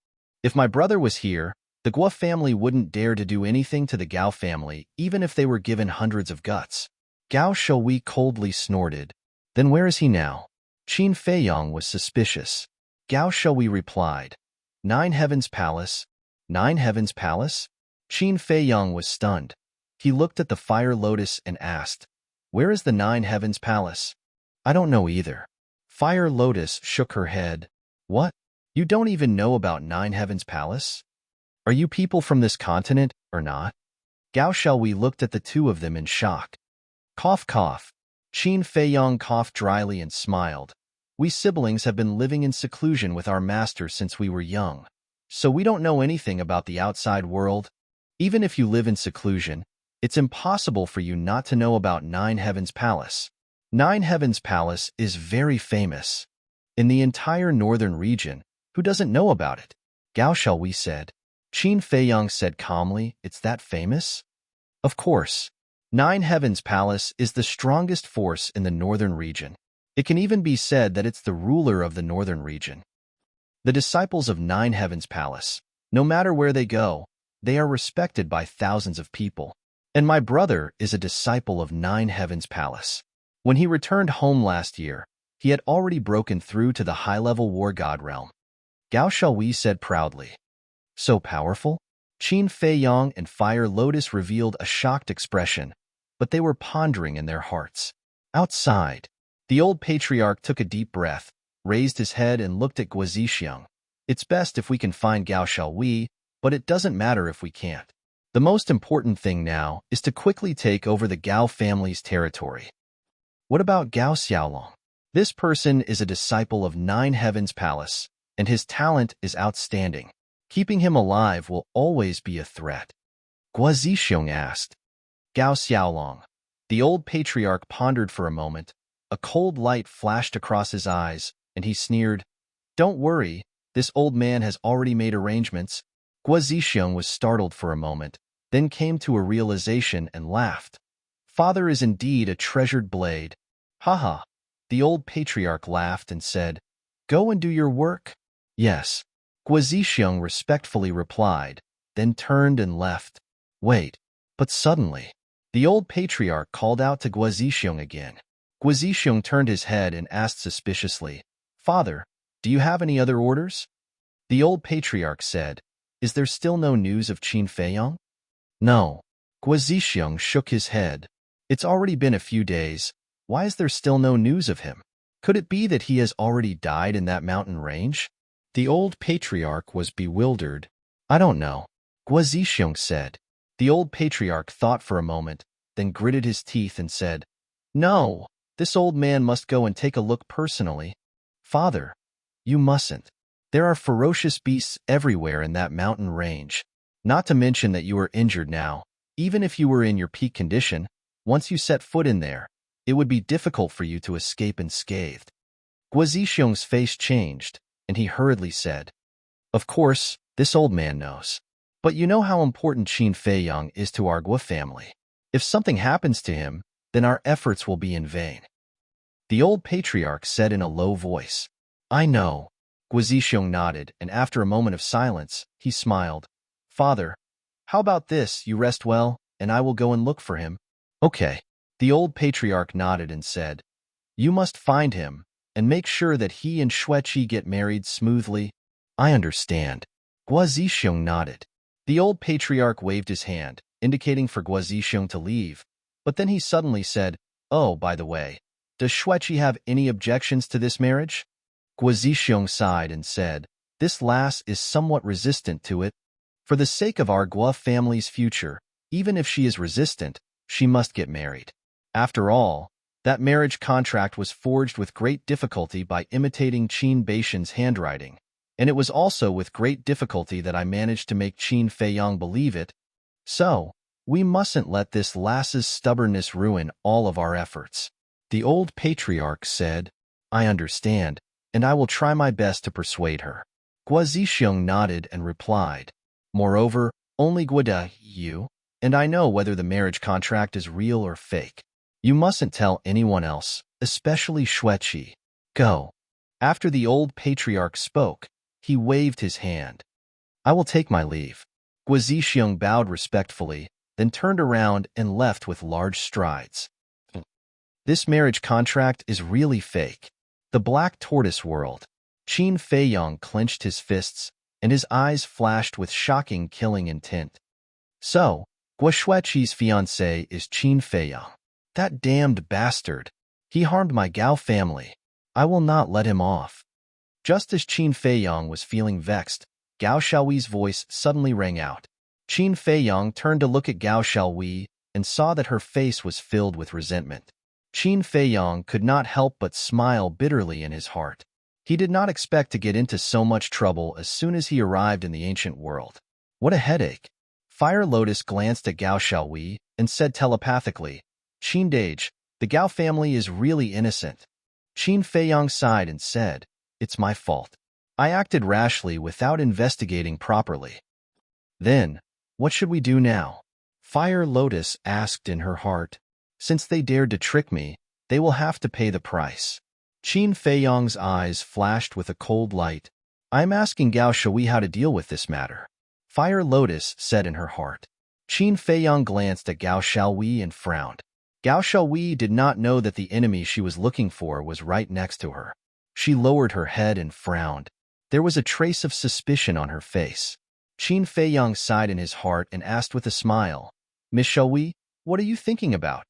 If my brother was here, the Gua family wouldn't dare to do anything to the Gao family, even if they were given hundreds of guts. Gao Shui coldly snorted. Then where is he now? Qin Feiyong was suspicious. Gao Shui replied, Nine Heavens Palace. Nine Heavens Palace? Qin Feiyong was stunned. He looked at the fire lotus and asked, Where is the Nine Heavens Palace? I don't know either. Fire Lotus shook her head. What? You don't even know about Nine Heavens Palace? Are you people from this continent, or not? Gao Shui looked at the two of them in shock. Cough, cough. Qin Feiyong coughed dryly and smiled. We siblings have been living in seclusion with our master since we were young, so we don't know anything about the outside world. Even if you live in seclusion, it's impossible for you not to know about Nine Heavens Palace. Nine Heavens Palace is very famous. In the entire northern region, who doesn't know about it? Gao Shui said. Qin Feiyong said calmly, It's that famous? Of course. Nine Heavens Palace is the strongest force in the northern region. It can even be said that it's the ruler of the northern region. The disciples of Nine Heavens Palace, no matter where they go, they are respected by thousands of people. And my brother is a disciple of Nine Heavens Palace. When he returned home last year, he had already broken through to the high-level war god realm. Gao Shui said proudly. So powerful? Qin Feiyong and Fire Lotus revealed a shocked expression, but they were pondering in their hearts. Outside, the old patriarch took a deep breath, raised his head and looked at Guazixiang. It's best if we can find Gao Shui, but it doesn't matter if we can't. The most important thing now is to quickly take over the Gao family's territory. What about Gao Xiaolong? This person is a disciple of Nine Heavens Palace, and his talent is outstanding. Keeping him alive will always be a threat. Guazixiang asked. Gao Xiaolong. The old patriarch pondered for a moment. A cold light flashed across his eyes, and he sneered, Don't worry, this old man has already made arrangements. Guazixiang was startled for a moment, then came to a realization and laughed. Father is indeed a treasured blade. Haha. The old patriarch laughed and said, Go and do your work. Yes. Guazixiang respectfully replied, then turned and left. Wait. But suddenly, the old patriarch called out to Guazixiang again. Guazixiang turned his head and asked suspiciously, Father, do you have any other orders? The old patriarch said, Is there still no news of Qin Feiyong? No. Guazixiang shook his head. It's already been a few days. Why is there still no news of him? Could it be that he has already died in that mountain range? The old patriarch was bewildered. I don't know. Guazixiang said. The old patriarch thought for a moment, then gritted his teeth and said, No, this old man must go and take a look personally. Father, you mustn't. There are ferocious beasts everywhere in that mountain range. Not to mention that you are injured now. Even if you were in your peak condition, once you set foot in there, it would be difficult for you to escape unscathed. Guazixiang's face changed, and he hurriedly said, Of course, this old man knows. But you know how important Qin Feiyong is to our Gua family. If something happens to him, then our efforts will be in vain. The old patriarch said in a low voice. I know. Guazixiang nodded, and after a moment of silence, he smiled. Father, how about this? You rest well, and I will go and look for him. Okay. The old patriarch nodded and said, You must find him, and make sure that he and Xueqi get married smoothly. I understand. Guazixiang nodded. The old patriarch waved his hand, indicating for Guazixiang to leave, but then he suddenly said, Oh, by the way, does Xueqi have any objections to this marriage? Guazixiang sighed and said, This lass is somewhat resistant to it. For the sake of our Gua family's future, even if she is resistant, she must get married. After all, that marriage contract was forged with great difficulty by imitating Qin Beishan's handwriting, and it was also with great difficulty that I managed to make Qin Feiyong believe it. So, we mustn't let this lass's stubbornness ruin all of our efforts. The old patriarch said, I understand, and I will try my best to persuade her. Guazixiang nodded and replied, Moreover, only Guada, you, and I know whether the marriage contract is real or fake. You mustn't tell anyone else, especially Xueqi. Go. After the old patriarch spoke, he waved his hand. I will take my leave. Guazixiong bowed respectfully, then turned around and left with large strides. This marriage contract is really fake. The Black Tortoise world. Qin Feiyong clenched his fists, and his eyes flashed with shocking killing intent. So, Guoshueqi's fiancé is Qin Feiyong. That damned bastard. He harmed my Gao family. I will not let him off. Just as Qin Feiyong was feeling vexed, Gao Xiaoyi's voice suddenly rang out. Qin Feiyong turned to look at Gao Xiaoyi and saw that her face was filled with resentment. Qin Feiyong could not help but smile bitterly in his heart. He did not expect to get into so much trouble as soon as he arrived in the ancient world. What a headache. Fire Lotus glanced at Gao Xiaoyi and said telepathically, Qin Dage, the Gao family is really innocent. Qin Feiyong sighed and said, It's my fault. I acted rashly without investigating properly. Then, what should we do now? Fire Lotus asked in her heart. Since they dared to trick me, they will have to pay the price. Qin Feiyong's eyes flashed with a cold light. I am asking Gao Xiaoyi how to deal with this matter. Fire Lotus said in her heart. Qin Feiyong glanced at Gao Xiaoyi and frowned. Gao Xiaoyi did not know that the enemy she was looking for was right next to her. She lowered her head and frowned. There was a trace of suspicion on her face. Qin Feiyong sighed in his heart and asked with a smile, Miss Xiaoyi, what are you thinking about?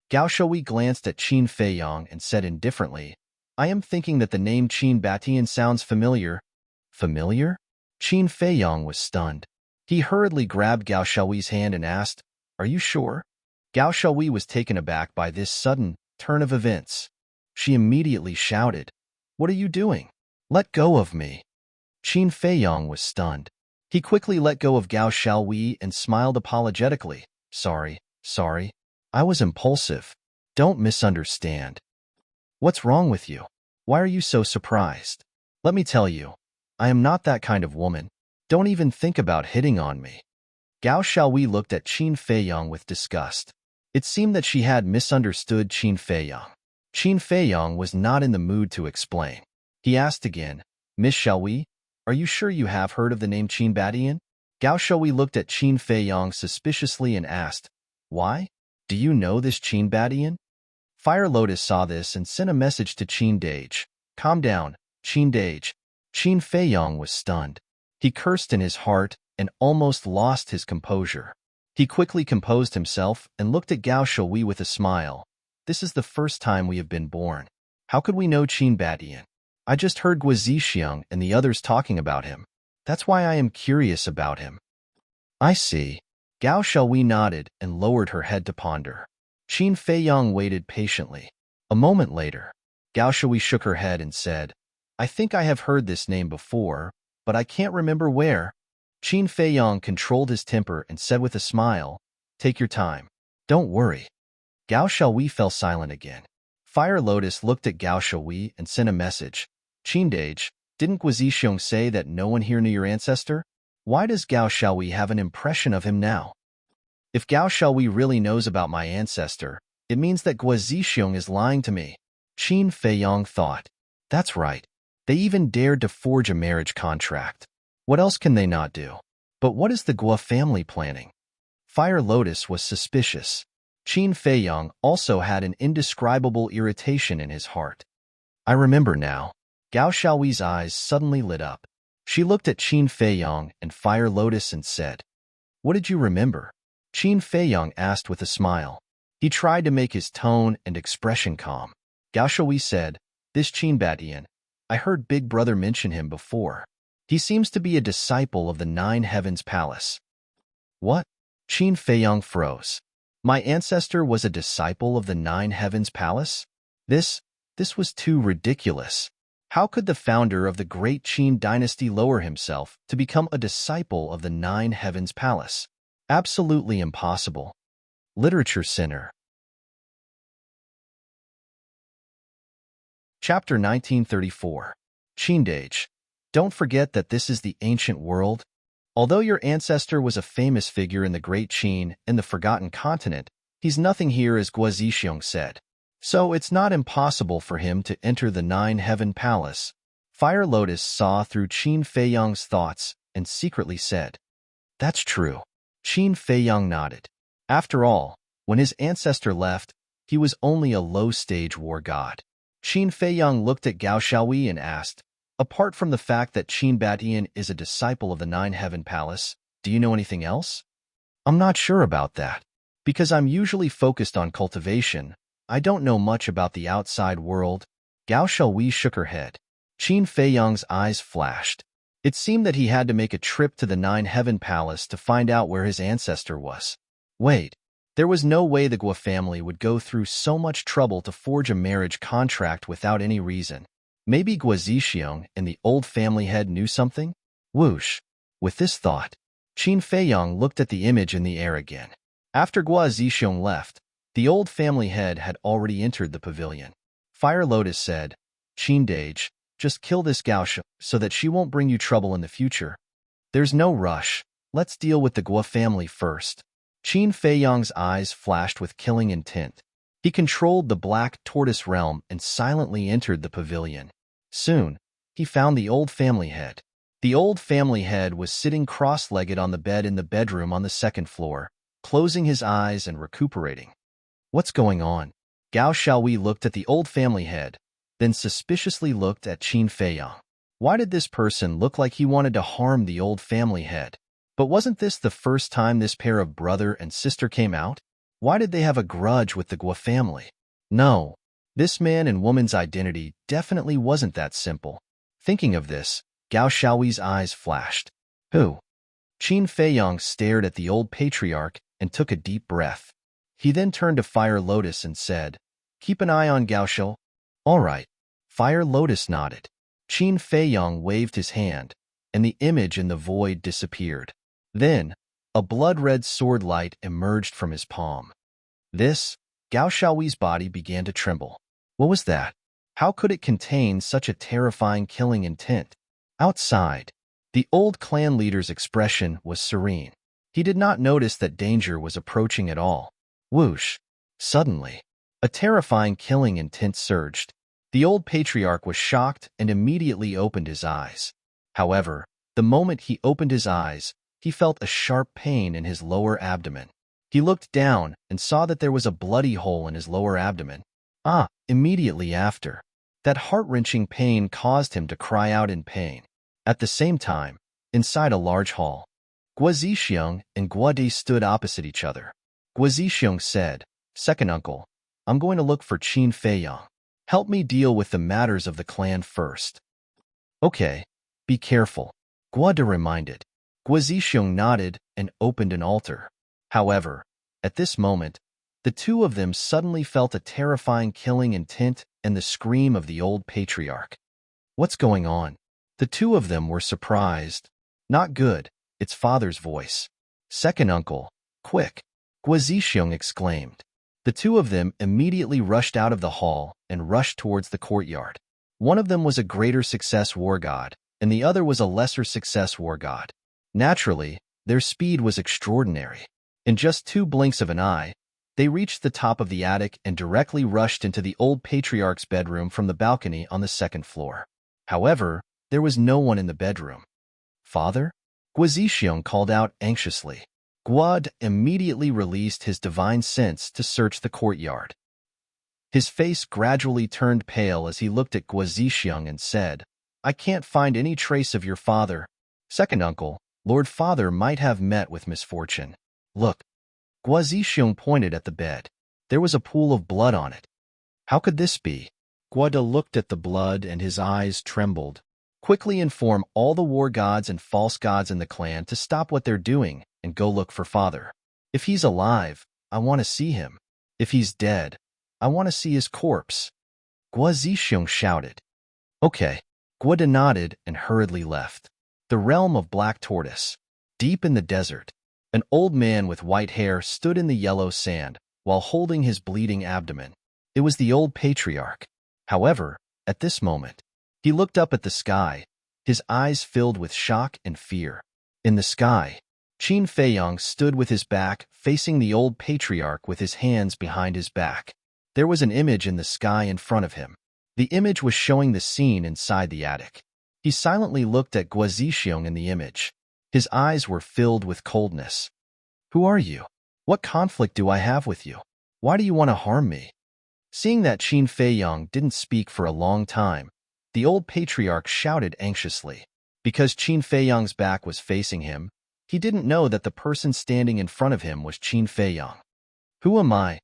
Gao Xiaoyi glanced at Qin Feiyong and said indifferently, I am thinking that the name Qin Batian sounds familiar. Familiar? Qin Feiyong was stunned. He hurriedly grabbed Gao Xiaoyi's hand and asked, Are you sure? Gao Xiaoyi was taken aback by this sudden turn of events. She immediately shouted, What are you doing? Let go of me. Qin Feiyong was stunned. He quickly let go of Gao Xiaoyi and smiled apologetically. Sorry. I was impulsive. Don't misunderstand. What's wrong with you? Why are you so surprised? Let me tell you, I am not that kind of woman. Don't even think about hitting on me. Gao Xiaoyi looked at Qin Feiyong with disgust. It seemed that she had misunderstood Qin Feiyong. Qin Feiyong was not in the mood to explain. He asked again, Miss Xiaoyi, are you sure you have heard of the name Qin Batian? Gao Xiaoyi looked at Qin Feiyong suspiciously and asked, Why? Do you know this Qin Batian? Fire Lotus saw this and sent a message to Qin Dage. Calm down, Qin Dage. Qin Feiyong was stunned. He cursed in his heart and almost lost his composure. He quickly composed himself and looked at Gao Xiaoyi with a smile. This is the first time we have been born. How could we know Qin Batian? I just heard Guazixiong and the others talking about him. That's why I am curious about him. I see. Gao Xiaoyi nodded and lowered her head to ponder. Qin Feiyong waited patiently. A moment later, Gao Xiaoyi shook her head and said, I think I have heard this name before, but I can't remember where. Qin Feiyong controlled his temper and said with a smile, Take your time. Don't worry. Gao Xiaoyi fell silent again. Fire Lotus looked at Gao Xiaoyi and sent a message. Qin Dage, didn't Guazixiong say that no one here knew your ancestor? Why does Gao Xiaoyi have an impression of him now? If Gao Xiaoyi really knows about my ancestor, it means that Guazixiong is lying to me. Qin Feiyong thought. That's right. They even dared to forge a marriage contract. What else can they not do? But what is the Gua family planning? Fire Lotus was suspicious. Qin Feiyong also had an indescribable irritation in his heart. I remember now. Gao Xiaoyi's eyes suddenly lit up. She looked at Qin Feiyong and Fire Lotus and said, What did you remember? Qin Feiyong asked with a smile. He tried to make his tone and expression calm. Gao Xiaoyi said, This Qin Batian, I heard Big Brother mention him before. He seems to be a disciple of the Nine Heavens Palace. What? Qin Feiyong froze. My ancestor was a disciple of the Nine Heavens Palace? This was too ridiculous. How could the founder of the great Qin dynasty lower himself to become a disciple of the Nine Heavens Palace? Absolutely impossible. Literature Center. Chapter 1934. Qin Dage. Don't forget that this is the ancient world. Although your ancestor was a famous figure in the Great Qin and the Forgotten Continent, He's nothing here, as Guo Zixiong said. So it's not impossible for him to enter the Nine-Heaven Palace. Fire Lotus saw through Qin Feiyang's thoughts and secretly said, "That's true." Qin Feiyang nodded. After all, when his ancestor left, he was only a low-stage war god. Qin Feiyang looked at Gao Xiaoyi and asked, "Apart from the fact that Qin Batian is a disciple of the Nine-Heaven Palace, do you know anything else?" "I'm not sure about that. Because I'm usually focused on cultivation, I don't know much about the outside world." Gao Xiaoyi shook her head. Qin Feiyang's eyes flashed. It seemed that he had to make a trip to the Nine-Heaven Palace to find out where his ancestor was. Wait, there was no way the Guo family would go through so much trouble to forge a marriage contract without any reason. Maybe Guo Zixiong and the old family head knew something? Whoosh! With this thought, Qin Feiyang looked at the image in the air again. After Guo Zixiong left, the old family head had already entered the pavilion. Fire Lotus said, "Qin Dage, just kill this Gao Xiao so that she won't bring you trouble in the future. There's no rush. Let's deal with the Guo family first." Qin Feiyang's eyes flashed with killing intent. He controlled the Black Tortoise realm and silently entered the pavilion. Soon, he found the old family head. The old family head was sitting cross-legged on the bed in the bedroom on the second floor, closing his eyes and recuperating. "What's going on?" Gao Xiaoyi looked at the old family head, then suspiciously looked at Qin Feiyang. Why did this person look like he wanted to harm the old family head? But wasn't this the first time this pair of brother and sister came out? Why did they have a grudge with the Guo family? No, this man and woman's identity definitely wasn't that simple. Thinking of this, Gao Xiaoyi's eyes flashed. Who? Qin Feiyang stared at the old patriarch and took a deep breath. He then turned to Fire Lotus and said, "Keep an eye on Gao Xiao." "All right." Fire Lotus nodded. Qin Feiyang waved his hand, and the image in the void disappeared. Then, a blood-red sword light emerged from his palm. Gao Xiaoyi's body began to tremble. What was that? How could it contain such a terrifying killing intent? Outside, the old clan leader's expression was serene. He did not notice that danger was approaching at all. Whoosh! Suddenly, a terrifying killing intent surged. The old patriarch was shocked and immediately opened his eyes. However, the moment he opened his eyes, he felt a sharp pain in his lower abdomen. He looked down and saw that there was a bloody hole in his lower abdomen. Immediately after, that heart-wrenching pain caused him to cry out in pain. At the same time, inside a large hall, Guo Zixiong and Guo De stood opposite each other. Guo Zixiong said, "Second uncle, I'm going to look for Qin Feiyang. Help me deal with the matters of the clan first." "Okay, be careful," Guo De reminded. Guo Zixiong nodded and opened an altar. However, at this moment, the two of them suddenly felt a terrifying killing intent and the scream of the old patriarch. "What's going on?" The two of them were surprised. "Not good," its father's voice. "Second uncle, quick," Guo Zixiong exclaimed. The two of them immediately rushed out of the hall and rushed towards the courtyard. One of them was a greater success war god, and the other was a lesser success war god. Naturally, their speed was extraordinary. In just 2 blinks of an eye, they reached the top of the attic and directly rushed into the old patriarch's bedroom from the balcony on the second floor. However, there was no one in the bedroom. "Father?" Guo Zixiong called out anxiously. Guo De immediately released his divine sense to search the courtyard. His face gradually turned pale as he looked at Guo Zixiong and said, "I can't find any trace of your father. Second uncle, Lord Father might have met with misfortune. Look." Guo Zixiong pointed at the bed. There was a pool of blood on it. How could this be? Guo De looked at the blood and his eyes trembled. "Quickly inform all the war gods and false gods in the clan to stop what they're doing and go look for father. If he's alive, I want to see him. If he's dead, I want to see his corpse." Guo Zixiong shouted. "Okay." Guo De nodded and hurriedly left. The realm of Black Tortoise. Deep in the desert, an old man with white hair stood in the yellow sand while holding his bleeding abdomen. It was the old patriarch. However, at this moment, he looked up at the sky, his eyes filled with shock and fear. In the sky, Qin Feiyong stood with his back facing the old patriarch with his hands behind his back. There was an image in the sky in front of him. The image was showing the scene inside the attic. He silently looked at Guo Zixiong in the image. His eyes were filled with coldness. Who are you? What conflict do I have with you? Why do you want to harm me? Seeing that Qin Feiyong didn't speak for a long time, the old patriarch shouted anxiously. Because Qin Feiyong's back was facing him, he didn't know that the person standing in front of him was Qin Feiyong. Who am I?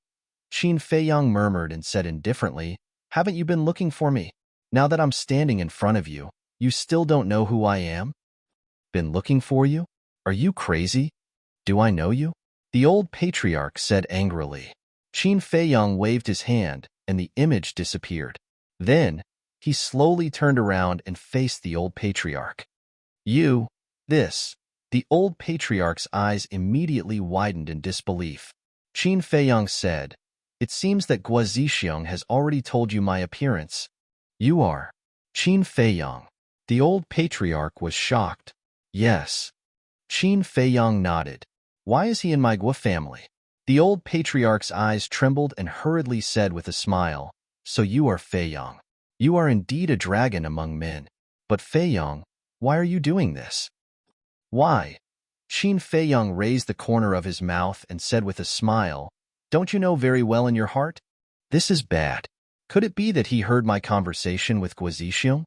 Qin Feiyong murmured and said indifferently, haven't you been looking for me? Now that I'm standing in front of you, you still don't know who I am? Been looking for you? Are you crazy? Do I know you? The old patriarch said angrily. Qin Feiyong waved his hand, and the image disappeared. Then, he slowly turned around and faced the old patriarch. You, this. The old patriarch's eyes immediately widened in disbelief. Qin Feiyong said, it seems that Guo Zixiong has already told you my appearance. You are Qin Feiyong. The old patriarch was shocked. Yes. Qin Feiyong nodded. Why is he in my Guo family? The old patriarch's eyes trembled and hurriedly said with a smile, so you are Feiyong. You are indeed a dragon among men. But Feiyong, why are you doing this? Why? Qin Feiyong raised the corner of his mouth and said with a smile, don't you know very well in your heart? This is bad. Could it be that he heard my conversation with Guo Zixiong?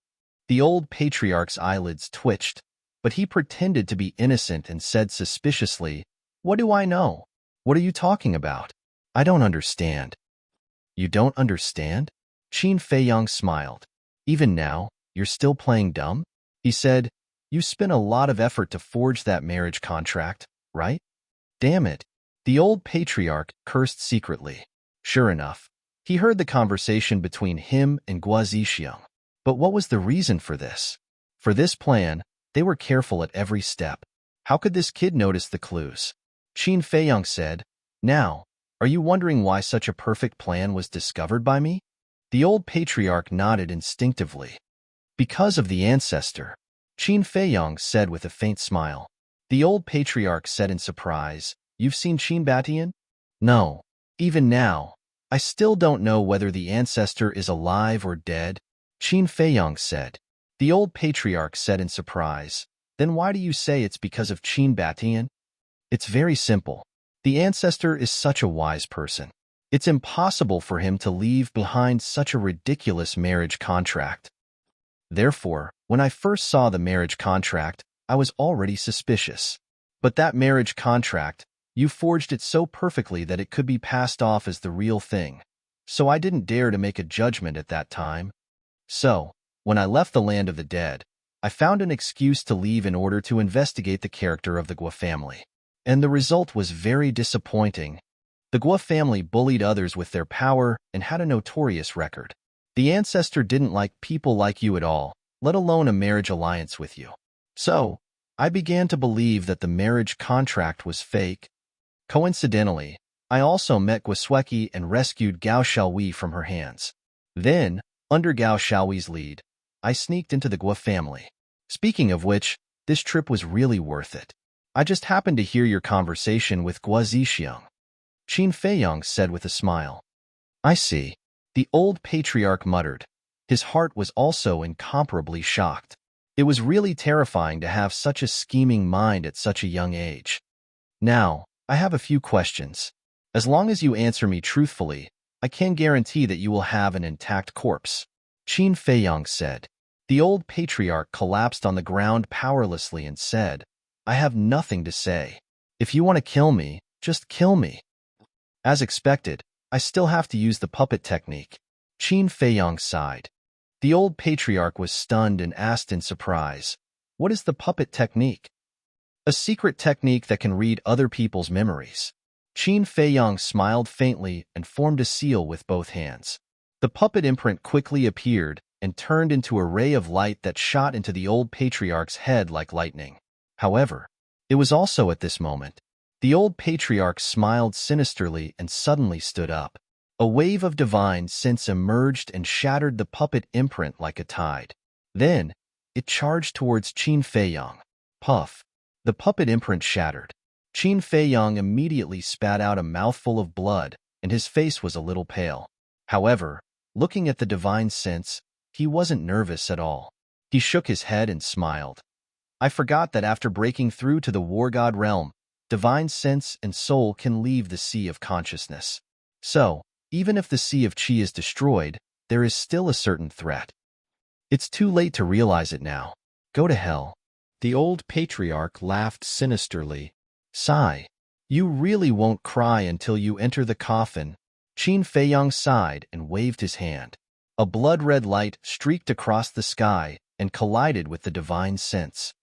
The old patriarch's eyelids twitched, but he pretended to be innocent and said suspiciously, what do I know? What are you talking about? I don't understand. You don't understand? Qin Feiyong smiled. Even now, you're still playing dumb? He said, you spent a lot of effort to forge that marriage contract, right? Damn it. The old patriarch cursed secretly. Sure enough, he heard the conversation between him and Guo Zixiong. But what was the reason for this? For this plan, they were careful at every step. How could this kid notice the clues? Qin Feiyong said, now, are you wondering why such a perfect plan was discovered by me? The old patriarch nodded instinctively. Because of the ancestor, Qin Feiyong said with a faint smile. The old patriarch said in surprise, you've seen Qin Batian? No. Even now, I still don't know whether the ancestor is alive or dead, Qin Feiyong said. The old patriarch said in surprise, then why do you say it's because of Qin Batian? It's very simple. The ancestor is such a wise person. It's impossible for him to leave behind such a ridiculous marriage contract. Therefore, when I first saw the marriage contract, I was already suspicious. But that marriage contract, you forged it so perfectly that it could be passed off as the real thing. So I didn't dare to make a judgment at that time. So, when I left the land of the dead, I found an excuse to leave in order to investigate the character of the Guo family. And the result was very disappointing. The Guo family bullied others with their power and had a notorious record. The ancestor didn't like people like you at all, let alone a marriage alliance with you. So, I began to believe that the marriage contract was fake. Coincidentally, I also met Guo Sueki and rescued Gao Xiaowei from her hands. Then, under Gao Xiaowei's lead, I sneaked into the Guo family. Speaking of which, this trip was really worth it. I just happened to hear your conversation with Guo Zixiong. Qin Feiyong said with a smile. I see. The old patriarch muttered. His heart was also incomparably shocked. It was really terrifying to have such a scheming mind at such a young age. Now, I have a few questions. As long as you answer me truthfully, I can guarantee that you will have an intact corpse. Qin Feiyong said. The old patriarch collapsed on the ground powerlessly and said, I have nothing to say. If you want to kill me, just kill me. As expected, I still have to use the puppet technique. Qin Feiyong sighed. The old patriarch was stunned and asked in surprise, what is the puppet technique? A secret technique that can read other people's memories. Qin Feiyong smiled faintly and formed a seal with both hands. The puppet imprint quickly appeared and turned into a ray of light that shot into the old patriarch's head like lightning. However, it was also at this moment. The old patriarch smiled sinisterly and suddenly stood up. A wave of divine sense emerged and shattered the puppet imprint like a tide. Then, it charged towards Qin Feiyong. Puff. The puppet imprint shattered. Qin Feiyang immediately spat out a mouthful of blood, and his face was a little pale. However, looking at the divine sense, he wasn't nervous at all. He shook his head and smiled. I forgot that after breaking through to the war god realm, divine sense and soul can leave the sea of consciousness. So, even if the sea of qi is destroyed, there is still a certain threat. It's too late to realize it now. Go to hell. The old patriarch laughed sinisterly. Sigh. You really won't cry until you enter the coffin. Qin Feiyang sighed and waved his hand. A blood-red light streaked across the sky and collided with the divine sense.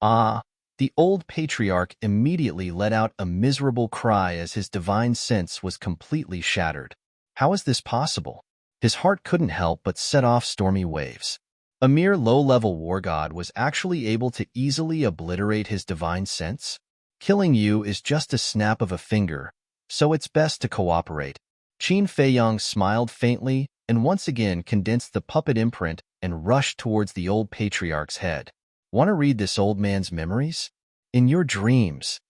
Ah! The old patriarch immediately let out a miserable cry as his divine sense was completely shattered. How is this possible? His heart couldn't help but set off stormy waves. A mere low-level war god was actually able to easily obliterate his divine sense? Killing you is just a snap of a finger, so it's best to cooperate. Qin Feiyang smiled faintly and once again condensed the puppet imprint and rushed towards the old patriarch's head. Want to read this old man's memories? In your dreams.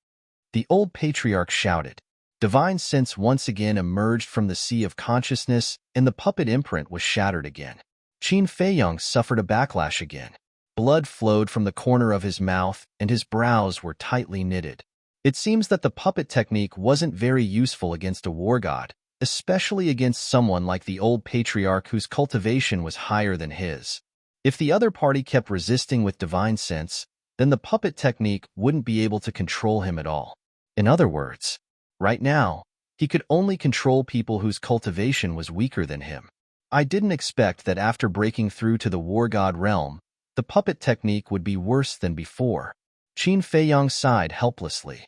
The old patriarch shouted. Divine sense once again emerged from the sea of consciousness, and the puppet imprint was shattered again. Qin Feiyang suffered a backlash again. Blood flowed from the corner of his mouth, and his brows were tightly knitted. It seems that the puppet technique wasn't very useful against a war god, especially against someone like the old patriarch whose cultivation was higher than his. If the other party kept resisting with divine sense, then the puppet technique wouldn't be able to control him at all. In other words, right now, he could only control people whose cultivation was weaker than him. I didn't expect that after breaking through to the war god realm, the puppet technique would be worse than before. Qin Feiyang sighed helplessly.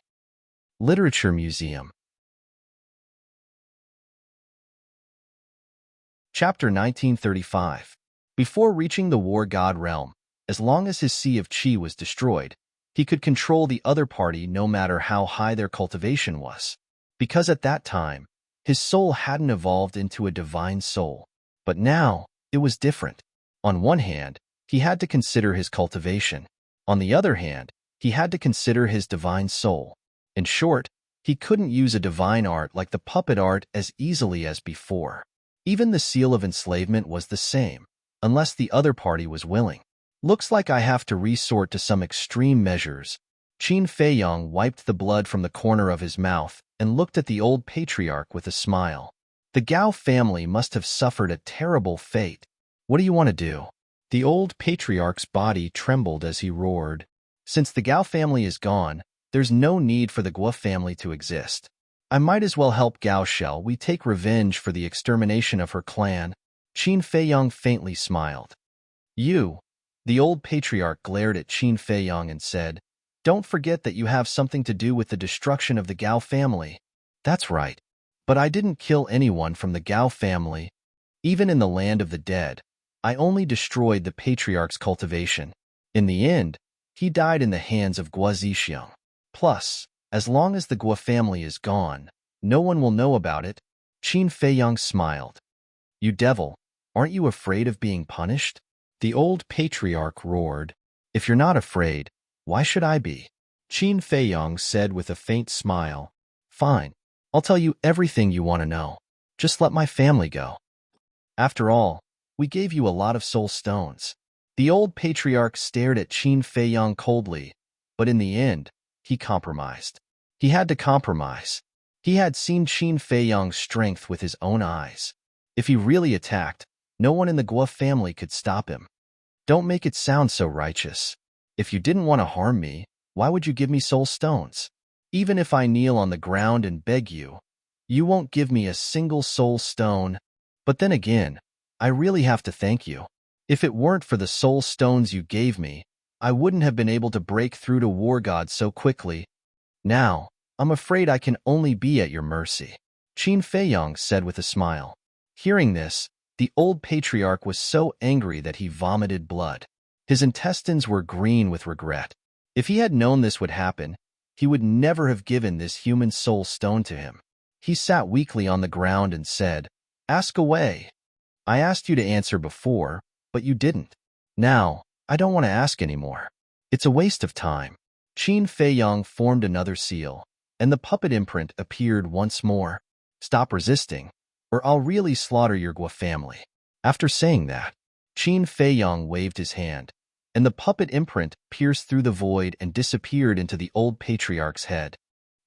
Literature Museum. Chapter 1935. Before reaching the war god realm, as long as his sea of qi was destroyed, he could control the other party no matter how high their cultivation was. Because at that time, his soul hadn't evolved into a divine soul. But now, it was different. On one hand, he had to consider his cultivation. On the other hand, he had to consider his divine soul. In short, he couldn't use a divine art like the puppet art as easily as before. Even the seal of enslavement was the same, unless the other party was willing. Looks like I have to resort to some extreme measures. Qin Feiyang wiped the blood from the corner of his mouth and looked at the old patriarch with a smile. The Gao family must have suffered a terrible fate. What do you want to do? The old patriarch's body trembled as he roared. Since the Gao family is gone, there's no need for the Guo family to exist. I might as well help Gao. Shall we take revenge for the extermination of her clan? Qin Feiyang faintly smiled. You. The old patriarch glared at Qin Feiyang and said, Don't forget that you have something to do with the destruction of the Gao family. That's right. But I didn't kill anyone from the Gao family. Even in the land of the dead, I only destroyed the patriarch's cultivation. In the end, he died in the hands of Guo Zixiang. Plus, as long as the Guo family is gone, no one will know about it. Qin Feiyang smiled. You devil, aren't you afraid of being punished? The old patriarch roared. If you're not afraid, why should I be? Qin Feiyang said with a faint smile. Fine, I'll tell you everything you want to know. Just let my family go. After all, we gave you a lot of soul stones. The old patriarch stared at Qin Feiyang coldly, but in the end, he compromised. He had to compromise. He had seen Qin Feiyang's strength with his own eyes. If he really attacked, no one in the Guo family could stop him. Don't make it sound so righteous. If you didn't want to harm me, why would you give me soul stones? Even if I kneel on the ground and beg you, you won't give me a single soul stone. But then again, I really have to thank you. If it weren't for the soul stones you gave me, I wouldn't have been able to break through to War God so quickly. Now, I'm afraid I can only be at your mercy. Qin Feiyang said with a smile. Hearing this, the old patriarch was so angry that he vomited blood. His intestines were green with regret. If he had known this would happen, he would never have given this human soul stone to him. He sat weakly on the ground and said, Ask away. I asked you to answer before, but you didn't. Now, I don't want to ask anymore. It's a waste of time. Qin Feiyang formed another seal, and the puppet imprint appeared once more. Stop resisting, or I'll really slaughter your Gua family. After saying that, Qin Feiyang waved his hand, and the puppet imprint pierced through the void and disappeared into the old patriarch's head.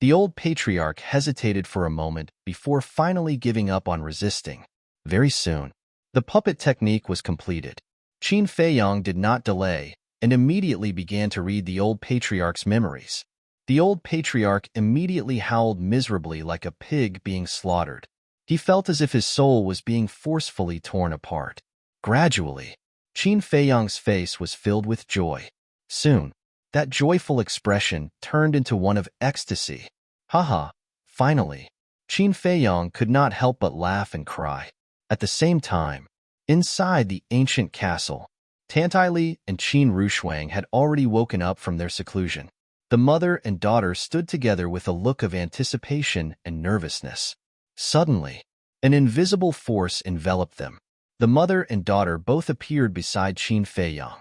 The old patriarch hesitated for a moment before finally giving up on resisting. Very soon, the puppet technique was completed. Qin Feiyang did not delay and immediately began to read the old patriarch's memories. The old patriarch immediately howled miserably like a pig being slaughtered. He felt as if his soul was being forcefully torn apart. Gradually, Qin Feiyang's face was filled with joy. Soon, that joyful expression turned into one of ecstasy. Haha, finally. Qin Feiyang could not help but laugh and cry. At the same time, inside the ancient castle, Tantai and Qin Rushuang had already woken up from their seclusion. The mother and daughter stood together with a look of anticipation and nervousness. Suddenly, an invisible force enveloped them. The mother and daughter both appeared beside Qin Feiyang.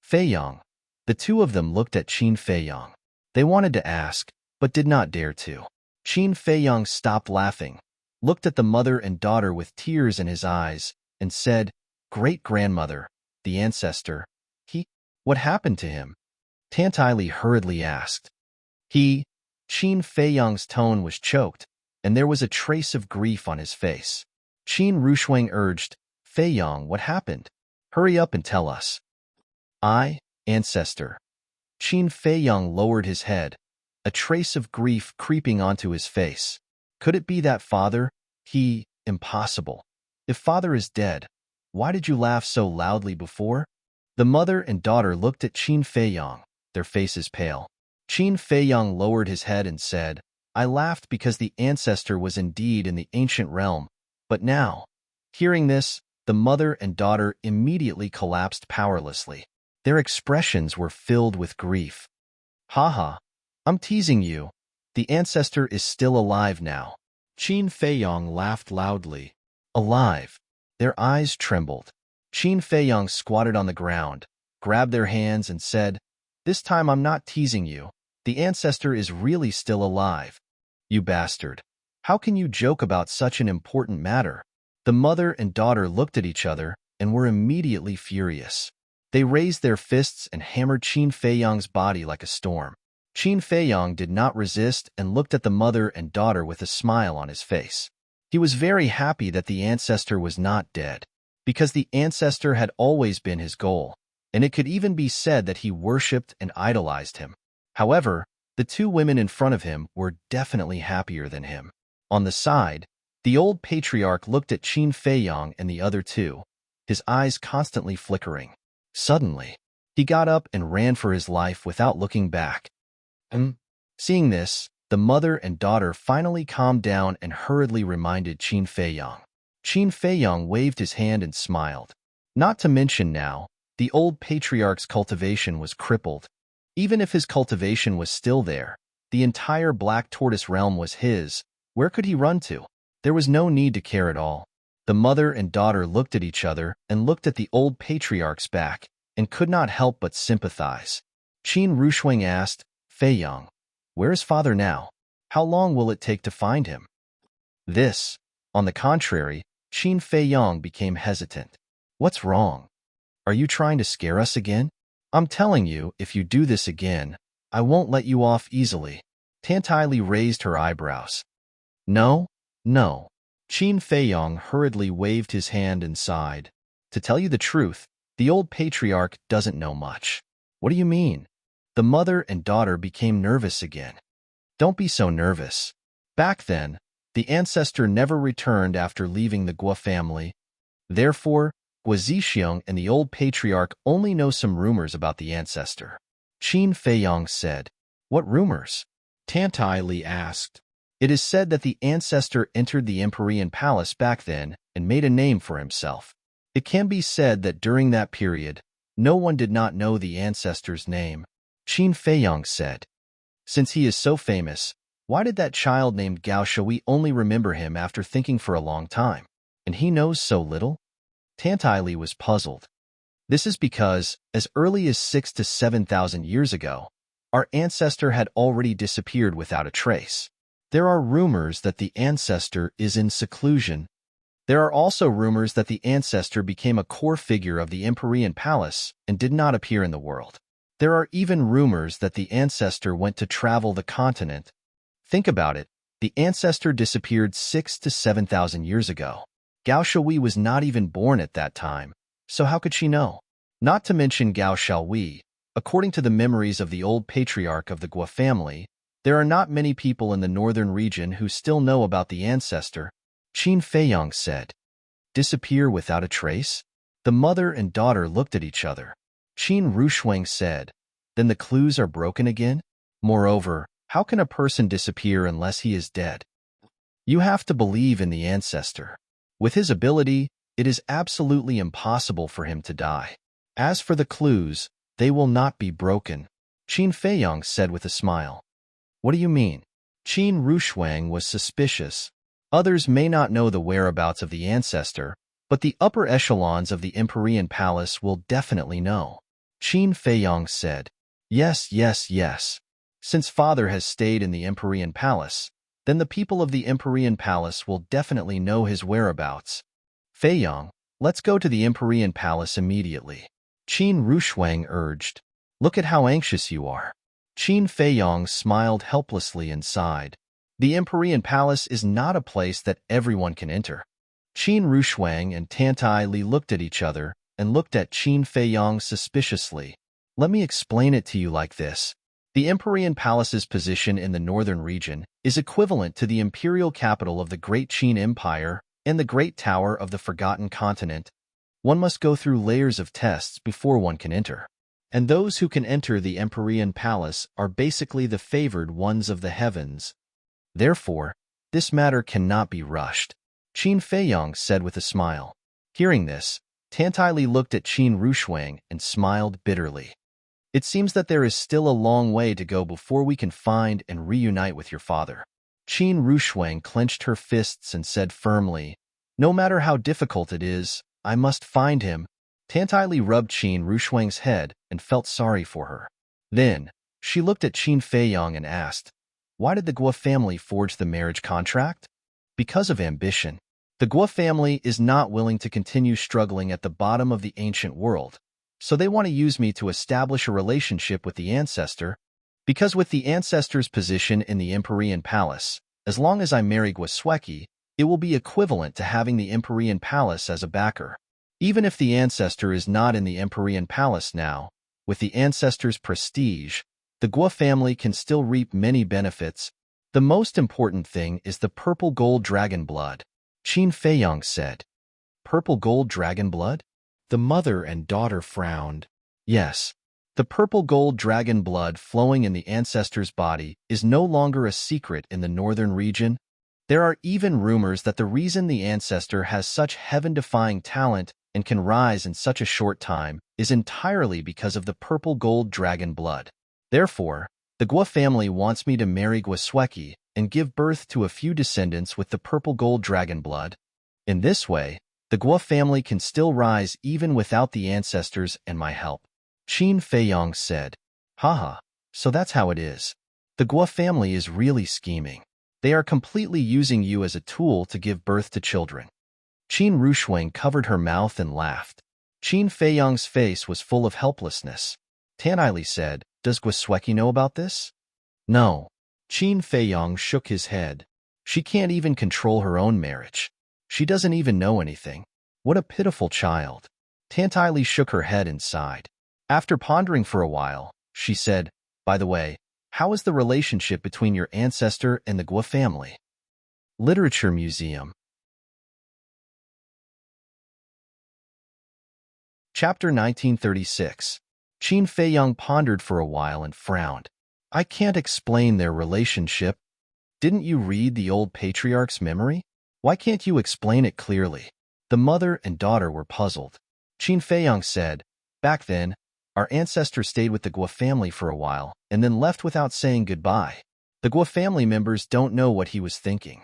Feiyang. The two of them looked at Qin Feiyang. They wanted to ask, but did not dare to. Qin Feiyang stopped laughing, looked at the mother and daughter with tears in his eyes, and said, "Great-grandmother, the ancestor, what happened to him?" Tantai hurriedly asked. Qin Feiyang's tone was choked, and there was a trace of grief on his face. Qin Rushuang urged, "Feiyang, what happened? Hurry up and tell us." Ancestor. Qin Feiyang lowered his head, a trace of grief creeping onto his face. Could it be that father? Impossible. If father is dead, why did you laugh so loudly before? The mother and daughter looked at Qin Feiyang, their faces pale. Qin Feiyang lowered his head and said, "I laughed because the ancestor was indeed in the ancient realm, but now." Hearing this, the mother and daughter immediately collapsed powerlessly. Their expressions were filled with grief. "Haha, I'm teasing you. The ancestor is still alive now." Qin Feiyang laughed loudly. Alive. Their eyes trembled. Qin Feiyang squatted on the ground, grabbed their hands and said, "This time I'm not teasing you. The ancestor is really still alive." "You bastard. How can you joke about such an important matter?" The mother and daughter looked at each other and were immediately furious. They raised their fists and hammered Qin Feiyang's body like a storm. Qin Feiyang did not resist and looked at the mother and daughter with a smile on his face. He was very happy that the ancestor was not dead, because the ancestor had always been his goal, and it could even be said that he worshipped and idolized him. However, the two women in front of him were definitely happier than him. On the side, the old patriarch looked at Qin Feiyang and the other two, his eyes constantly flickering. Suddenly, he got up and ran for his life without looking back. Seeing this, the mother and daughter finally calmed down and hurriedly reminded Qin Feiyang. Qin Feiyang waved his hand and smiled. Not to mention now, the old patriarch's cultivation was crippled. Even if his cultivation was still there, the entire Black Tortoise realm was his. Where could he run to? There was no need to care at all. The mother and daughter looked at each other and looked at the old patriarch's back and could not help but sympathize. Qin Rushuang asked, "Feiyang, where is father now? How long will it take to find him?" This, on the contrary, Qin Feiyang became hesitant. "What's wrong? Are you trying to scare us again? I'm telling you, if you do this again, I won't let you off easily." Tantai raised her eyebrows. No. Qin Feiyang hurriedly waved his hand and sighed. "To tell you the truth, the old patriarch doesn't know much." "What do you mean?" The mother and daughter became nervous again. "Don't be so nervous. Back then, the ancestor never returned after leaving the Gua family. Therefore, Gua Zixiong and the old patriarch only know some rumors about the ancestor." Qin Feiyang said. "What rumors?" Tantai asked. "It is said that the ancestor entered the Empyrean Palace back then and made a name for himself. It can be said that during that period, no one did not know the ancestor's name." Qin Feiyang said. "Since he is so famous, why did that child named Gao Shui only remember him after thinking for a long time? And he knows so little?" Tantai was puzzled. "This is because, as early as 6,000 to 7,000 years ago, Our ancestor had already disappeared without a trace. There are rumors that the ancestor is in seclusion. There are also rumors that the ancestor became a core figure of the Empyrean Palace and did not appear in the world. There are even rumors that the ancestor went to travel the continent. Think about it. The ancestor disappeared 6,000 to 7,000 years ago. Gao Shui was not even born at that time, so how could she know? Not to mention Gao Shui, according to the memories of the old patriarch of the Guo family, there are not many people in the northern region who still know about the ancestor, Qin Feiyang said. Disappear without a trace? The mother and daughter looked at each other. Qin Rushuang said, then the clues are broken again? Moreover, how can a person disappear unless he is dead? You have to believe in the ancestor. With his ability, it is absolutely impossible for him to die. As for the clues, they will not be broken, Qin Feiyang said with a smile. What do you mean? Qin Rushuang was suspicious. Others may not know the whereabouts of the ancestor, but the upper echelons of the Empyrean Palace will definitely know. Qin Feiyang said, yes. Since father has stayed in the Empyrean Palace, then the people of the Empyrean Palace will definitely know his whereabouts. Feiyang, let's go to the Empyrean Palace immediately. Qin Rushuang urged. Look at how anxious you are. Qin Feiyang smiled helplessly and sighed. The Empyrean Palace is not a place that everyone can enter. Qin Rushuang and Tantai Li looked at each other and looked at Qin Feiyang suspiciously. Let me explain it to you like this. The Empyrean Palace's position in the northern region is equivalent to the imperial capital of the Great Qin Empire and the Great Tower of the Forgotten Continent. One must go through layers of tests before one can enter. And those who can enter the Empyrean Palace are basically the favored ones of the heavens. Therefore, this matter cannot be rushed, Qin Feiyang said with a smile. Hearing this, Tantai Li looked at Qin Rushuang and smiled bitterly. It seems that there is still a long way to go before we can find and reunite with your father. Qin Rushuang clenched her fists and said firmly, no matter how difficult it is, I must find him. Tantai Li rubbed Qin Rushuang's head and felt sorry for her. Then, she looked at Qin Feiyang and asked, why did the Guo family forge the marriage contract? Because of ambition. The Guo family is not willing to continue struggling at the bottom of the ancient world, so they want to use me to establish a relationship with the ancestor, because with the ancestor's position in the Empyrean Palace, as long as I marry Guosweki, it will be equivalent to having the Empyrean Palace as a backer. Even if the ancestor is not in the Empyrean Palace now, with the ancestor's prestige, the Guo family can still reap many benefits. The most important thing is the purple gold dragon blood, Qin Feiyang said. Purple gold dragon blood? The mother and daughter frowned. Yes, the purple gold dragon blood flowing in the ancestor's body is no longer a secret in the northern region. There are even rumors that the reason the ancestor has such heaven-defying talent and can rise in such a short time is entirely because of the purple gold dragon blood. Therefore, the Guo family wants me to marry Guosweki and give birth to a few descendants with the purple gold dragon blood. In this way, the Guo family can still rise even without the ancestors and my help. Qin Feiyang said, haha, so that's how it is. The Guo family is really scheming. They are completely using you as a tool to give birth to children. Qin Rushuang covered her mouth and laughed. Qin Feiyang's face was full of helplessness. Tantai Li said, does Guosweki know about this? No. Qin Feiyang shook his head. She can't even control her own marriage. She doesn't even know anything. What a pitiful child. Tantai Li shook her head and sighed. After pondering for a while, she said, by the way, how is the relationship between your ancestor and the Guo family? Literature Museum. Chapter 1936. Qin Feiyang pondered for a while and frowned. I can't explain their relationship. Didn't you read the old patriarch's memory? Why can't you explain it clearly? The mother and daughter were puzzled. Qin Feiyang said, back then, our ancestor stayed with the Guo family for a while and then left without saying goodbye. The Guo family members don't know what he was thinking.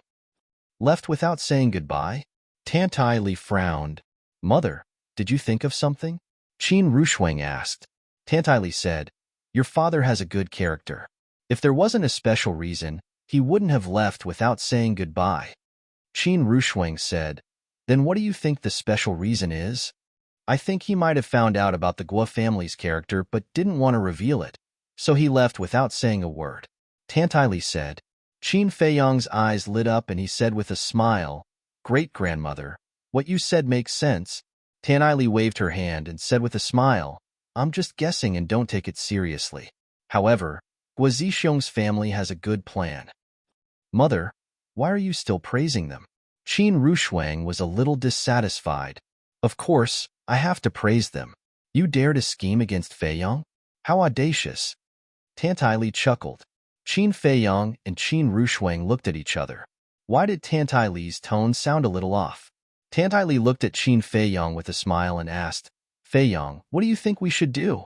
Left without saying goodbye? Tantai Li frowned. Mother, did you think of something? Qin Rushuang asked. Tantai Li said, Your father has a good character. If there wasn't a special reason, he wouldn't have left without saying goodbye. Qin Rushuang said, Then what do you think the special reason is? I think he might have found out about the Guo family's character but didn't want to reveal it, so he left without saying a word. Tantai Li said. Qin Feiyong's eyes lit up and he said with a smile, Great-grandmother, what you said makes sense. Tantai Li waved her hand and said with a smile, I'm just guessing and don't take it seriously. However, Guo Zixiong's family has a good plan. Mother, why are you still praising them? Qin Rushuang was a little dissatisfied. Of course, I have to praise them. You dare to scheme against Feiyong? How audacious. Tantai Li chuckled. Qin Feiyong and Qin Rushuang looked at each other. Why did Tantai Li's tone sound a little off? Tantai Li looked at Qin Feiyong with a smile and asked, Feiyong, what do you think we should do?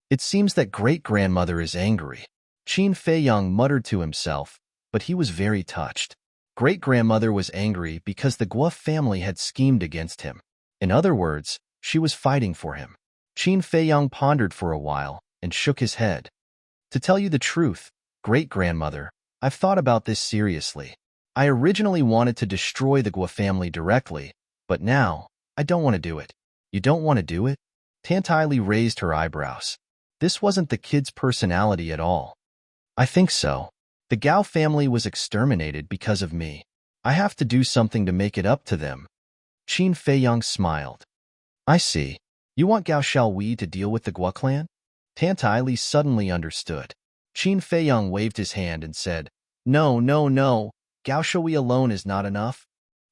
It seems that great-grandmother is angry. Qin Feiyong muttered to himself, but he was very touched. Great-grandmother was angry because the Guo family had schemed against him. In other words, she was fighting for him. Qin Feiyong pondered for a while and shook his head. To tell you the truth, great-grandmother, I've thought about this seriously. I originally wanted to destroy the Guo family directly, but now, I don't want to do it. You don't want to do it? Tantai Li raised her eyebrows. This wasn't the kid's personality at all. I think so. The Gao family was exterminated because of me. I have to do something to make it up to them. Qin Feiyong smiled. I see. You want Gao Xiaowei to deal with the Guo clan? Tantai Li suddenly understood. Qin Feiyong waved his hand and said, No, no, no. Gao Xiaowei alone is not enough.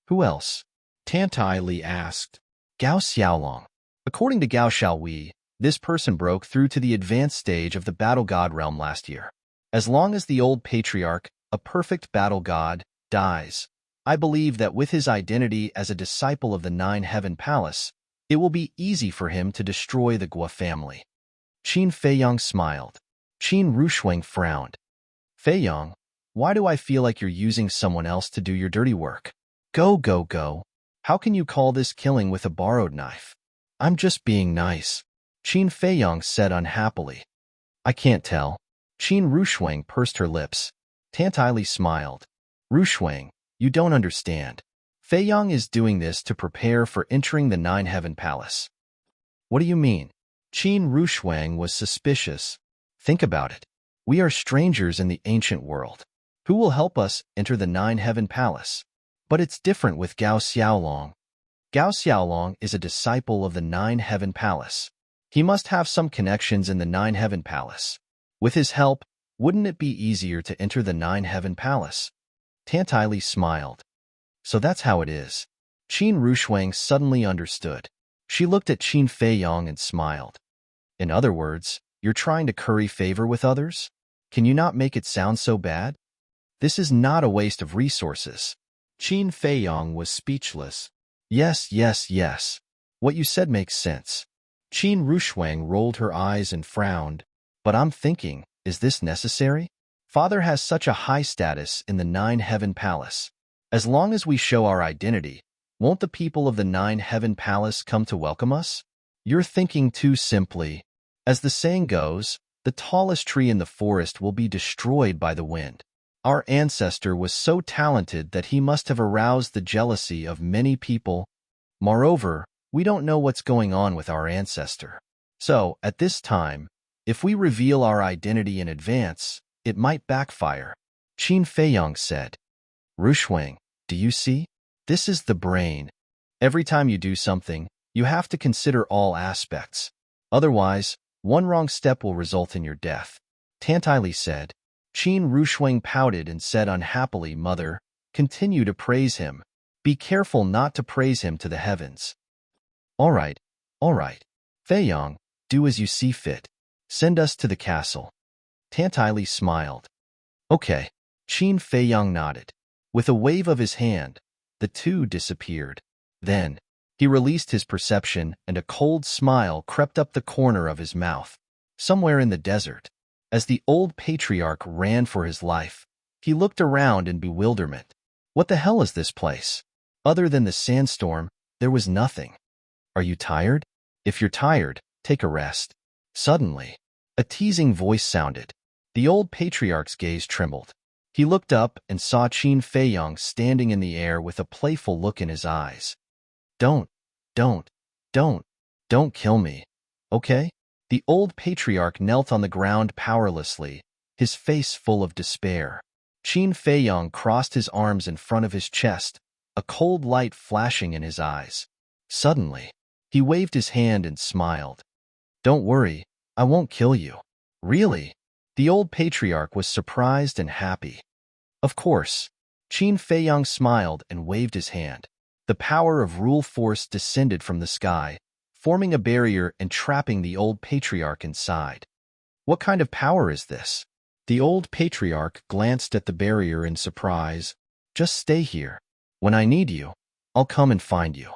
Who else? Tantai Li asked. Gao Xiaolong. According to Gao Xiaowei, this person broke through to the advanced stage of the battle god realm last year. As long as the old patriarch, a perfect battle god, dies, I believe that with his identity as a disciple of the Nine Heaven Palace, it will be easy for him to destroy the Guo family. Qin Feiyong smiled. Qin Rushuang frowned. Feiyong, why do I feel like you're using someone else to do your dirty work? Go, go, go. How can you call this killing with a borrowed knife? I'm just being nice. Qin Feiyong said unhappily. I can't tell. Qin Rushuang pursed her lips. Tantai Li smiled. Rushuang, you don't understand. Feiyong is doing this to prepare for entering the Nine Heaven Palace. What do you mean? Qin Rushuang was suspicious. Think about it. We are strangers in the ancient world. Who will help us enter the Nine Heaven Palace? But it's different with Gao Xiaolong. Gao Xiaolong is a disciple of the Nine Heaven Palace. He must have some connections in the Nine Heaven Palace. With his help, wouldn't it be easier to enter the Nine Heaven Palace? Tantai Li smiled. So that's how it is. Qin Rushuang suddenly understood. She looked at Qin Feiyong and smiled. In other words, you're trying to curry favor with others? Can you not make it sound so bad? This is not a waste of resources. Qin Feiyong was speechless. Yes, yes, yes. What you said makes sense. Qin Rushuang rolled her eyes and frowned. But I'm thinking, is this necessary? Father has such a high status in the Nine Heaven Palace. As long as we show our identity, won't the people of the Nine Heaven Palace come to welcome us? You're thinking too simply. As the saying goes, the tallest tree in the forest will be destroyed by the wind. Our ancestor was so talented that he must have aroused the jealousy of many people. Moreover, we don't know what's going on with our ancestor. So, at this time, if we reveal our identity in advance, it might backfire. Qin Feiyong said. Rushuang, do you see? This is the brain. Every time you do something, you have to consider all aspects. Otherwise, one wrong step will result in your death. Tantai Li said. Qin Rushuang pouted and said unhappily, Mother, continue to praise him. Be careful not to praise him to the heavens. All right. Feiyong, do as you see fit. Send us to the castle. Tantai Li smiled. Okay. Qin Feiyong nodded. With a wave of his hand, the two disappeared. Then, he released his perception and a cold smile crept up the corner of his mouth. Somewhere in the desert, as the old patriarch ran for his life, he looked around in bewilderment. What the hell is this place? Other than the sandstorm, there was nothing. Are you tired? If you're tired, take a rest. Suddenly, A teasing voice sounded. The old patriarch's gaze trembled. He looked up and saw Qin Feiyang standing in the air with a playful look in his eyes. Don't, don't, don't, don't kill me, okay? The old patriarch knelt on the ground powerlessly, his face full of despair. Qin Feiyang crossed his arms in front of his chest, a cold light flashing in his eyes. Suddenly, he waved his hand and smiled. Don't worry, I won't kill you. Really? The old patriarch was surprised and happy. Of course. Qin Feiyang smiled and waved his hand. The power of rule force descended from the sky, forming a barrier and trapping the old patriarch inside. What kind of power is this? The old patriarch glanced at the barrier in surprise. Just stay here. When I need you, I'll come and find you.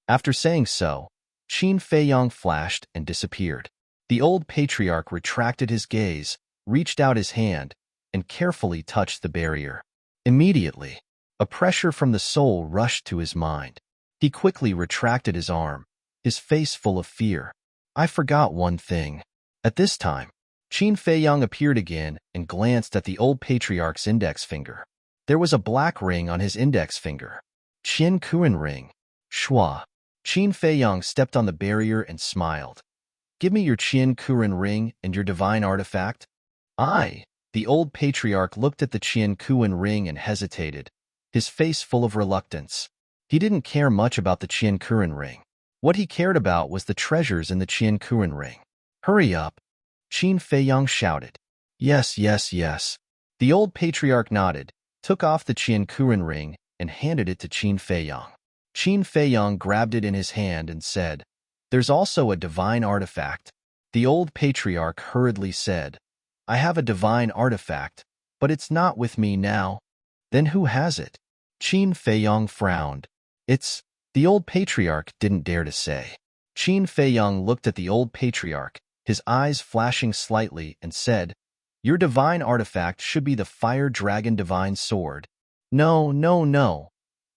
After saying so, Qin Feiyang flashed and disappeared. The old patriarch retracted his gaze, reached out his hand, and carefully touched the barrier. Immediately, a pressure from the soul rushed to his mind. He quickly retracted his arm, his face full of fear. I forgot one thing. At this time, Qin Feiyang appeared again and glanced at the old patriarch's index finger. There was a black ring on his index finger. Qian Kuan ring. Shua. Qin Feiyang stepped on the barrier and smiled. Give me your Qian Kuan ring and your divine artifact. The old patriarch looked at the Qian Kuan ring and hesitated, his face full of reluctance. He didn't care much about the Qian Kuan ring. What he cared about was the treasures in the Qian Kuan ring. Hurry up, Qin Feiyang shouted. Yes, yes, yes. The old patriarch nodded, took off the Qian Kuan ring, and handed it to Qin Feiyang. Qin Feiyang grabbed it in his hand and said, There's also a divine artifact. The old patriarch hurriedly said, I have a divine artifact, but it's not with me now. Then who has it? Qin Feiyang frowned. The old patriarch didn't dare to say. Qin Feiyang looked at the old patriarch, his eyes flashing slightly, and said, Your divine artifact should be the fire dragon divine sword. No, no, no.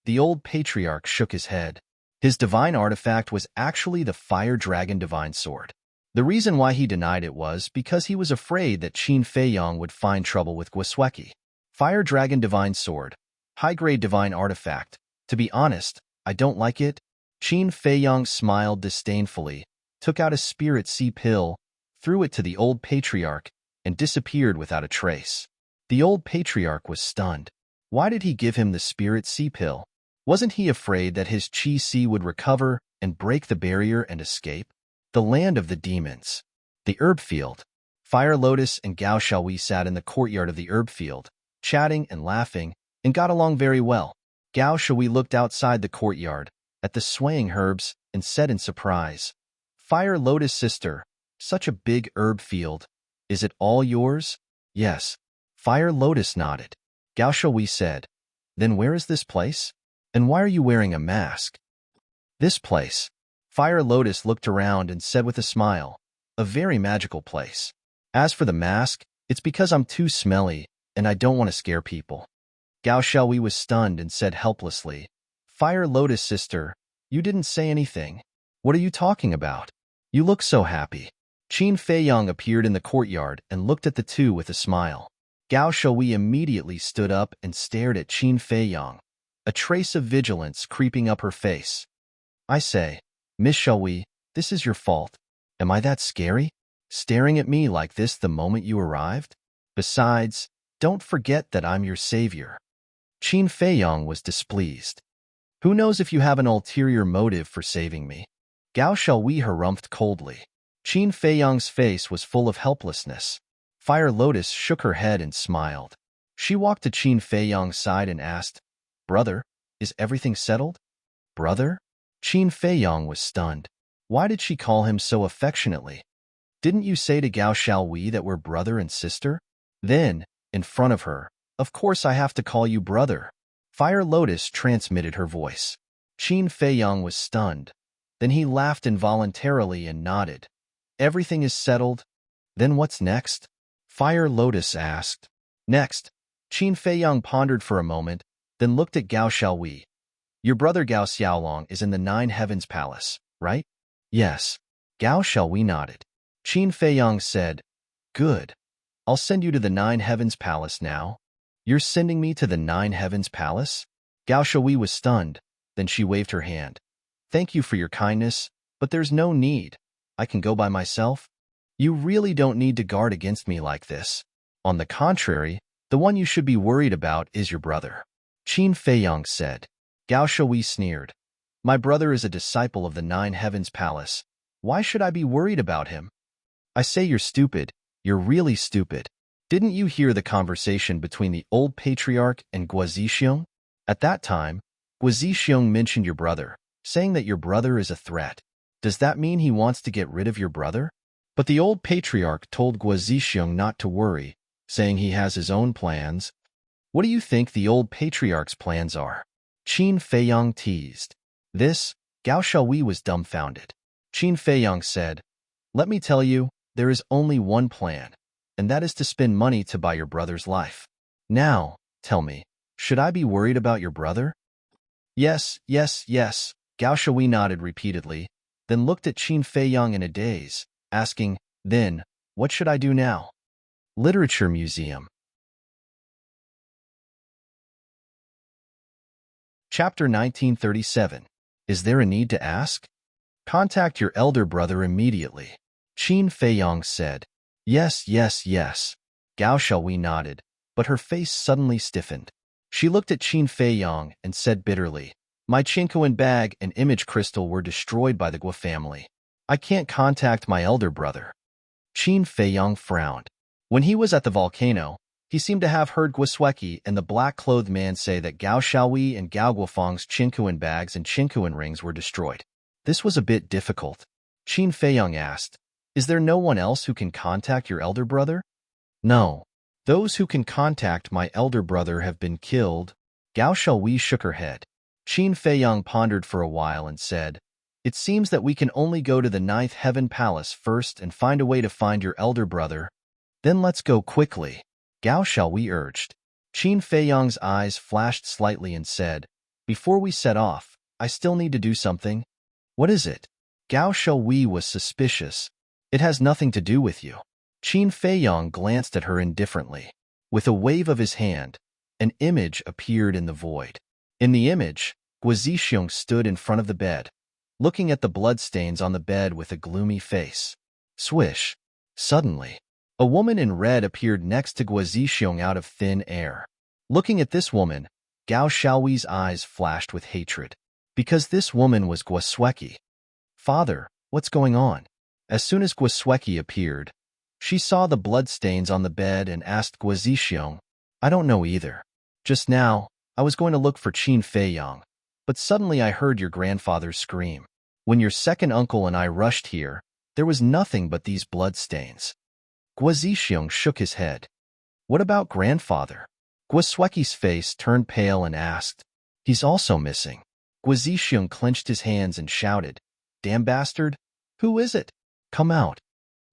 The old patriarch shook his head. His divine artifact was actually the fire dragon divine sword. The reason why he denied it was because he was afraid that Qin Feiyang would find trouble with Guosweki. Fire Dragon Divine Sword. High-grade divine artifact. To be honest, I don't like it. Qin Feiyang smiled disdainfully, took out a spirit sea pill, threw it to the old patriarch, and disappeared without a trace. The old patriarch was stunned. Why did he give him the spirit sea pill? Wasn't he afraid that his Qi Sea would recover and break the barrier and escape? The land of the demons. The herb field. Fire Lotus and Gao Xiaohui sat in the courtyard of the herb field, chatting and laughing, and got along very well. Gao Xiaohui looked outside the courtyard, at the swaying herbs, and said in surprise, Fire Lotus sister, such a big herb field. Is it all yours? Yes. Fire Lotus nodded. Gao Xiaohui said, Then where is this place? And why are you wearing a mask? This place. Fire Lotus looked around and said with a smile, A very magical place. As for the mask, it's because I'm too smelly, and I don't want to scare people. Gao Xiaohui was stunned and said helplessly, Fire Lotus sister, you didn't say anything. What are you talking about? You look so happy. Qin Feiyang appeared in the courtyard and looked at the two with a smile. Gao Xiaohui immediately stood up and stared at Qin Feiyang, a trace of vigilance creeping up her face. I say, Miss Xiaohui, this is your fault. Am I that scary? Staring at me like this the moment you arrived? Besides, don't forget that I'm your savior. Qin Feiyang was displeased. Who knows if you have an ulterior motive for saving me? Gao Xiaohui harumphed coldly. Qin Feiyang's face was full of helplessness. Fire Lotus shook her head and smiled. She walked to Qin Feiyang's side and asked, Brother, is everything settled? Brother? Qin Feiyang was stunned. Why did she call him so affectionately? Didn't you say to Gao Xiaohui that we're brother and sister? Then, in front of her, Of course I have to call you brother. Fire Lotus transmitted her voice. Qin Feiyang was stunned. Then he laughed involuntarily and nodded. Everything is settled? Then what's next? Fire Lotus asked. Next. Qin Feiyang pondered for a moment, then looked at Gao Xiaohui. Your brother Gao Xiaolong is in the Nine Heavens Palace, right? Yes. Gao Xiaohui nodded. Qin Feiyang said, "Good. I'll send you to the Nine Heavens Palace now." "You're sending me to the Nine Heavens Palace?" Gao Shui was stunned, then she waved her hand. "Thank you for your kindness, but there's no need. I can go by myself." "You really don't need to guard against me like this. On the contrary, the one you should be worried about is your brother," Qin Feiyang said. Gao Shui sneered. "My brother is a disciple of the Nine Heavens Palace. Why should I be worried about him?" "I say you're stupid. You're really stupid. Didn't you hear the conversation between the old patriarch and Guazixiong? At that time, Guazixiong mentioned your brother, saying that your brother is a threat. Does that mean he wants to get rid of your brother?" But the old patriarch told Guazixiong not to worry, saying he has his own plans. "What do you think the old patriarch's plans are?" Qin Feiyang teased. This, Gao Shui was dumbfounded. Qin Feiyang said, "Let me tell you, there is only one plan, and that is to spend money to buy your brother's life. Now, tell me, should I be worried about your brother?" "Yes, yes, yes," Gao Shui nodded repeatedly, then looked at Qin Feiyang in a daze, asking, "Then, what should I do now?" Literature Museum. Chapter 1937. Is there a need to ask? Contact your elder brother immediately, Qin Feiyang said. "Yes, yes, yes." Gao Shui nodded, but her face suddenly stiffened. She looked at Qin Feiyang and said bitterly, "My Chinkoan bag and image crystal were destroyed by the Guo family. I can't contact my elder brother." Qin Feiyang frowned. When he was at the volcano, he seemed to have heard Guosweki and the black-clothed man say that Gao Shui and Gao Guofeng's Chinkuan bags and Chinkuan rings were destroyed. This was a bit difficult. Qin Feiyang asked, "Is there no one else who can contact your elder brother?" "No. Those who can contact my elder brother have been killed." Gao Shui shook her head. Qin Feiyang pondered for a while and said, "It seems that we can only go to the Ninth Heaven Palace first and find a way to find your elder brother. Then let's go quickly," Gao Shui urged. Qin Feiyang's eyes flashed slightly and said, "Before we set off, I still need to do something." "What is it?" Gao Shui was suspicious. "It has nothing to do with you." Qin Feiyang glanced at her indifferently. With a wave of his hand, an image appeared in the void. In the image, Guazixiong stood in front of the bed, looking at the bloodstains on the bed with a gloomy face. Swish! Suddenly, a woman in red appeared next to Guazixiong out of thin air. Looking at this woman, Gao Shui's eyes flashed with hatred. Because this woman was Guosweki. "Father, what's going on?" As soon as Guosweki appeared, she saw the bloodstains on the bed and asked Guazixiong, "I don't know either. Just now, I was going to look for Qin Feiyang, but suddenly I heard your grandfather scream. When your second uncle and I rushed here, there was nothing but these bloodstains." Guazixiong shook his head. "What about grandfather?" Guosweki's face turned pale and asked, "He's also missing." Guazixiong clenched his hands and shouted, "Damn bastard! Who is it? Come out."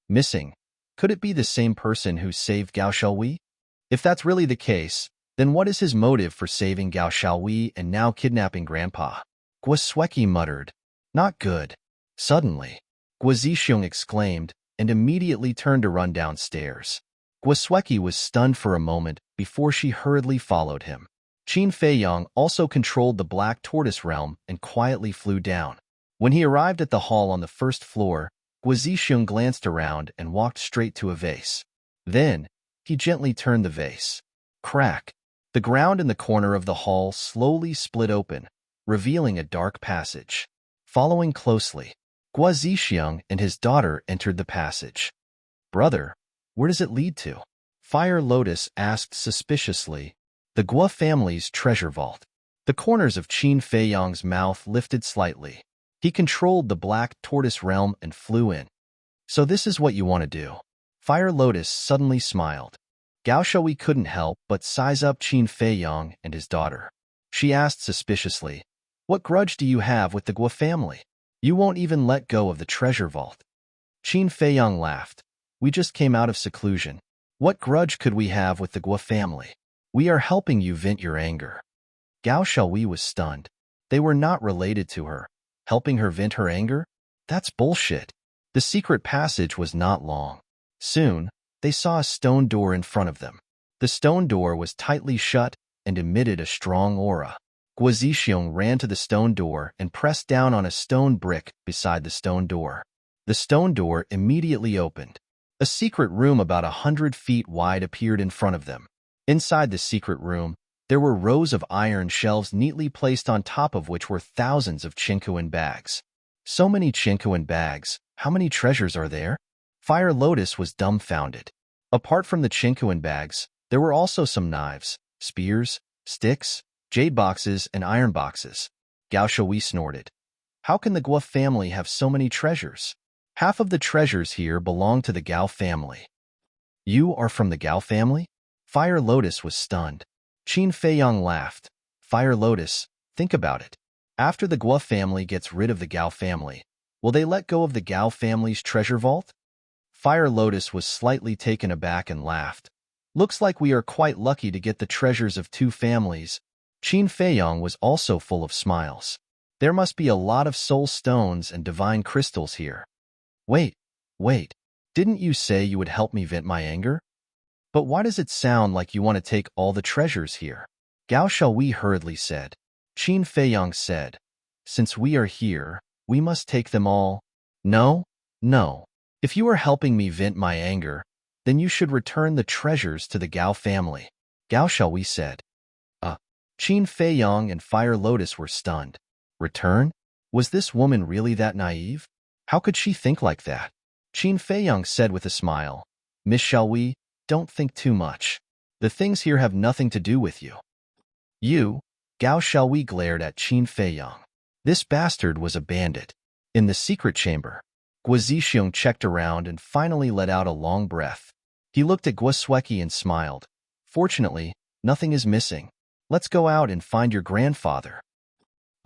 "Missing? Could it be the same person who saved Gao Shui? If that's really the case, then what is his motive for saving Gao Shui and now kidnapping Grandpa?" Guosweki muttered, "Not good." Suddenly, Guazixiong exclaimed and immediately turned to run downstairs. Guosweki was stunned for a moment before she hurriedly followed him. Qin Feiyang also controlled the Black Tortoise realm and quietly flew down. When he arrived at the hall on the first floor, Guazixiong glanced around and walked straight to a vase. Then, he gently turned the vase. Crack! The ground in the corner of the hall slowly split open, revealing a dark passage. Following closely, Guazixiong and his daughter entered the passage. "Brother, where does it lead to?" Fire Lotus asked suspiciously. "The Guo family's treasure vault." The corners of Qin Feiyang's mouth lifted slightly. He controlled the Black Tortoise realm and flew in. "So this is what you want to do." Fire Lotus suddenly smiled. Gao Shui couldn't help but size up Qin Feiyang and his daughter. She asked suspiciously, "What grudge do you have with the Guo family? You won't even let go of the treasure vault." Qin Feiyang laughed. "We just came out of seclusion. What grudge could we have with the Guo family? We are helping you vent your anger." Gao Shui was stunned. They were not related to her. Helping her vent her anger? That's bullshit. The secret passage was not long. Soon, they saw a stone door in front of them. The stone door was tightly shut and emitted a strong aura. Guazixiong ran to the stone door and pressed down on a stone brick beside the stone door. The stone door immediately opened. A secret room about 100 feet wide appeared in front of them. Inside the secret room, there were rows of iron shelves neatly placed on top of which were thousands of chinquin bags. So many chinquin bags, how many treasures are there? Fire Lotus was dumbfounded. Apart from the chinquin bags, there were also some knives, spears, sticks, jade boxes, and iron boxes. Gao Shui snorted. How can the Guo family have so many treasures? Half of the treasures here belong to the Gao family. You are from the Gao family? Fire Lotus was stunned. Qin Feiyang laughed. Fire Lotus, think about it. After the Guo family gets rid of the Gao family, will they let go of the Gao family's treasure vault? Fire Lotus was slightly taken aback and laughed. Looks like we are quite lucky to get the treasures of two families. Qin Feiyang was also full of smiles. There must be a lot of soul stones and divine crystals here. Wait. Didn't you say you would help me vent my anger? But why does it sound like you want to take all the treasures here? Gao Shui hurriedly said. Qin Feiyang said, since we are here, we must take them all. No. If you are helping me vent my anger, then you should return the treasures to the Gao family. Gao Shui said. Qin Feiyang and Fire Lotus were stunned. Return? Was this woman really that naive? How could she think like that? Qin Feiyang said with a smile, Miss Shui, don't think too much. The things here have nothing to do with you. You? Gao Shui glared at Qin Feiyang. This bastard was a bandit. In the secret chamber, Guazixiong checked around and finally let out a long breath. He looked at Guosweki and smiled. Fortunately, nothing is missing. Let's go out and find your grandfather.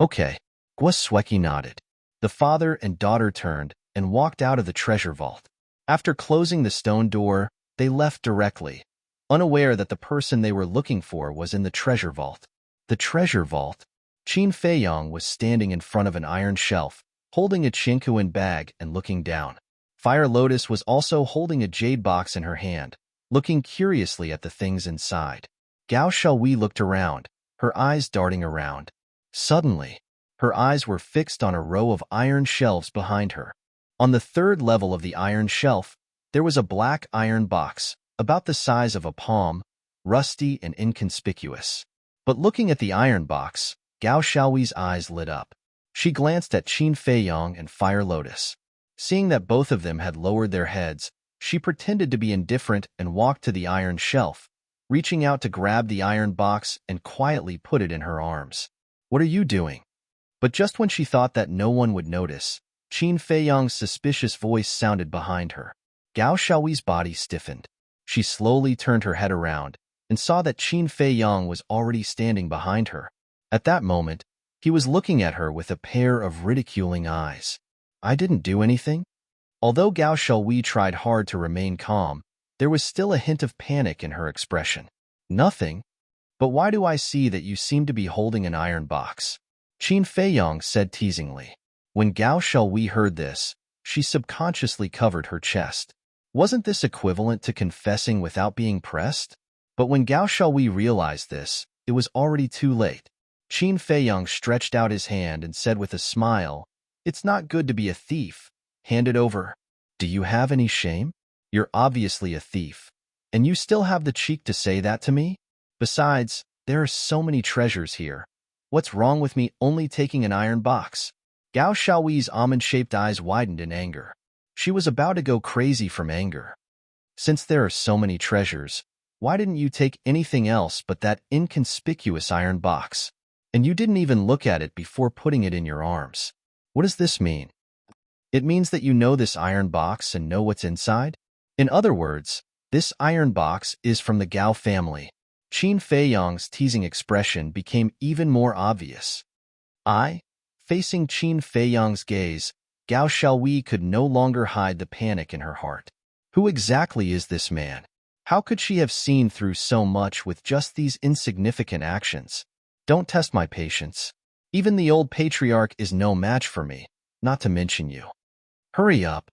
Okay. Guosweki nodded. The father and daughter turned and walked out of the treasure vault. After closing the stone door, they left directly, unaware that the person they were looking for was in the treasure vault. The treasure vault? Qin Feiyang was standing in front of an iron shelf, holding a chinquin bag and looking down. Fire Lotus was also holding a jade box in her hand, looking curiously at the things inside. Gao Shui looked around, her eyes darting around. Suddenly, her eyes were fixed on a row of iron shelves behind her. On the third level of the iron shelf, there was a black iron box, about the size of a palm, rusty and inconspicuous. But looking at the iron box, Gao Shui's eyes lit up. She glanced at Qin Feiyang and Fire Lotus. Seeing that both of them had lowered their heads, she pretended to be indifferent and walked to the iron shelf, reaching out to grab the iron box and quietly put it in her arms. What are you doing? But just when she thought that no one would notice, Qin Feiyang's suspicious voice sounded behind her. Gao Shui's body stiffened. She slowly turned her head around and saw that Qin Feiyang was already standing behind her. At that moment, he was looking at her with a pair of ridiculing eyes. I didn't do anything? Although Gao Shui tried hard to remain calm, there was still a hint of panic in her expression. Nothing? But why do I see that you seem to be holding an iron box? Qin Feiyang said teasingly. When Gao Shui heard this, she subconsciously covered her chest. Wasn't this equivalent to confessing without being pressed? But when Gao Shui realized this, it was already too late. Qin Feiyang stretched out his hand and said with a smile, It's not good to be a thief. Hand it over. Do you have any shame? You're obviously a thief. And you still have the cheek to say that to me? Besides, there are so many treasures here. What's wrong with me only taking an iron box? Gao Shui's almond-shaped eyes widened in anger. She was about to go crazy from anger. Since there are so many treasures, why didn't you take anything else but that inconspicuous iron box? And you didn't even look at it before putting it in your arms. What does this mean? It means that you know this iron box and know what's inside? In other words, this iron box is from the Gao family. Qin Feiyang's teasing expression became even more obvious. Facing Qin Feiyang's gaze, Gao Shui could no longer hide the panic in her heart. Who exactly is this man? How could she have seen through so much with just these insignificant actions? Don't test my patience. Even the old patriarch is no match for me, not to mention you. Hurry up.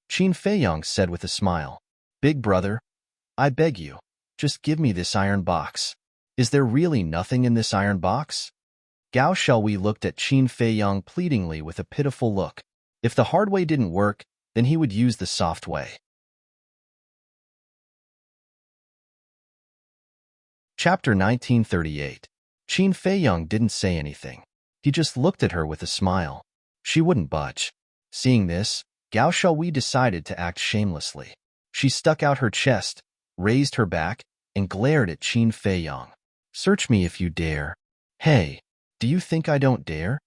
Qin Feiyang said with a smile. Big brother, I beg you, just give me this iron box. Is there really nothing in this iron box? Gao Xiaohui looked at Qin Feiyang pleadingly with a pitiful look. If the hard way didn't work, then he would use the soft way. Chapter 1938. Qin Feiyang didn't say anything. He just looked at her with a smile. She wouldn't budge. Seeing this, Gao Xiaohui decided to act shamelessly. She stuck out her chest, raised her back, and glared at Qin Feiyang. Search me if you dare. Hey, do you think I don't dare?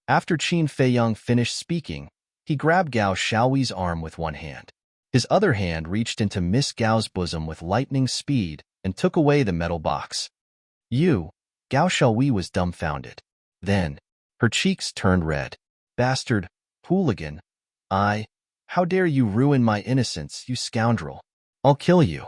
After Qin Feiyang finished speaking, he grabbed Gao Xiaohui's arm with one hand. His other hand reached into Miss Gao's bosom with lightning speed and took away the metal box. Gao Xiaohui was dumbfounded. Then, her cheeks turned red. Bastard, hooligan, how dare you ruin my innocence, you scoundrel. I'll kill you.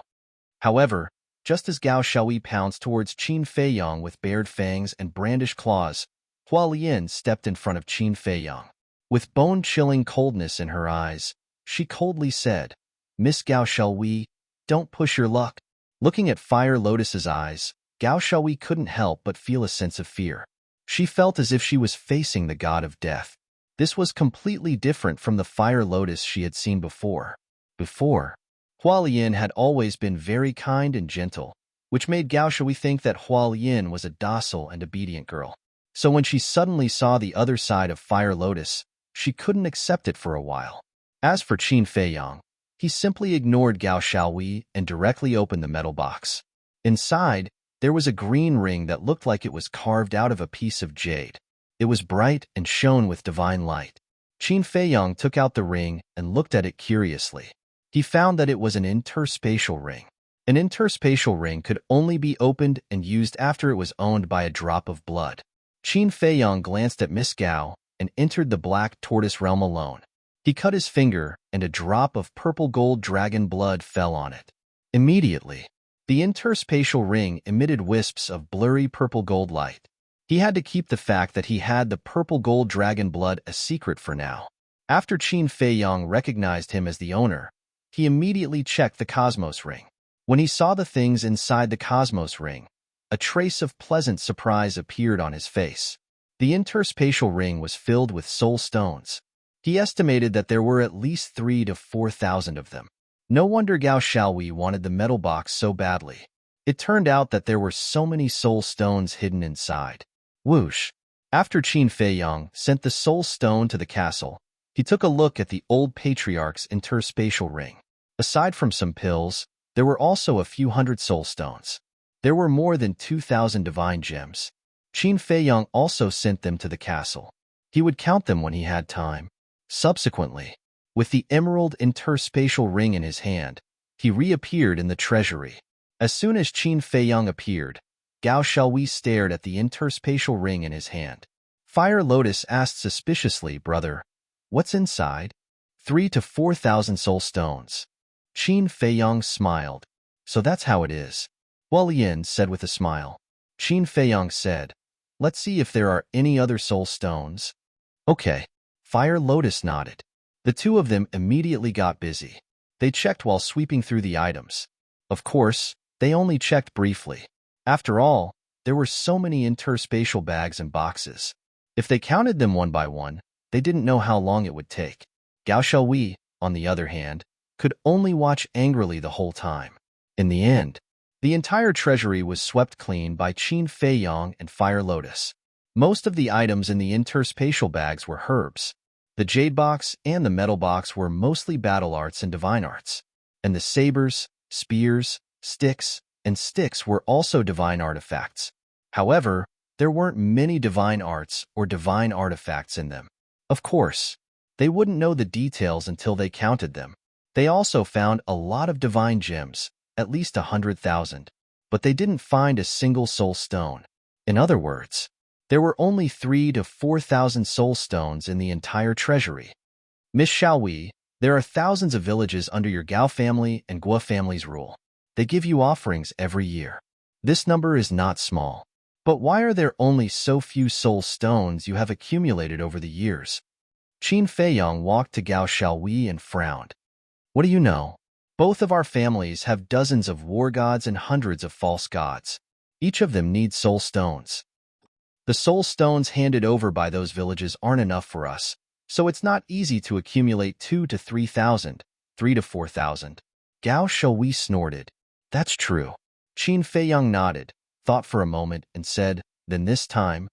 However, just as Gao Xiaohui pounced towards Qin Feiyang with bared fangs and brandished claws, Hualien stepped in front of Qin Feiyang. With bone-chilling coldness in her eyes, she coldly said, Miss Gao Xiaohui, don't push your luck. Looking at Fire Lotus's eyes, Gao Xiaohui couldn't help but feel a sense of fear. She felt as if she was facing the god of death. This was completely different from the Fire Lotus she had seen before. Hualien had always been very kind and gentle, which made Gao Xiaohui think that Hualien was a docile and obedient girl. So when she suddenly saw the other side of Fire Lotus, she couldn't accept it for a while. As for Qin Feiyang, he simply ignored Gao Xiaohui and directly opened the metal box. Inside, there was a green ring that looked like it was carved out of a piece of jade. It was bright and shone with divine light. Qin Feiyang took out the ring and looked at it curiously. He found that it was an interspatial ring. An interspatial ring could only be opened and used after it was owned by a drop of blood. Qin Feiyang glanced at Miss Gao and entered the Black Tortoise realm alone. He cut his finger, and a drop of purple gold dragon blood fell on it. Immediately, the interspatial ring emitted wisps of blurry purple gold light. He had to keep the fact that he had the purple gold dragon blood a secret for now. After Qin Feiyang recognized him as the owner, he immediately checked the Cosmos Ring. When he saw the things inside the Cosmos Ring, a trace of pleasant surprise appeared on his face. The interspatial ring was filled with soul stones. He estimated that there were at least 3,000 to 4,000 of them. No wonder Gao Xiaohui wanted the metal box so badly. It turned out that there were so many soul stones hidden inside. Whoosh! After Qin Feiyang sent the soul stone to the castle, he took a look at the old patriarch's interspatial ring. Aside from some pills, there were also a few hundred soul stones. There were more than 2,000 divine gems. Qin Feiyang also sent them to the castle. He would count them when he had time. Subsequently, with the emerald interspatial ring in his hand, he reappeared in the treasury. As soon as Qin Feiyang appeared, Gao Xiaohui stared at the interspatial ring in his hand. Fire Lotus asked suspiciously, Brother, what's inside? 3,000 to 4,000 soul stones. Qin Feiyang smiled. So that's how it is. Hualien said with a smile. Qin Feiyang said, let's see if there are any other soul stones. Okay. Fire Lotus nodded. The two of them immediately got busy. They checked while sweeping through the items. Of course, they only checked briefly. After all, there were so many interspatial bags and boxes. If they counted them one by one, they didn't know how long it would take. Gao Xiaohui, on the other hand, could only watch angrily the whole time. In the end, the entire treasury was swept clean by Qin Feiyang and Fire Lotus. Most of the items in the interspatial bags were herbs. The jade box and the metal box were mostly battle arts and divine arts. And the sabers, spears, sticks were also divine artifacts. However, there weren't many divine arts or divine artifacts in them. Of course, they wouldn't know the details until they counted them. They also found a lot of divine gems, at least 100,000, but they didn't find a single soul stone. In other words, there were only 3,000 to 4,000 soul stones in the entire treasury. Miss Xiaohui, there are thousands of villages under your Gao family and Guo family's rule. They give you offerings every year. This number is not small. But why are there only so few soul stones you have accumulated over the years? Qin Feiyang walked to Gao Xiaohui and frowned. What do you know? Both of our families have dozens of war gods and hundreds of false gods. Each of them needs soul stones. The soul stones handed over by those villages aren't enough for us, so it's not easy to accumulate 2 to 3,000, 3 to 4,000. Gao Shui snorted. That's true. Qin Feiyang nodded, thought for a moment, and said, then this time,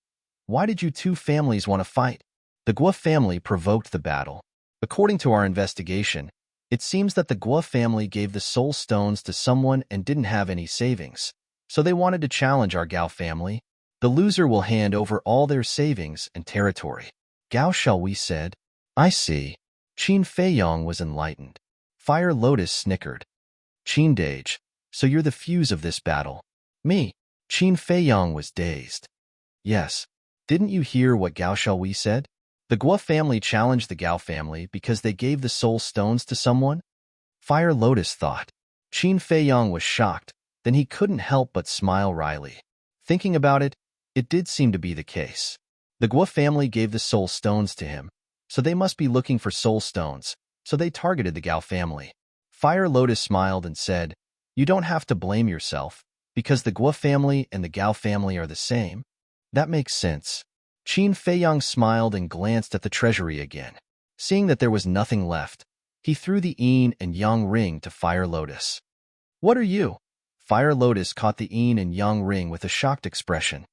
why did you two families want to fight? The Guo family provoked the battle. According to our investigation, it seems that the Guo family gave the soul stones to someone and didn't have any savings, so they wanted to challenge our Gao family. The loser will hand over all their savings and territory. Gao Shui said. I see. Qin Feiyang was enlightened. Fire Lotus snickered. Qin Dage, so you're the fuse of this battle. Me. Qin Feiyang was dazed. Yes. Didn't you hear what Gao Shui said? The Guo family challenged the Gao family because they gave the soul stones to someone? Fire Lotus thought. Qin Feiyang was shocked, then he couldn't help but smile wryly. Thinking about it, it did seem to be the case. The Guo family gave the soul stones to him, so they must be looking for soul stones, so they targeted the Gao family. Fire Lotus smiled and said, you don't have to blame yourself, because the Guo family and the Gao family are the same. That makes sense. Qin Feiyang smiled and glanced at the treasury again. Seeing that there was nothing left, he threw the yin and yang ring to Fire Lotus. What are you? Fire Lotus caught the yin and yang ring with a shocked expression.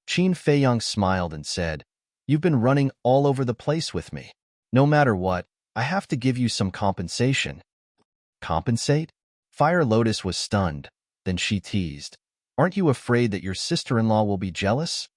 Qin Feiyang smiled and said, you've been running all over the place with me. No matter what, I have to give you some compensation. Compensate? Fire Lotus was stunned. Then she teased. Aren't you afraid that your sister-in-law will be jealous?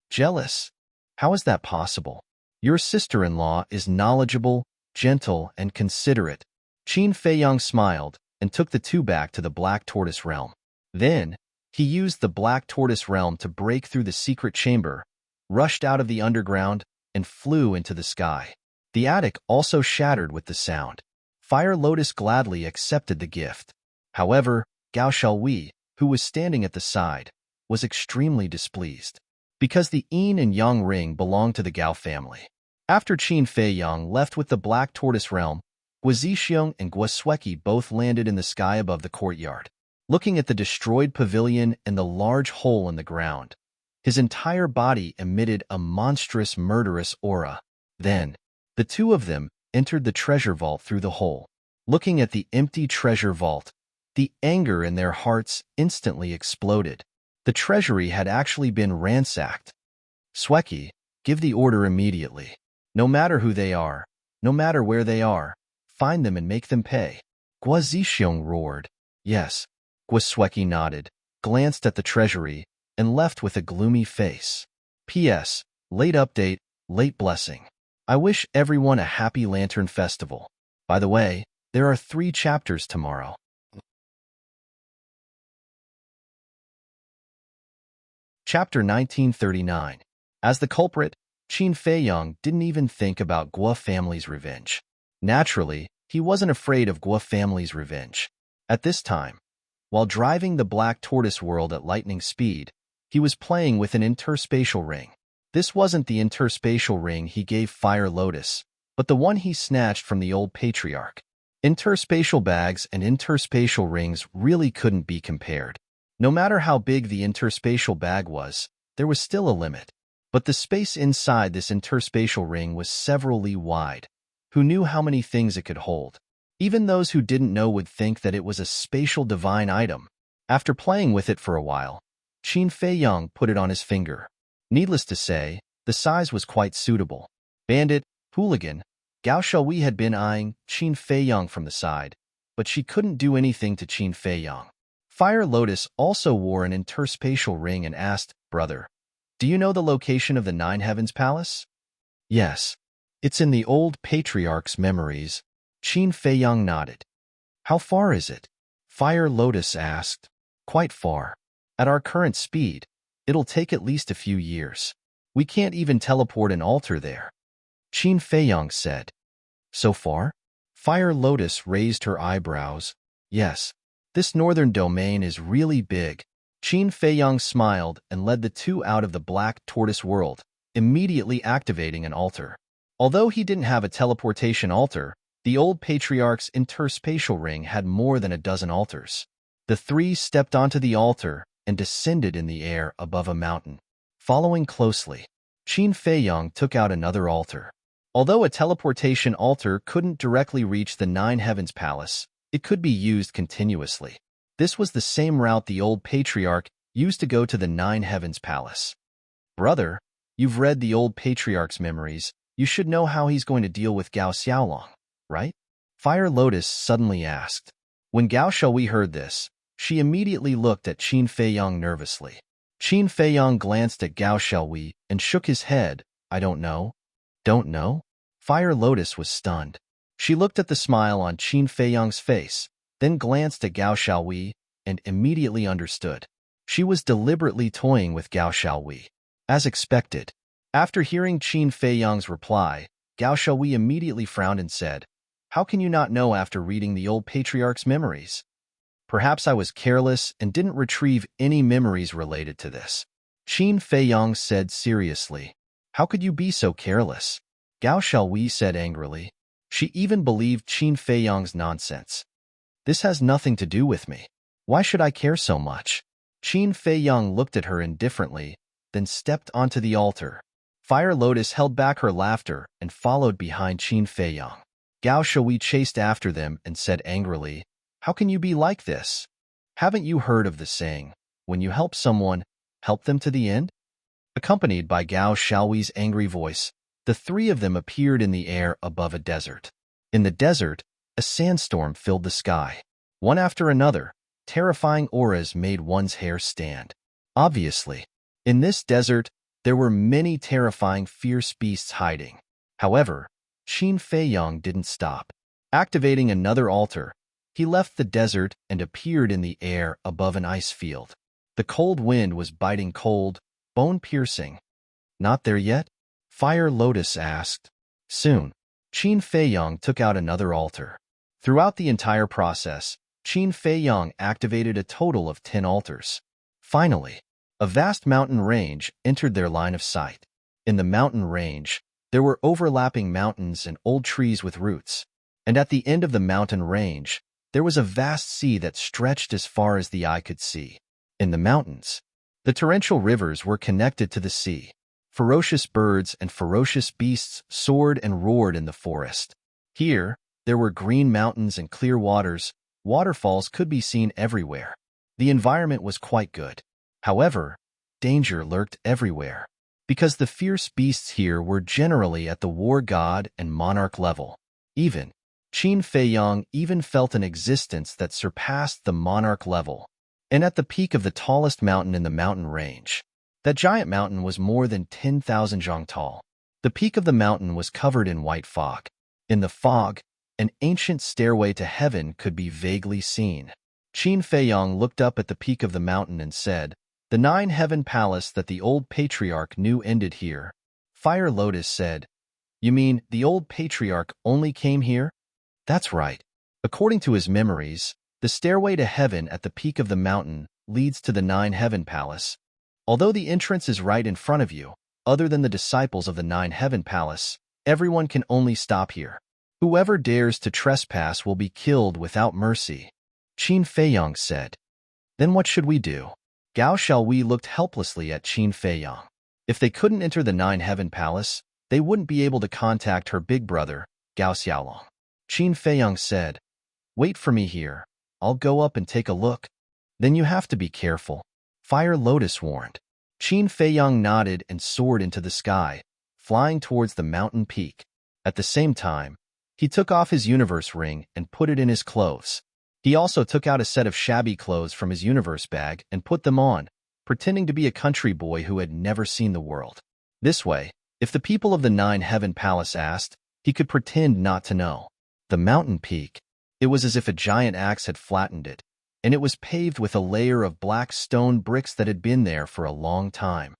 Jealous? How is that possible? Your sister-in-law is knowledgeable, gentle, and considerate. Qin Feiyang smiled and took the two back to the Black Tortoise realm. Then, he used the Black Tortoise realm to break through the secret chamber, rushed out of the underground, and flew into the sky. The attic also shattered with the sound. Fire Lotus gladly accepted the gift. However, Gao Shui, who was standing at the side, was extremely displeased, because the yin and yang ring belonged to the Gao family. After Qin Feiyang left with the Black Tortoise realm, Guo Zixiong and Guo Sueki both landed in the sky above the courtyard. Looking at the destroyed pavilion and the large hole in the ground, his entire body emitted a monstrous, murderous aura. Then, the two of them entered the treasure vault through the hole. Looking at the empty treasure vault, the anger in their hearts instantly exploded. The treasury had actually been ransacked. Sueki, give the order immediately. No matter who they are, no matter where they are, find them and make them pay. Guo Zixiong roared. Yes. Guo Sueki nodded, glanced at the treasury, and left with a gloomy face. P.S. Late update, late blessing. I wish everyone a happy Lantern Festival. By the way, there are 3 chapters tomorrow. Chapter 1939. As the culprit, Qin Feiyang didn't even think about Guo family's revenge. Naturally, he wasn't afraid of Guo family's revenge. At this time, while driving the Black Tortoise world at lightning speed, he was playing with an interspatial ring. This wasn't the interspatial ring he gave Fire Lotus, but the one he snatched from the old patriarch. Interspatial bags and interspatial rings really couldn't be compared. No matter how big the interspatial bag was, there was still a limit. But the space inside this interspatial ring was several li wide. Who knew how many things it could hold? Even those who didn't know would think that it was a spatial divine item. After playing with it for a while, Qin Feiyang put it on his finger. Needless to say, the size was quite suitable. Bandit, hooligan, Gao Shui had been eyeing Qin Feiyang from the side, but she couldn't do anything to Qin Feiyang. Fire Lotus also wore an interspatial ring and asked, Brother, do you know the location of the Nine Heavens Palace? Yes. It's in the old patriarch's memories. Qin Feiyang nodded. How far is it? Fire Lotus asked. Quite far. At our current speed, it'll take at least a few years. We can't even teleport an altar there. Qin Feiyang said. So far? Fire Lotus raised her eyebrows. Yes. This northern domain is really big. Qin Feiyang smiled and led the two out of the Black Tortoise world, immediately activating an altar. Although he didn't have a teleportation altar, The old patriarch's interspatial ring had more than a dozen altars. The three stepped onto the altar and descended in the air above a mountain. Following closely, Qin Feiyang took out another altar. Although a teleportation altar couldn't directly reach the Nine Heavens Palace, it could be used continuously. This was the same route the old patriarch used to go to the Nine Heavens Palace. Brother, you've read the old patriarch's memories. You should know how he's going to deal with Gao Xiaolong, right? Fire Lotus suddenly asked. When Gao Xiaohui heard this, she immediately looked at Qin Feiyang nervously. Qin Feiyang glanced at Gao Xiaohui and shook his head. I don't know. Don't know? Fire Lotus was stunned. She looked at the smile on Qin Feiyang's face, then glanced at Gao Xiaohui and immediately understood. She was deliberately toying with Gao Xiaohui. As expected, after hearing Qin Feiyang's reply, Gao Xiaohui immediately frowned and said, How can you not know after reading the old patriarch's memories? Perhaps I was careless and didn't retrieve any memories related to this. Qin Feiyang said seriously. How could you be so careless? Gao Xiaohui said angrily. She even believed Qin Feiyang's nonsense. This has nothing to do with me. Why should I care so much? Qin Feiyang looked at her indifferently, then stepped onto the altar. Fire Lotus held back her laughter and followed behind Qin Feiyang. Gao Xiaohui chased after them and said angrily, How can you be like this? Haven't you heard of the saying, when you help someone, help them to the end? Accompanied by Gao Xiaohui's angry voice, the three of them appeared in the air above a desert. In the desert, a sandstorm filled the sky. One after another, terrifying auras made one's hair stand. Obviously, in this desert, there were many terrifying fierce beasts hiding. However, Qin Feiyang didn't stop. Activating another altar, he left the desert and appeared in the air above an ice field. The cold wind was biting cold, bone-piercing. Not there yet? Fire Lotus asked. Soon, Qin Feiyang took out another altar. Throughout the entire process, Qin Feiyang activated a total of 10 altars. Finally, a vast mountain range entered their line of sight. In the mountain range, there were overlapping mountains and old trees with roots. And at the end of the mountain range, there was a vast sea that stretched as far as the eye could see. In the mountains, the torrential rivers were connected to the sea. Ferocious birds and ferocious beasts soared and roared in the forest. Here, there were green mountains and clear waters. Waterfalls could be seen everywhere. The environment was quite good. However, danger lurked everywhere, because the fierce beasts here were generally at the war god and monarch level. Qin Feiyang even felt an existence that surpassed the monarch level. And at the peak of the tallest mountain in the mountain range, that giant mountain was more than 10,000 zhang tall. The peak of the mountain was covered in white fog. In the fog, an ancient stairway to heaven could be vaguely seen. Qin Feiyang looked up at the peak of the mountain and said, The Nine Heaven Palace that the old patriarch knew ended here. Fire Lotus said, You mean the old patriarch only came here? That's right. According to his memories, the stairway to heaven at the peak of the mountain leads to the Nine Heaven Palace. Although the entrance is right in front of you, other than the disciples of the Nine Heaven Palace, everyone can only stop here. Whoever dares to trespass will be killed without mercy. Qin Feiyang said. Then what should we do? Gao Xiaohui looked helplessly at Qin Feiyang. If they couldn't enter the Nine Heaven Palace, they wouldn't be able to contact her big brother, Gao Xiaolong. Qin Feiyang said, Wait for me here. I'll go up and take a look. Then you have to be careful. Fire Lotus warned. Qin Feiyang nodded and soared into the sky, flying towards the mountain peak. At the same time, he took off his universe ring and put it in his clothes. He also took out a set of shabby clothes from his universe bag and put them on, pretending to be a country boy who had never seen the world. This way, if the people of the Nine Heaven Palace asked, he could pretend not to know. The mountain peak. It was as if a giant axe had flattened it, and it was paved with a layer of black stone bricks that had been there for a long time.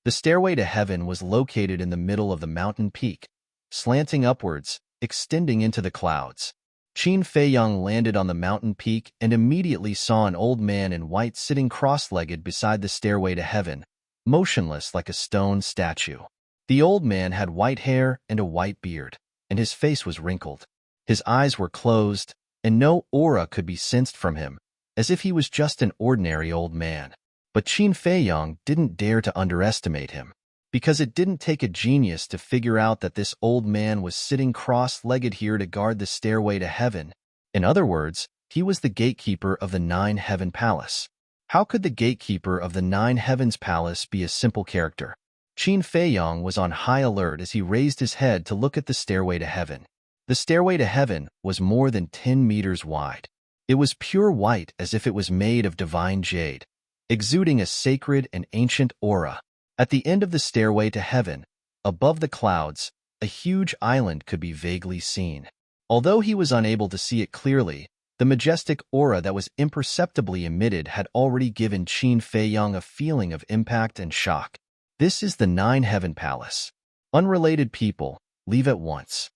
The stairway to heaven was located in the middle of the mountain peak, slanting upwards, extending into the clouds. Qin Feiyang landed on the mountain peak and immediately saw an old man in white sitting cross-legged beside the stairway to heaven, motionless like a stone statue. The old man had white hair and a white beard, and his face was wrinkled. His eyes were closed, and no aura could be sensed from him, as if he was just an ordinary old man. But Qin Feiyang didn't dare to underestimate him, because it didn't take a genius to figure out that this old man was sitting cross-legged here to guard the stairway to heaven. In other words, he was the gatekeeper of the Nine Heaven Palace. How could the gatekeeper of the Nine Heavens Palace be a simple character? Qin Feiyang was on high alert as he raised his head to look at the stairway to heaven. The stairway to heaven was more than 10 meters wide. It was pure white as if it was made of divine jade, exuding a sacred and ancient aura. At the end of the stairway to heaven, above the clouds, a huge island could be vaguely seen. Although he was unable to see it clearly, the majestic aura that was imperceptibly emitted had already given Qin Feiyang a feeling of impact and shock. This is the Nine Heaven Palace. Unrelated people, leave at once.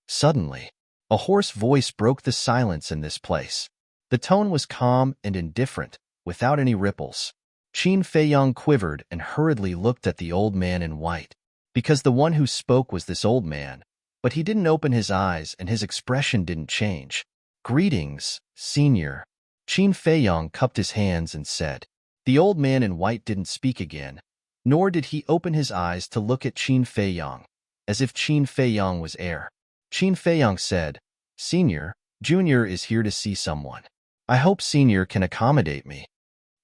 Suddenly, a hoarse voice broke the silence in this place. The tone was calm and indifferent, without any ripples. Qin Feiyang quivered and hurriedly looked at the old man in white, because the one who spoke was this old man, but he didn't open his eyes and his expression didn't change. "Greetings, senior." Qin Feiyang cupped his hands and said. The old man in white didn't speak again, nor did he open his eyes to look at Qin Feiyang, as if Qin Feiyang was air. Qin Feiyang said, "Senior, Junior is here to see someone. I hope Senior can accommodate me."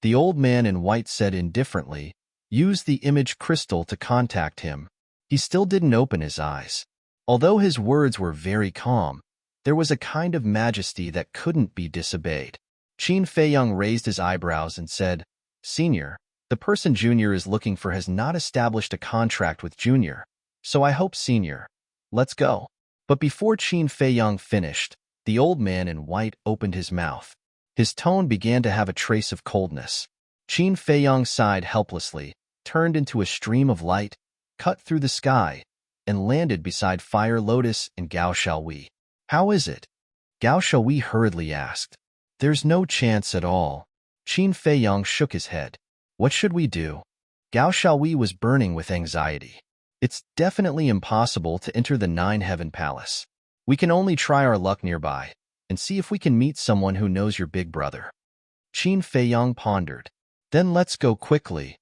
The old man in white said indifferently, "Use the image crystal to contact him." He still didn't open his eyes. Although his words were very calm, there was a kind of majesty that couldn't be disobeyed. Qin Feiyang raised his eyebrows and said, "Senior, the person Junior is looking for has not established a contract with Junior, so I hope Senior. Let's go." But before Qin Feiyang finished, the old man in white opened his mouth. His tone began to have a trace of coldness. Qin Feiyang sighed helplessly, turned into a stream of light, cut through the sky, and landed beside Fire Lotus and Gao Xiaowei. "How is it?" Gao Xiaowei hurriedly asked. "There's no chance at all." Qin Feiyang shook his head. "What should we do?" Gao Xiaowei was burning with anxiety. "It's definitely impossible to enter the Nine Heaven Palace. We can only try our luck nearby, and see if we can meet someone who knows your big brother." Qin Feiyang pondered. "Then let's go quickly,"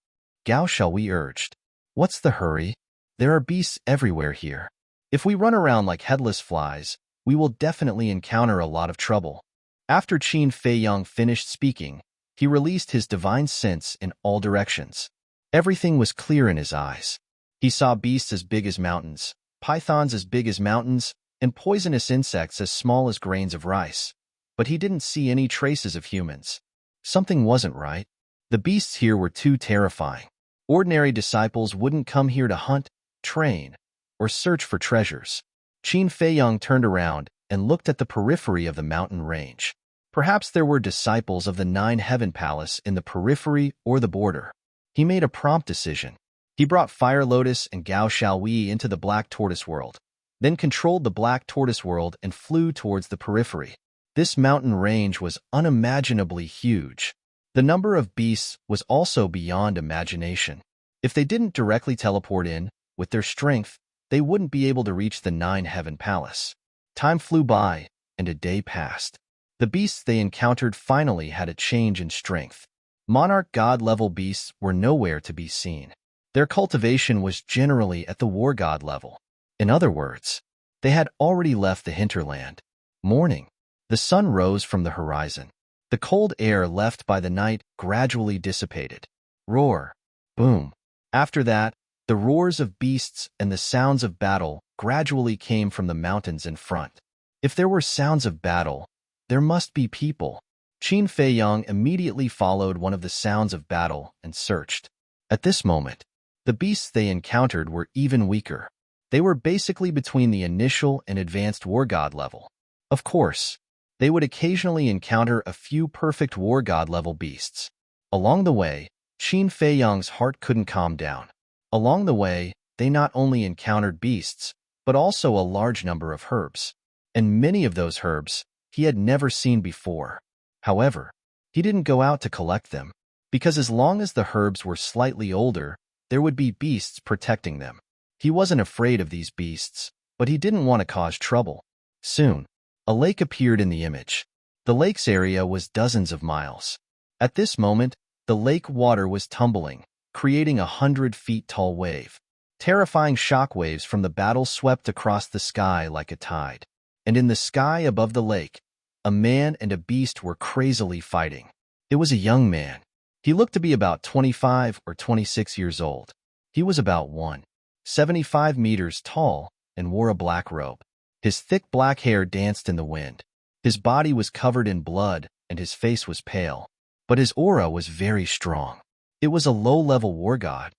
Gao Xiaowei urged. "What's the hurry? There are beasts everywhere here. If we run around like headless flies, we will definitely encounter a lot of trouble." After Qin Feiyang finished speaking, he released his divine sense in all directions. Everything was clear in his eyes. He saw beasts as big as mountains, pythons as big as mountains, and poisonous insects as small as grains of rice. But he didn't see any traces of humans. Something wasn't right. The beasts here were too terrifying. Ordinary disciples wouldn't come here to hunt, train, or search for treasures. Qin Feiyang turned around and looked at the periphery of the mountain range. Perhaps there were disciples of the Nine Heaven Palace in the periphery or the border. He made a prompt decision. He brought Fire Lotus and Gao Xiaowei into the Black Tortoise world, then controlled the Black Tortoise world and flew towards the periphery. This mountain range was unimaginably huge. The number of beasts was also beyond imagination. If they didn't directly teleport in, with their strength, they wouldn't be able to reach the Nine Heaven Palace. Time flew by, and a day passed. The beasts they encountered finally had a change in strength. Monarch God-level beasts were nowhere to be seen. Their cultivation was generally at the war god level. In other words, they had already left the hinterland. Morning. The sun rose from the horizon. The cold air left by the night gradually dissipated. Roar. Boom. After that, the roars of beasts and the sounds of battle gradually came from the mountains in front. If there were sounds of battle, there must be people. Qin Feiyang immediately followed one of the sounds of battle and searched. At this moment, the beasts they encountered were even weaker. They were basically between the initial and advanced war god level. Of course, they would occasionally encounter a few perfect war god level beasts. Along the way, Qin Feiyang's heart couldn't calm down. Along the way, they not only encountered beasts, but also a large number of herbs. And many of those herbs he had never seen before. However, he didn't go out to collect them, because as long as the herbs were slightly older, there would be beasts protecting them. He wasn't afraid of these beasts, but he didn't want to cause trouble. Soon, A lake appeared in the image. The lake's area was dozens of miles. At this moment, the lake water was tumbling, creating 100-feet-tall wave. Terrifying shock waves from the battle swept across the sky like a tide. And in the sky above the lake, a man and a beast were crazily fighting. It was a young man. He looked to be about 25 or 26 years old. He was about 175 meters tall and wore a black robe. His thick black hair danced in the wind. His body was covered in blood and his face was pale. But his aura was very strong. It was a low-level war god.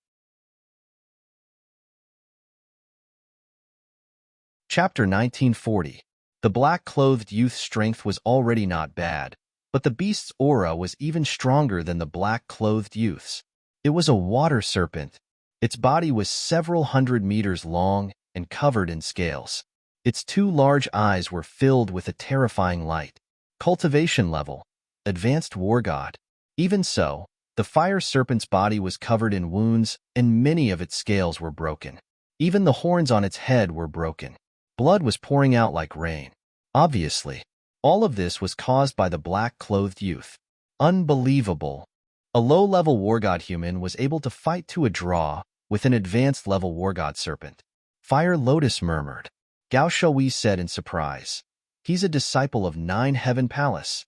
Chapter 1940. The black-clothed youth's strength was already not bad, but the beast's aura was even stronger than the black-clothed youth's. It was a water serpent. Its body was several hundred meters long and covered in scales. Its two large eyes were filled with a terrifying light. Cultivation level. Advanced war god. Even so, the fire serpent's body was covered in wounds and many of its scales were broken. Even the horns on its head were broken. Blood was pouring out like rain. Obviously, all of this was caused by the black-clothed youth. Unbelievable. A low-level war god human was able to fight to a draw with an advanced-level war god serpent. Fire Lotus murmured. Gao Shui said in surprise. He's a disciple of Nine Heaven Palace.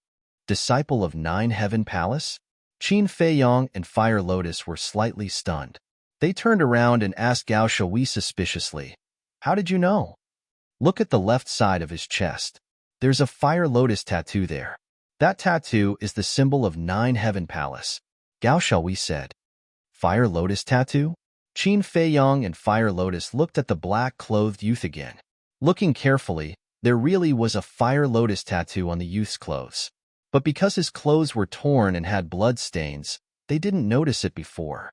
Disciple of Nine Heaven Palace? Qin Feiyong and Fire Lotus were slightly stunned. They turned around and asked Gao Shui suspiciously, "How did you know?" Look at the left side of his chest. There's a Fire Lotus tattoo there. That tattoo is the symbol of Nine Heaven Palace. Gao Shui said. Fire Lotus tattoo? Qin Feiyong and Fire Lotus looked at the black-clothed youth again. Looking carefully, there really was a Fire Lotus tattoo on the youth's clothes. But because his clothes were torn and had blood stains, they didn't notice it before.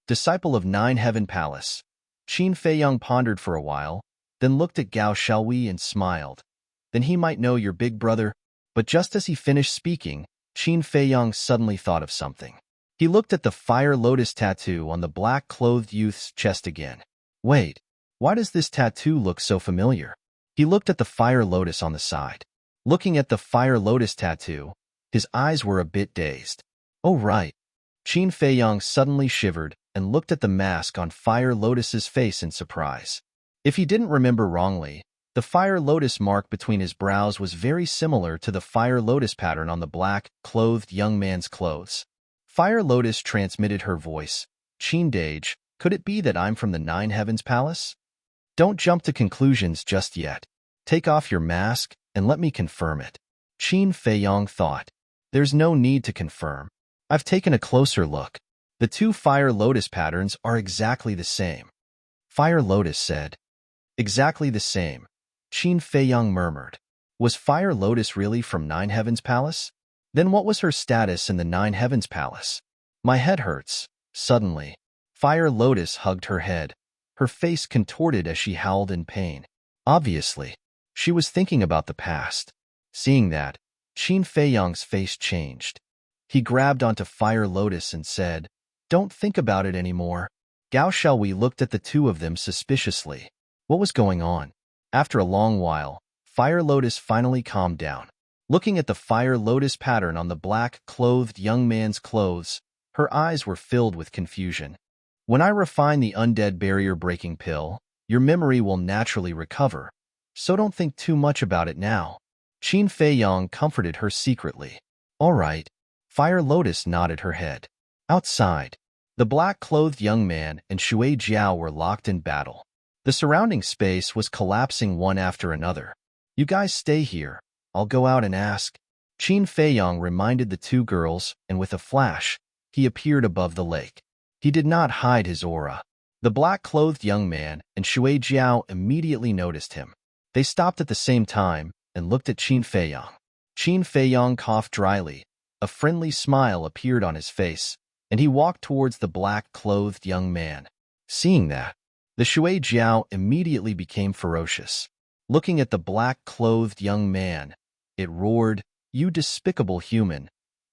Disciple of Nine Heaven Palace. Qin Feiyong pondered for a while, then looked at Gao Shui and smiled. Then he might know your big brother. But just as he finished speaking, Qin Feiyong suddenly thought of something. He looked at the Fire Lotus tattoo on the black-clothed youth's chest again. Wait, why does this tattoo look so familiar? He looked at the Fire Lotus on the side. Looking at the Fire Lotus tattoo, his eyes were a bit dazed. Oh right. Qin Feiyong suddenly shivered and looked at the mask on Fire Lotus's face in surprise. If he didn't remember wrongly, the Fire Lotus mark between his brows was very similar to the Fire Lotus pattern on the black-clothed young man's clothes. Fire Lotus transmitted her voice. Qin Dage, could it be that I'm from the Nine Heavens Palace? Don't jump to conclusions just yet. Take off your mask and let me confirm it. Qin Feiyong thought. There's no need to confirm. I've taken a closer look. The two Fire Lotus patterns are exactly the same. Fire Lotus said. Exactly the same. Qin Feiyong murmured. Was Fire Lotus really from Nine Heavens Palace? Then what was her status in the Nine Heavens Palace? My head hurts. Suddenly, Fire Lotus hugged her head. Her face contorted as she howled in pain. Obviously, she was thinking about the past. Seeing that, Qin Feiyong's face changed. He grabbed onto Fire Lotus and said, "Don't think about it anymore." Gao Shui looked at the two of them suspiciously. What was going on? After a long while, Fire Lotus finally calmed down. Looking at the Fire Lotus pattern on the black-clothed young man's clothes, her eyes were filled with confusion. When I refine the undead barrier-breaking pill, your memory will naturally recover, so don't think too much about it now. Qin Feiyong comforted her secretly. All right. Fire Lotus nodded her head. Outside, the black-clothed young man and Shui Jiao were locked in battle. The surrounding space was collapsing one after another. You guys stay here. I'll go out and ask. Qin Feiyong reminded the two girls, and with a flash, he appeared above the lake. He did not hide his aura. The black-clothed young man and Shui Jiao immediately noticed him. They stopped at the same time and looked at Qin Feiyong. Qin Feiyong coughed dryly. A friendly smile appeared on his face, and he walked towards the black-clothed young man. Seeing that, the Shui Jiao immediately became ferocious. Looking at the black-clothed young man, it roared, "You despicable human!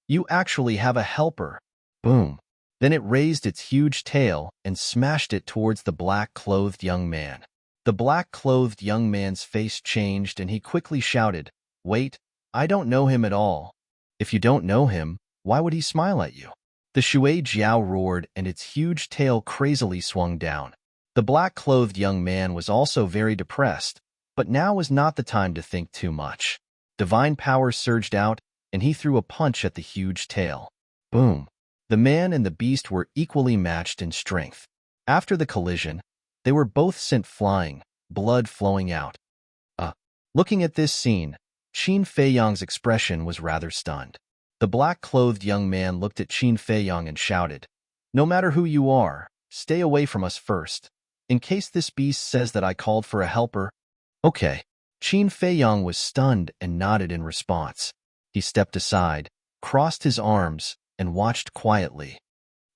You actually have a helper!" Boom! Then it raised its huge tail and smashed it towards the black-clothed young man. The black-clothed young man's face changed and he quickly shouted, Wait, I don't know him at all. If you don't know him, why would he smile at you? The Shui Jiao roared and its huge tail crazily swung down. The black-clothed young man was also very depressed, but now was not the time to think too much. Divine power surged out, and he threw a punch at the huge tail. Boom! The man and the beast were equally matched in strength. After the collision, they were both sent flying, blood flowing out. Looking at this scene, Qin Feiyang's expression was rather stunned. The black-clothed young man looked at Qin Feiyang and shouted, "No matter who you are, stay away from us first. In case this beast says that I called for a helper." Okay. Qin Feiyang was stunned and nodded in response. He stepped aside, crossed his arms, and watched quietly.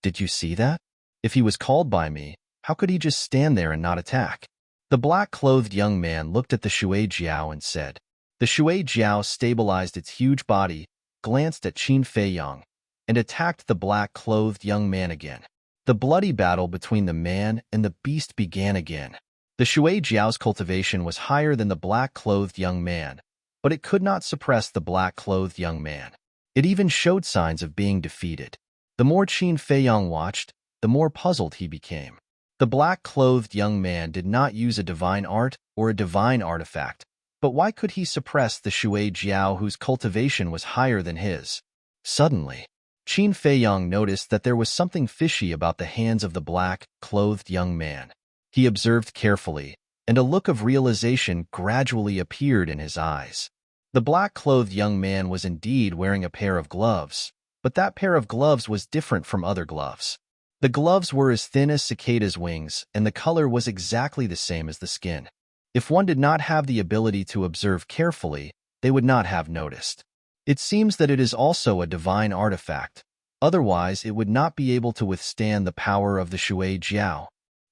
Did you see that? If he was called by me, how could he just stand there and not attack? The black-clothed young man looked at the Shui Jiao and said. The Shui Jiao stabilized its huge body, glanced at Qin Feiyang, and attacked the black-clothed young man again. The bloody battle between the man and the beast began again. The Shui Jiao's cultivation was higher than the black-clothed young man, but it could not suppress the black-clothed young man. It even showed signs of being defeated. The more Qin Feiyang watched, the more puzzled he became. The black-clothed young man did not use a divine art or a divine artifact, but why could he suppress the Shui Jiao whose cultivation was higher than his? Suddenly, Qin Feiyang noticed that there was something fishy about the hands of the black-clothed young man. He observed carefully, and a look of realization gradually appeared in his eyes. The black-clothed young man was indeed wearing a pair of gloves, but that pair of gloves was different from other gloves. The gloves were as thin as cicada's wings, and the color was exactly the same as the skin. If one did not have the ability to observe carefully, they would not have noticed. It seems that it is also a divine artifact. Otherwise, it would not be able to withstand the power of the Shui Jiao.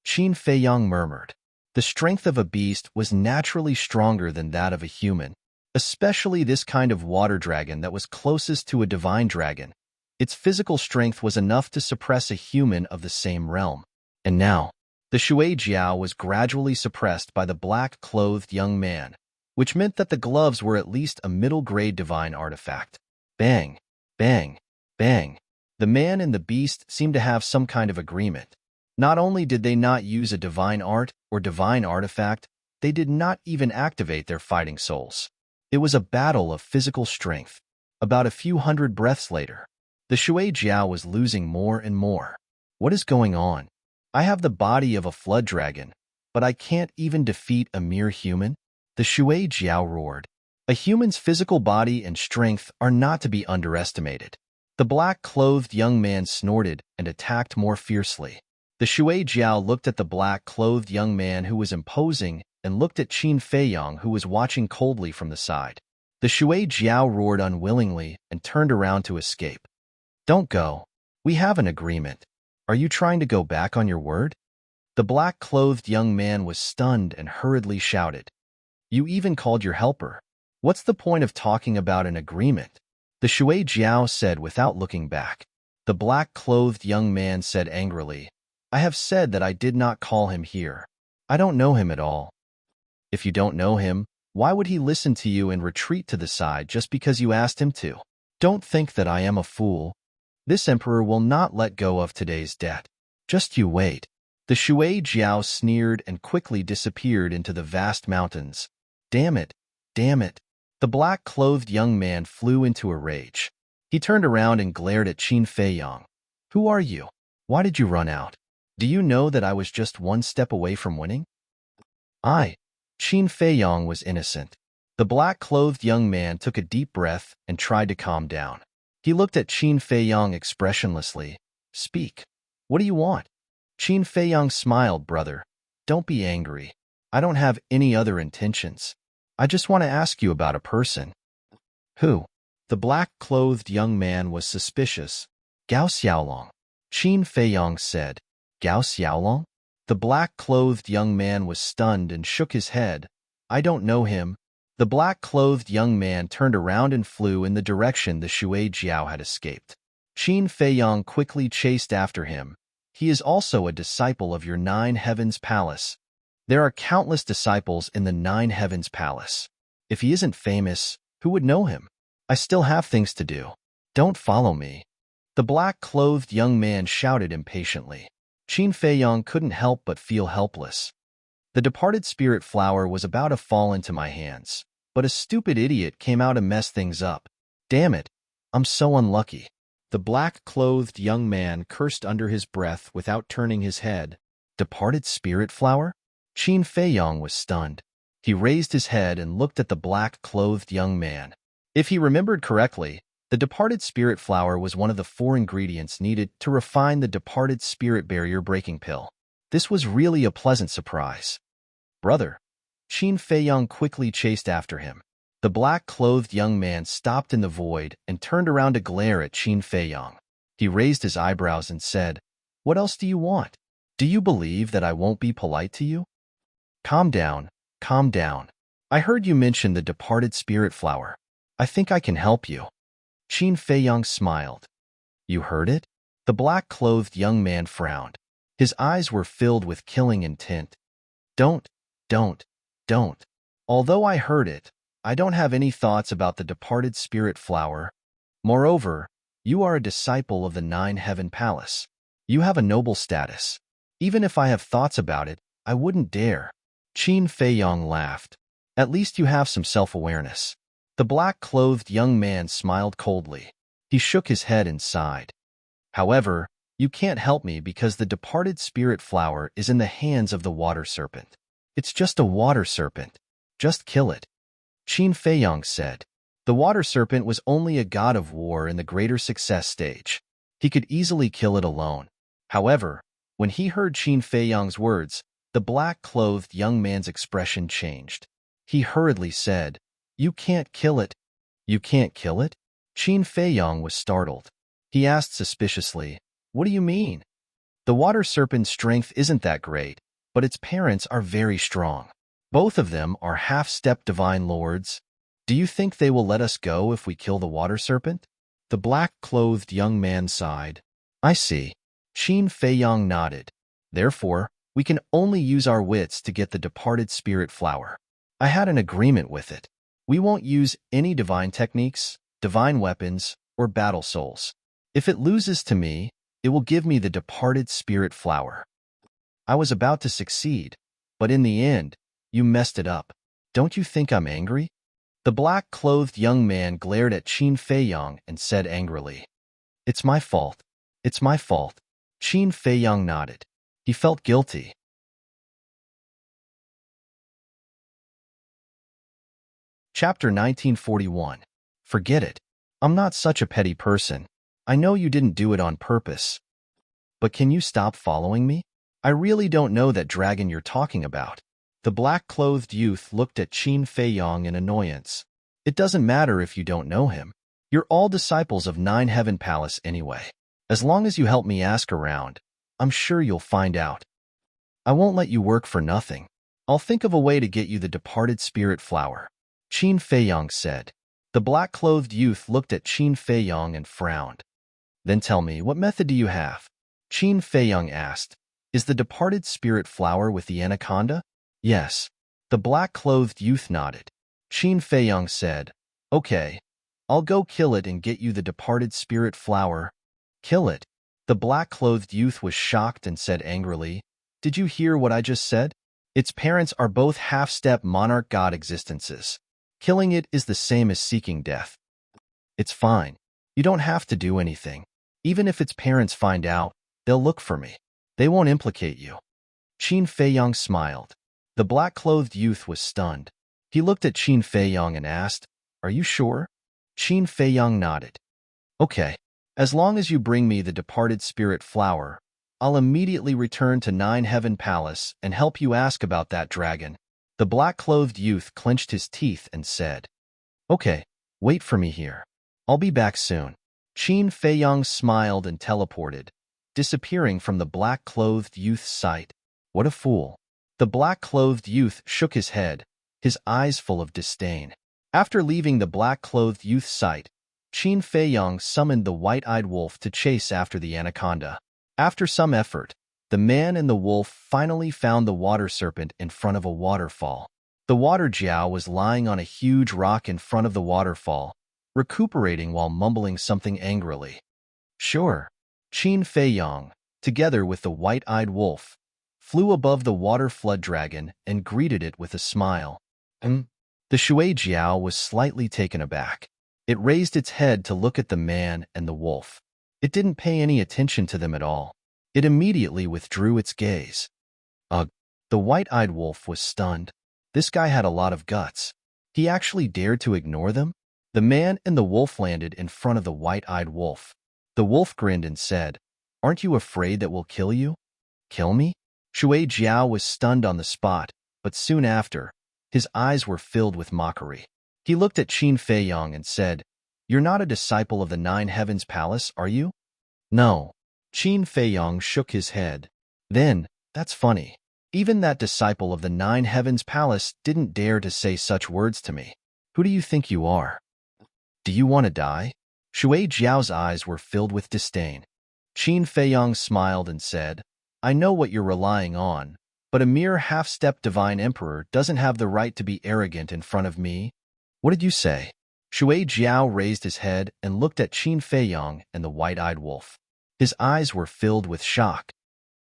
Qin Feiyang murmured. The strength of a beast was naturally stronger than that of a human, especially this kind of water dragon that was closest to a divine dragon. Its physical strength was enough to suppress a human of the same realm. And now, the Shui Jiao was gradually suppressed by the black-clothed young man, which meant that the gloves were at least a middle-grade divine artifact. Bang! Bang! Bang! The man and the beast seemed to have some kind of agreement. Not only did they not use a divine art or divine artifact, they did not even activate their fighting souls. It was a battle of physical strength. About a few hundred breaths later, the Shui Jiao was losing more and more. What is going on? I have the body of a flood dragon, but I can't even defeat a mere human? The Shui Jiao roared. A human's physical body and strength are not to be underestimated. The black-clothed young man snorted and attacked more fiercely. The Shui Jiao looked at the black-clothed young man who was imposing and looked at Qin Feiyang who was watching coldly from the side. The Shui Jiao roared unwillingly and turned around to escape. Don't go. We have an agreement. Are you trying to go back on your word? The black-clothed young man was stunned and hurriedly shouted. You even called your helper. What's the point of talking about an agreement? The Shui Jiao said without looking back. The black-clothed young man said angrily, I have said that I did not call him here. I don't know him at all. If you don't know him, why would he listen to you and retreat to the side just because you asked him to? Don't think that I am a fool. This emperor will not let go of today's debt. Just you wait. The Shui Jiao sneered and quickly disappeared into the vast mountains. Damn it! Damn it! The black-clothed young man flew into a rage. He turned around and glared at Qin Feiyang. Who are you? Why did you run out? Do you know that I was just one step away from winning? Qin Feiyang was innocent. The black-clothed young man took a deep breath and tried to calm down. He looked at Qin Feiyang expressionlessly. Speak. What do you want? Qin Feiyang smiled, brother. Don't be angry. I don't have any other intentions. I just want to ask you about a person. Who? The black-clothed young man was suspicious. Gao Xiaolong. Qin Feiyang said. Gao Xiaolong? The black-clothed young man was stunned and shook his head. I don't know him. The black-clothed young man turned around and flew in the direction the Shui Jiao had escaped. Qin Feiyang quickly chased after him. He is also a disciple of your Nine Heavens Palace. There are countless disciples in the Nine Heavens Palace. If he isn't famous, Who would know him? I still have things to do. Don't follow me. The black-clothed young man shouted impatiently. Qin Feiyang couldn't help but feel helpless. The departed spirit flower was about to fall into my hands, but a stupid idiot came out to mess things up. Damn it, I'm so unlucky. The black-clothed young man cursed under his breath without turning his head. Departed spirit flower? Qin Feiyang was stunned. He raised his head and looked at the black-clothed young man. If he remembered correctly, the departed spirit flower was one of the 4 ingredients needed to refine the departed spirit barrier breaking pill. This was really a pleasant surprise. Brother. Qin Feiyang quickly chased after him. The black-clothed young man stopped in the void and turned around to glare at Qin Feiyang. He raised his eyebrows and said, "What else do you want? Do you believe that I won't be polite to you?" Calm down, calm down. I heard you mention the departed spirit flower. I think I can help you. Qin Feiyang smiled. You heard it? The black-clothed young man frowned. His eyes were filled with killing intent. Don't. Although I heard it, I don't have any thoughts about the departed spirit flower. Moreover, you are a disciple of the 9 Heaven Palace. You have a noble status. Even if I have thoughts about it, I wouldn't dare. Qin Feiyang laughed. At least you have some self-awareness. The black-clothed young man smiled coldly. He shook his head and sighed. However, you can't help me because the departed spirit flower is in the hands of the water serpent. It's just a water serpent. Just kill it. Qin Feiyang said. The water serpent was only a god of war in the greater success stage. He could easily kill it alone. However, when he heard Qin Feiyang's words, the black-clothed young man's expression changed. He hurriedly said, You can't kill it. You can't kill it? Qin Feiyang was startled. He asked suspiciously, What do you mean? The water serpent's strength isn't that great, but its parents are very strong. Both of them are half-step divine lords. Do you think they will let us go if we kill the water serpent? The black-clothed young man sighed. I see. Qin Feiyang nodded. Therefore, we can only use our wits to get the departed spirit flower. I had an agreement with it. We won't use any divine techniques, divine weapons, or battle souls. If it loses to me, it will give me the departed spirit flower. I was about to succeed, but in the end, you messed it up. Don't you think I'm angry? The black-clothed young man glared at Qin Feiyang and said angrily, It's my fault. It's my fault. Qin Feiyang nodded. He felt guilty. Chapter 1941. Forget it. I'm not such a petty person. I know you didn't do it on purpose. But can you stop following me? I really don't know that dragon you're talking about. The black-clothed youth looked at Qin Feiyang in annoyance. It doesn't matter if you don't know him. You're all disciples of 9 Heaven Palace anyway. As long as you help me ask around, I'm sure you'll find out. I won't let you work for nothing. I'll think of a way to get you the departed spirit flower. Qin Feiyang said. The black-clothed youth looked at Qin Feiyang and frowned. Then tell me, what method do you have? Qin Feiyang asked. Is the departed spirit flower with the anaconda? Yes. The black-clothed youth nodded. Qin Feiyang said, Okay, I'll go kill it and get you the departed spirit flower. Kill it. The black-clothed youth was shocked and said angrily, Did you hear what I just said? Its parents are both half-step monarch god existences. Killing it is the same as seeking death. It's fine. You don't have to do anything. Even if its parents find out, they'll look for me. They won't implicate you. Qin Feiyang smiled. The black-clothed youth was stunned. He looked at Qin Feiyang and asked, Are you sure? Qin Feiyang nodded. Okay. As long as you bring me the departed spirit flower, I'll immediately return to 9 Heaven Palace and help you ask about that dragon. The black-clothed youth clenched his teeth and said, Okay, wait for me here. I'll be back soon. Qin Feiyang smiled and teleported, disappearing from the black-clothed youth's sight. What a fool. The black-clothed youth shook his head, his eyes full of disdain. After leaving the black-clothed youth's sight, Qin Feiyang summoned the white-eyed wolf to chase after the anaconda. After some effort, the man and the wolf finally found the water serpent in front of a waterfall. The water Jiao was lying on a huge rock in front of the waterfall, recuperating while mumbling something angrily. Sure. Qin Feiyang, together with the white-eyed wolf, flew above the water flood dragon and greeted it with a smile. The Shui Jiao was slightly taken aback. It raised its head to look at the man and the wolf. It didn't pay any attention to them at all. It immediately withdrew its gaze. Ugh. The white-eyed wolf was stunned. This guy had a lot of guts. He actually dared to ignore them? The man and the wolf landed in front of the white-eyed wolf. The wolf grinned and said, "Aren't you afraid that we'll kill you?" "Kill me?" Shui Jiao was stunned on the spot, but soon after, his eyes were filled with mockery. He looked at Qin Feiyang and said, "You're not a disciple of the Nine Heavens Palace, are you?" "No." Qin Feiyang shook his head. "Then, that's funny. Even that disciple of the Nine Heavens Palace didn't dare to say such words to me. Who do you think you are? Do you want to die?" Shui Jiao's eyes were filled with disdain. Qin Feiyang smiled and said, "I know what you're relying on, but a mere half-step divine emperor doesn't have the right to be arrogant in front of me." "What did you say?" Shui Jiao raised his head and looked at Qin Feiyang and the white-eyed wolf. His eyes were filled with shock.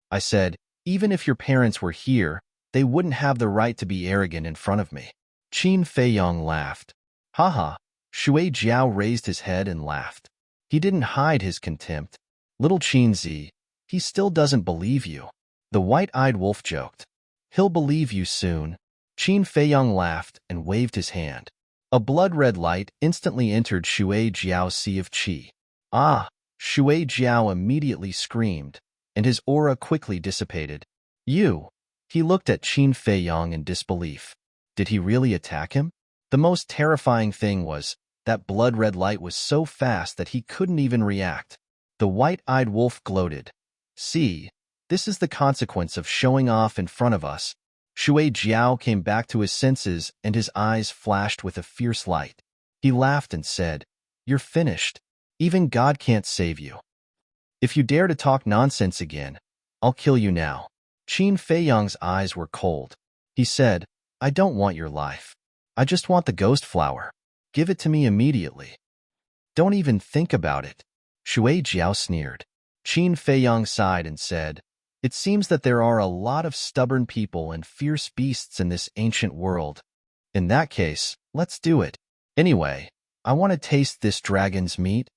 "I said, even if your parents were here, they wouldn't have the right to be arrogant in front of me." Qin Feiyang laughed. "Haha." Shui Jiao raised his head and laughed. He didn't hide his contempt. "Little Qin Zi, he still doesn't believe you." The white-eyed wolf joked. "He'll believe you soon." Qin Feiyang laughed and waved his hand. A blood-red light instantly entered Shui Jiao's sea of qi. "Ah!" Shui Jiao immediately screamed, and his aura quickly dissipated. "You!" He looked at Qin Feiyang in disbelief. Did he really attack him? The most terrifying thing was that blood-red light was so fast that he couldn't even react. The white-eyed wolf gloated. "See, this is the consequence of showing off in front of us." Shui Jiao came back to his senses and his eyes flashed with a fierce light. He laughed and said, "You're finished. Even God can't save you. If you dare to talk nonsense again, I'll kill you now." Qin Feiyang's eyes were cold. He said, "I don't want your life. I just want the ghost flower. Give it to me immediately." "Don't even think about it." Shui Jiao sneered. Qin Feiyang sighed and said, "It seems that there are a lot of stubborn people and fierce beasts in this ancient world. In that case, let's do it. Anyway, I want to taste this dragon's meat.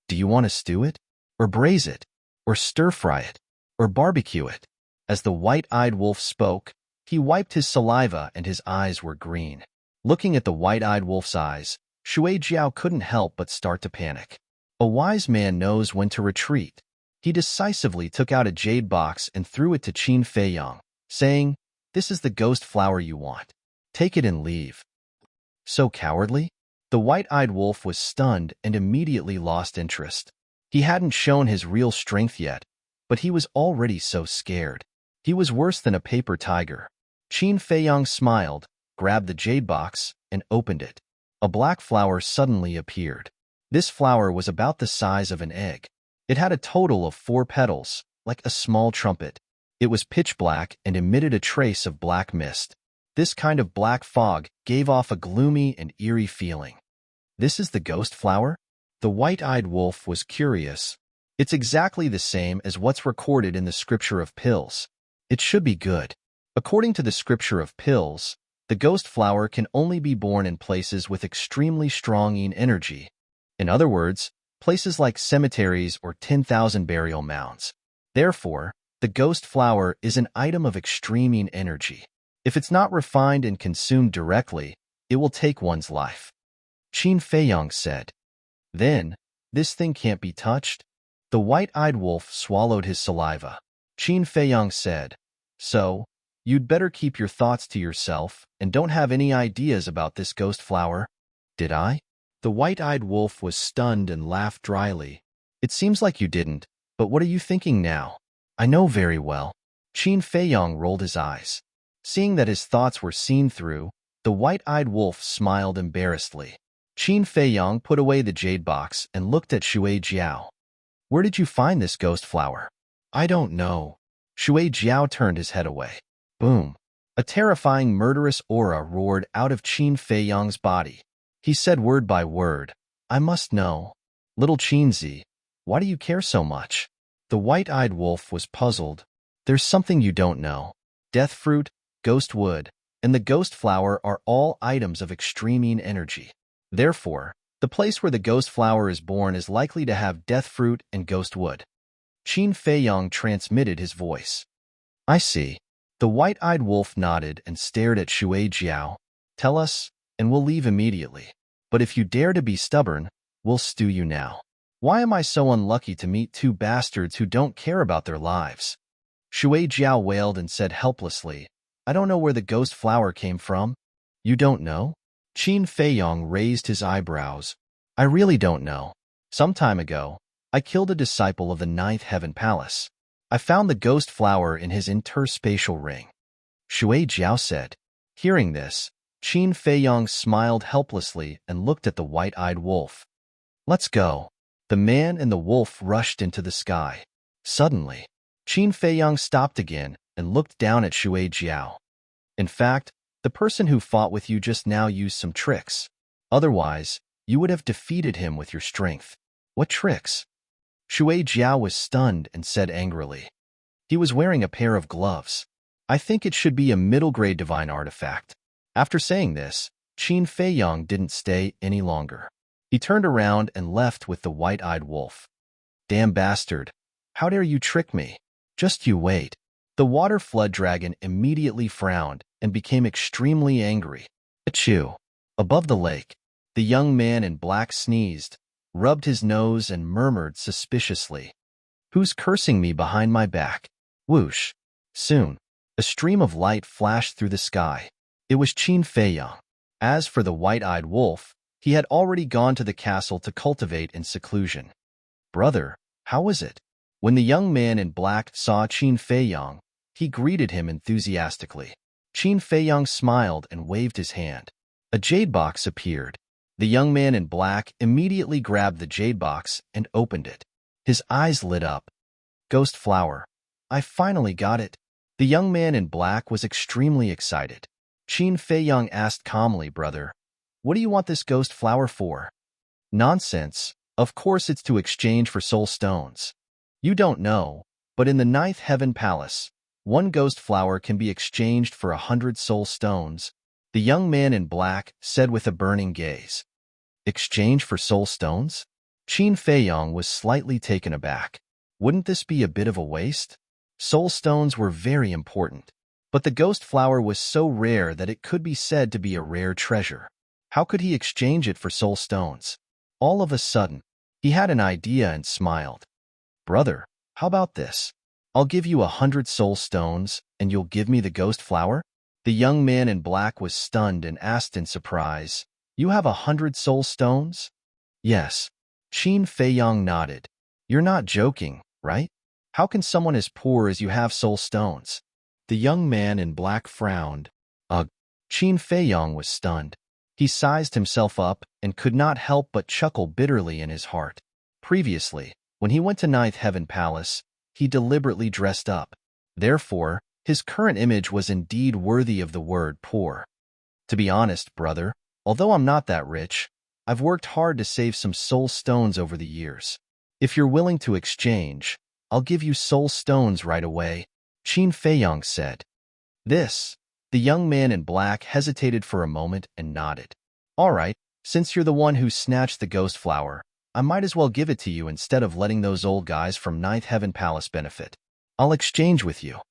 Do you want to stew it? Or braise it? Or stir-fry it? Or barbecue it?" As the white-eyed wolf spoke, he wiped his saliva and his eyes were green. Looking at the white-eyed wolf's eyes, Shui Jiao couldn't help but start to panic. A wise man knows when to retreat. He decisively took out a jade box and threw it to Qin Feiyang, saying, "This is the ghost flower you want. Take it and leave." So cowardly? The white-eyed wolf was stunned and immediately lost interest. He hadn't shown his real strength yet, but he was already so scared. He was worse than a paper tiger. Qin Feiyang smiled, grabbed the jade box, and opened it. A black flower suddenly appeared. This flower was about the size of an egg. It had a total of 4 petals, like a small trumpet. It was pitch black and emitted a trace of black mist. This kind of black fog gave off a gloomy and eerie feeling. "This is the ghost flower?" The white-eyed wolf was curious. "It's exactly the same as what's recorded in the scripture of pills. It should be good." According to the scripture of pills, the ghost flower can only be born in places with extremely strong yin energy. In other words, places like cemeteries or 10,000 burial mounds. Therefore, the ghost flower is an item of extreme yin energy. If it's not refined and consumed directly, it will take one's life. Qin Feiyang said. "Then, this thing can't be touched?" The white-eyed wolf swallowed his saliva. Qin Feiyang said, "So, you'd better keep your thoughts to yourself and don't have any ideas about this ghost flower." "Did I?" The white-eyed wolf was stunned and laughed dryly. "It seems like you didn't, but what are you thinking now?" "I know very well." Qin Feiyang rolled his eyes. Seeing that his thoughts were seen through, the white-eyed wolf smiled embarrassedly. Qin Feiyang put away the jade box and looked at Shui Jiao. "Where did you find this ghost flower?" "I don't know." Shui Jiao turned his head away. Boom. A terrifying, murderous aura roared out of Qin Feiyang's body. He said word by word, "I must know. Little Qinzi, why do you care so much?" The white-eyed wolf was puzzled. "There's something you don't know. Death fruit, ghost wood, and the ghost flower are all items of extreme energy. Therefore, the place where the ghost flower is born is likely to have death fruit and ghost wood." Qin Feiyang transmitted his voice. "I see." The white-eyed wolf nodded and stared at Shui Jiao. "Tell us, and we'll leave immediately. But if you dare to be stubborn, we'll stew you now. Why am I so unlucky to meet two bastards who don't care about their lives?" Shui Jiao wailed and said helplessly, "I don't know where the ghost flower came from." "You don't know?" Qin Feiyang raised his eyebrows. "I really don't know. Some time ago, I killed a disciple of the Ninth Heaven Palace. I found the ghost flower in his interspatial ring," Shui Jiao said. Hearing this, Qin Feiyang smiled helplessly and looked at the white-eyed wolf. "Let's go." The man and the wolf rushed into the sky. Suddenly, Qin Feiyang stopped again and looked down at Shui Jiao. "In fact, the person who fought with you just now used some tricks. Otherwise, you would have defeated him with your strength." "What tricks?" Shui Jiao was stunned and said angrily. "He was wearing a pair of gloves. I think it should be a middle-grade divine artifact." After saying this, Qin Feiyang didn't stay any longer. He turned around and left with the white-eyed wolf. "Damn bastard! How dare you trick me? Just you wait." The water flood dragon immediately frowned and became extremely angry. Achoo! Above the lake, the young man in black sneezed, rubbed his nose and murmured suspiciously, "Who's cursing me behind my back?" Whoosh! Soon, a stream of light flashed through the sky. It was Qin Feiyang. As for the white-eyed wolf, he had already gone to the castle to cultivate in seclusion. "Brother, how is it?" When the young man in black saw Qin Feiyang, he greeted him enthusiastically. Qin Feiyang smiled and waved his hand. A jade box appeared. The young man in black immediately grabbed the jade box and opened it. His eyes lit up. "Ghost flower. I finally got it." The young man in black was extremely excited. Qin Feiyang asked calmly, "Brother, what do you want this ghost flower for?" "Nonsense. Of course it's to exchange for soul stones. You don't know, but in the Ninth Heaven Palace, one ghost flower can be exchanged for 100 soul stones," the young man in black said with a burning gaze. "Exchange for soul stones?" Qin Feiyang was slightly taken aback. Wouldn't this be a bit of a waste? Soul stones were very important, but the ghost flower was so rare that it could be said to be a rare treasure. How could he exchange it for soul stones? All of a sudden, he had an idea and smiled. "Brother, how about this? I'll give you 100 soul stones, and you'll give me the ghost flower?" The young man in black was stunned and asked in surprise, "You have 100 soul stones?" "Yes." Qin Feiyang nodded. "You're not joking, right? How can someone as poor as you have soul stones?" The young man in black frowned. Ugh. Qin Feiyang was stunned. He sized himself up and could not help but chuckle bitterly in his heart. Previously, when he went to Ninth Heaven Palace, he deliberately dressed up. Therefore, his current image was indeed worthy of the word poor. "To be honest, brother, although I'm not that rich, I've worked hard to save some soul stones over the years. If you're willing to exchange, I'll give you soul stones right away," Qin Feiyang said. The young man in black hesitated for a moment and nodded. "All right, since you're the one who snatched the ghost flower, I might as well give it to you instead of letting those old guys from Ninth Heaven Palace benefit. I'll exchange with you."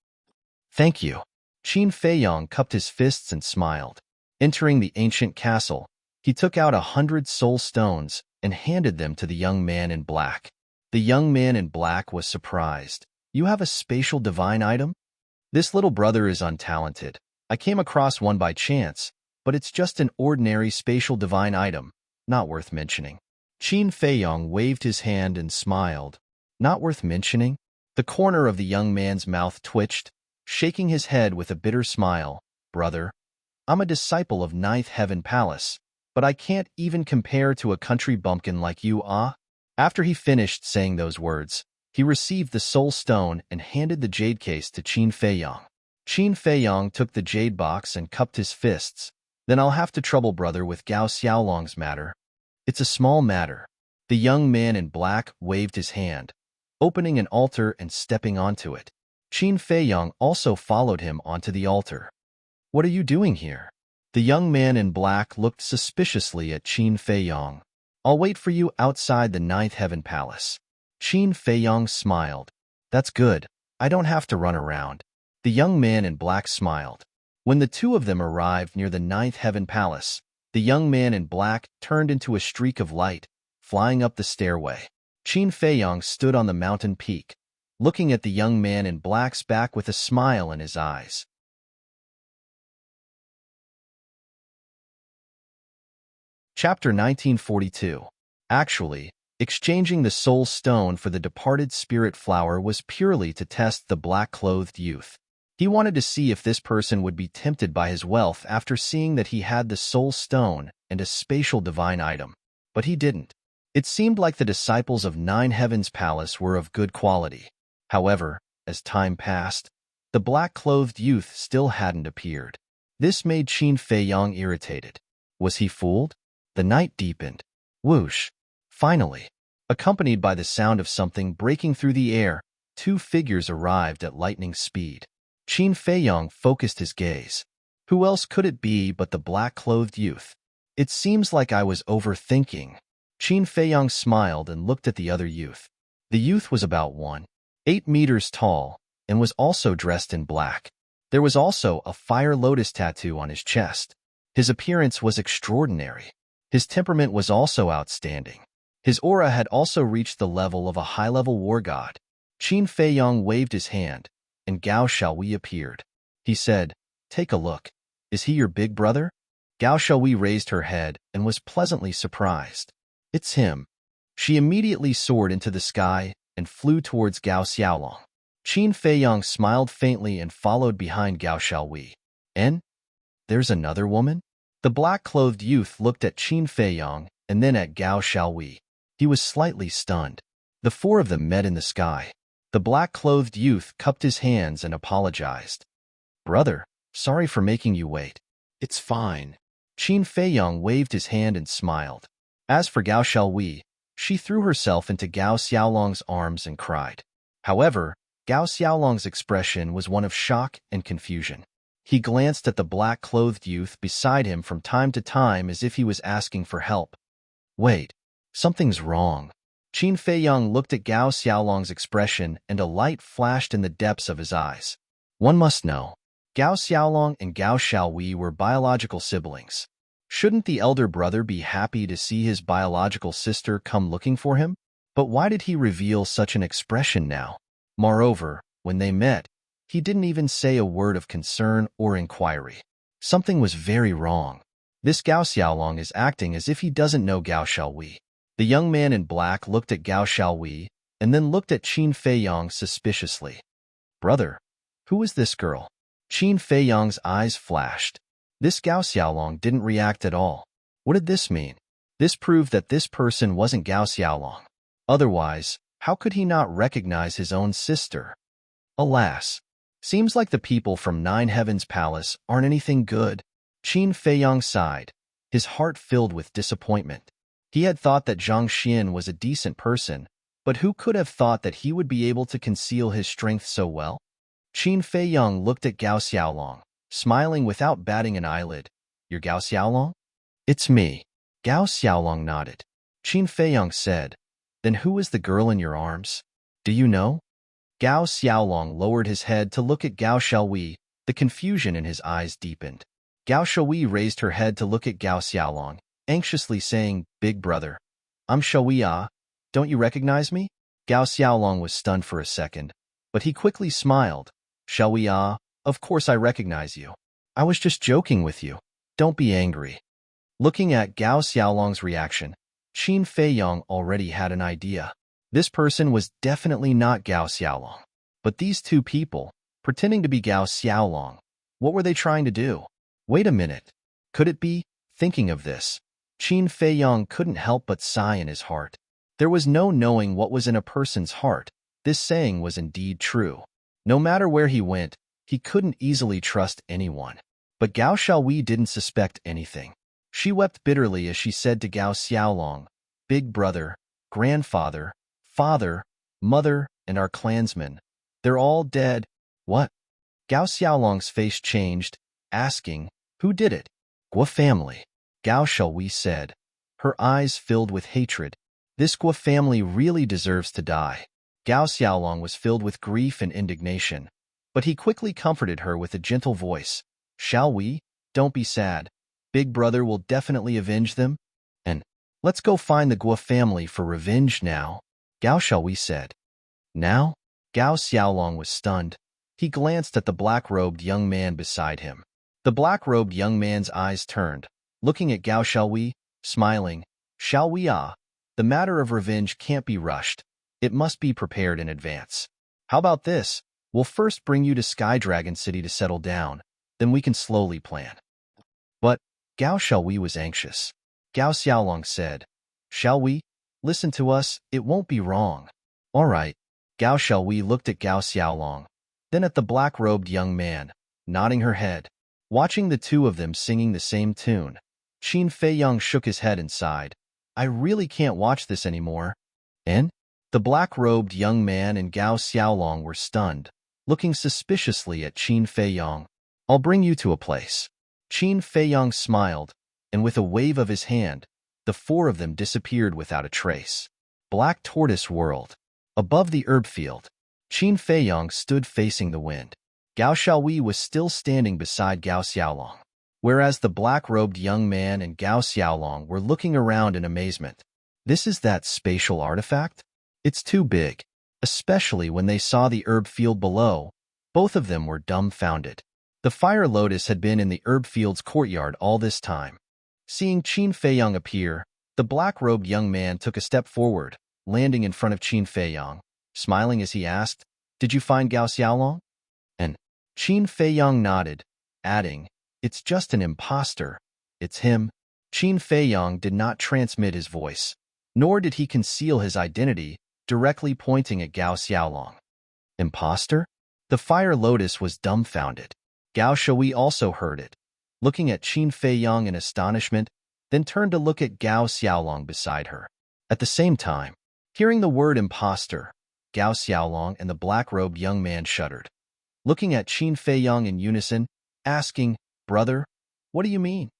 "Thank you." Qin Feiyang cupped his fists and smiled. Entering the ancient castle, he took out 100 soul stones and handed them to the young man in black. The young man in black was surprised. "You have a spatial divine item?" "This little brother is untalented. I came across one by chance, but it's just an ordinary spatial divine item, not worth mentioning." Qin Feiyang waved his hand and smiled. "Not worth mentioning?" The corner of the young man's mouth twitched, shaking his head with a bitter smile. "Brother, I'm a disciple of Ninth Heaven Palace, but I can't even compare to a country bumpkin like you, ah?" After he finished saying those words, he received the soul stone and handed the jade case to Qin Feiyang. Qin Feiyong took the jade box and cupped his fists. Then I'll have to trouble brother with Gao Xiaolong's matter. It's a small matter. The young man in black waved his hand, opening an altar and stepping onto it. Qin Feiyong also followed him onto the altar. What are you doing here? The young man in black looked suspiciously at Qin Feiyong. I'll wait for you outside the Ninth Heaven Palace. Qin Feiyong smiled. That's good. I don't have to run around. The young man in black smiled. When the two of them arrived near the Ninth Heaven Palace, the young man in black turned into a streak of light, flying up the stairway. Qin Feiyong stood on the mountain peak, looking at the young man in black's back with a smile in his eyes. Chapter 1942. Actually, exchanging the soul stone for the departed spirit flower was purely to test the black-clothed youth. He wanted to see if this person would be tempted by his wealth after seeing that he had the soul stone and a spatial divine item. But he didn't. It seemed like the disciples of Nine Heavens Palace were of good quality. However, as time passed, the black-clothed youth still hadn't appeared. This made Qin Feiyong irritated. Was he fooled? The night deepened. Whoosh! Finally, accompanied by the sound of something breaking through the air, two figures arrived at lightning speed. Qin Feiyong focused his gaze. Who else could it be but the black-clothed youth? It seems like I was overthinking. Qin Feiyong smiled and looked at the other youth. The youth was about 1.8 meters tall and was also dressed in black. There was also a fire lotus tattoo on his chest. His appearance was extraordinary. His temperament was also outstanding. His aura had also reached the level of a high-level war god. Qin Feiyong waved his hand, and Gao Xiaohui appeared. He said, "Take a look. Is he your big brother?" Gao Xiaohui raised her head and was pleasantly surprised. "It's him." She immediately soared into the sky and flew towards Gao Xiaolong. Qin Feiyong smiled faintly and followed behind Gao Xiaohui. "And? There's another woman?" The black-clothed youth looked at Qin Feiyong and then at Gao Xiaohui. He was slightly stunned. The four of them met in the sky. The black-clothed youth cupped his hands and apologized. "Brother, sorry for making you wait." "It's fine." Qin Feiyong waved his hand and smiled. As for Gao Xiaohui, she threw herself into Gao Xiaolong's arms and cried. However, Gao Xiaolong's expression was one of shock and confusion. He glanced at the black-clothed youth beside him from time to time as if he was asking for help. "Wait, something's wrong." Qin Feiyong looked at Gao Xiaolong's expression and a light flashed in the depths of his eyes. One must know. Gao Xiaolong and Gao Xiaohui were biological siblings. Shouldn't the elder brother be happy to see his biological sister come looking for him? But why did he reveal such an expression now? Moreover, when they met, he didn't even say a word of concern or inquiry. Something was very wrong. This Gao Xiaolong is acting as if he doesn't know Gao Xiaohui. The young man in black looked at Gao Xiaohui and then looked at Qin Feiyong suspiciously. "Brother, who is this girl?" Qin Feiyong's eyes flashed. This Gao Xiaolong didn't react at all. What did this mean? This proved that this person wasn't Gao Xiaolong. Otherwise, how could he not recognize his own sister? Alas, seems like the people from Nine Heavens Palace aren't anything good. Qin Feiyong sighed, his heart filled with disappointment. He had thought that Zhang Xian was a decent person, but who could have thought that he would be able to conceal his strength so well? Qin Feiyong looked at Gao Xiaolong, smiling without batting an eyelid. "You're Gao Xiaolong?" "It's me." Gao Xiaolong nodded. Qin Feiyong said, "Then who is the girl in your arms? Do you know?" Gao Xiaolong lowered his head to look at Gao Xiaohui. The confusion in his eyes deepened. Gao Xiaohui raised her head to look at Gao Xiaolong, anxiously saying, "Big brother, I'm Xiaohui ah. Don't you recognize me?" Gao Xiaolong was stunned for a second, but he quickly smiled. "Xiaohui ah, of course I recognize you. I was just joking with you. Don't be angry." Looking at Gao Xiaolong's reaction, Qin Feiyong already had an idea. This person was definitely not Gao Xiaolong. But these two people, pretending to be Gao Xiaolong, what were they trying to do? Wait a minute. Could it be? Thinking of this, Qin Feiyong couldn't help but sigh in his heart. There was no knowing what was in a person's heart. This saying was indeed true. No matter where he went, He couldn't easily trust anyone. But Gao Xiaowei didn't suspect anything. She wept bitterly as she said to Gao Xiaolong, "Big brother, grandfather, father, mother, and our clansmen, they're all dead." "What?" Gao Xiaolong's face changed, asking, "Who did it?" "Guo family," Gao Xiaowei said, her eyes filled with hatred. "This Guo family really deserves to die." Gao Xiaolong was filled with grief and indignation, but he quickly comforted her with a gentle voice. "Xiaowei, don't be sad. Big brother will definitely avenge them. And let's go find the Guo family for revenge now," Gao Xiaowei said. "Now?" Gao Xiaolong was stunned. He glanced at the black-robed young man beside him. The black-robed young man's eyes turned, looking at Gao Xiaowei, smiling. "Xiaowei, the matter of revenge can't be rushed. It must be prepared in advance. How about this? We'll first bring you to Sky Dragon City to settle down, then we can slowly plan." But Gao Xiaowei was anxious. Gao Xiaolong said, "Xiaowei, listen to us, it won't be wrong." "All right." Gao Xiaowei looked at Gao Xiaolong, then at the black-robed young man, nodding her head. Watching the two of them singing the same tune, Qin Feiyang shook his head and sighed. "I really can't watch this anymore." "And?" The black-robed young man and Gao Xiaolong were stunned, looking suspiciously at Qin Feiyang. "I'll bring you to a place." Qin Feiyang smiled, and with a wave of his hand, the four of them disappeared without a trace. Black Tortoise World. Above the herb field, Qin Feiyang stood facing the wind. Gao Xiaowei was still standing beside Gao Xiaolong, whereas the black-robed young man and Gao Xiaolong were looking around in amazement. "This is that spatial artifact? It's too big." Especially when they saw the herb field below, both of them were dumbfounded. The fire lotus had been in the herb field's courtyard all this time. Seeing Qin Feiyang appear, the black-robed young man took a step forward, landing in front of Qin Feiyang, smiling as he asked, "Did you find Gao Xiaolong?" And Qin Feiyang nodded, adding, "It's just an imposter. It's him." Qin Feiyang did not transmit his voice, nor did he conceal his identity, directly pointing at Gao Xiaolong. "Imposter?" The fire lotus was dumbfounded. Gao Xiaowei also heard it, looking at Qin Feiyang in astonishment, then turned to look at Gao Xiaolong beside her. At the same time, hearing the word imposter, Gao Xiaolong and the black-robed young man shuddered, looking at Qin Feiyang in unison, asking, "Brother, what do you mean?"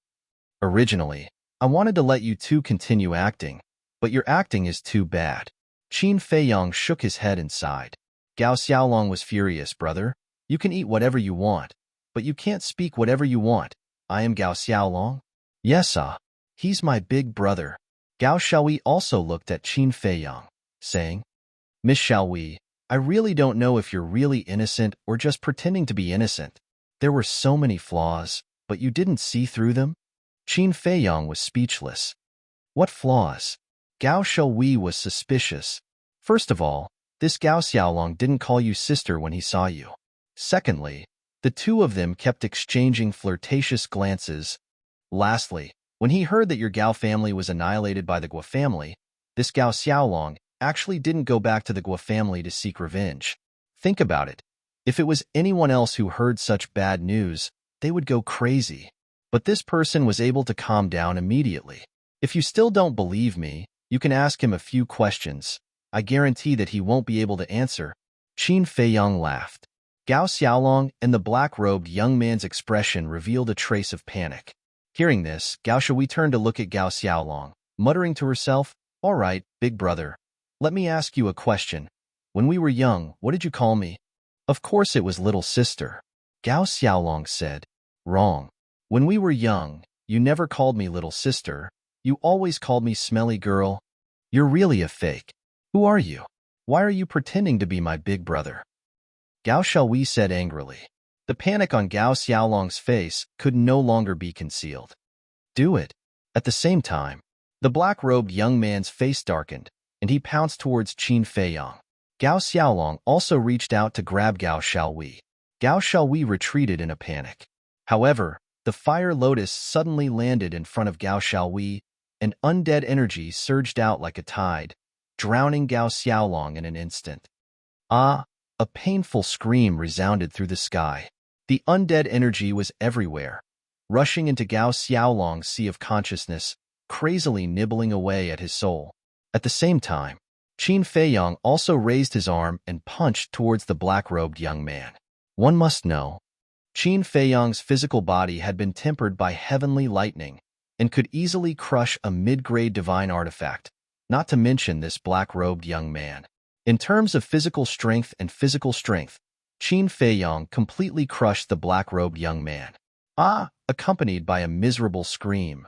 "Originally, I wanted to let you two continue acting, but your acting is too bad." Qin Feiyang shook his head and sighed. Gao Xiaolong was furious. "Brother, you can eat whatever you want, but you can't speak whatever you want. I am Gao Xiaolong." "Yes, he's my big brother." Gao Xiaowei also looked at Qin Feiyang, saying, "Miss Xiaowei, I really don't know if you're really innocent or just pretending to be innocent. There were so many flaws, but you didn't see through them?" Qin Feiyang was speechless. "What flaws?" Gao Xiaowei was suspicious. "First of all, this Gao Xiaolong didn't call you sister when he saw you. Secondly, the two of them kept exchanging flirtatious glances. Lastly, when he heard that your Gao family was annihilated by the Guo family, this Gao Xiaolong actually didn't go back to the Guo family to seek revenge. Think about it. If it was anyone else who heard such bad news, they would go crazy. But this person was able to calm down immediately. If you still don't believe me, you can ask him a few questions. I guarantee that he won't be able to answer." Qin Feiyang laughed. Gao Xiaolong and the black-robed young man's expression revealed a trace of panic. Hearing this, Gao Xiaowei turned to look at Gao Xiaolong, muttering to herself, "All right, big brother. Let me ask you a question. When we were young, what did you call me?" "Of course it was little sister." Gao Xiaolong said. "Wrong. When we were young, you never called me little sister. You always called me smelly girl. You're really a fake. Who are you? Why are you pretending to be my big brother?" Gao Xiaowei said angrily. The panic on Gao Xiaolong's face could no longer be concealed. "Do it." At the same time, the black-robed young man's face darkened, and he pounced towards Qin Feiyang. Gao Xiaolong also reached out to grab Gao Xiaowei. Gao Xiaowei retreated in a panic. However, the fire lotus suddenly landed in front of Gao Xiaowei, and undead energy surged out like a tide, drowning Gao Xiaolong in an instant. "Ah!" A painful scream resounded through the sky. The undead energy was everywhere, rushing into Gao Xiaolong's sea of consciousness, crazily nibbling away at his soul. At the same time, Qin Feiyang also raised his arm and punched towards the black-robed young man. One must know, Qin Feiyang's physical body had been tempered by heavenly lightning and could easily crush a mid-grade divine artifact, not to mention this black-robed young man. In terms of physical strength, Qin Feiyang completely crushed the black-robed young man. Accompanied by a miserable scream.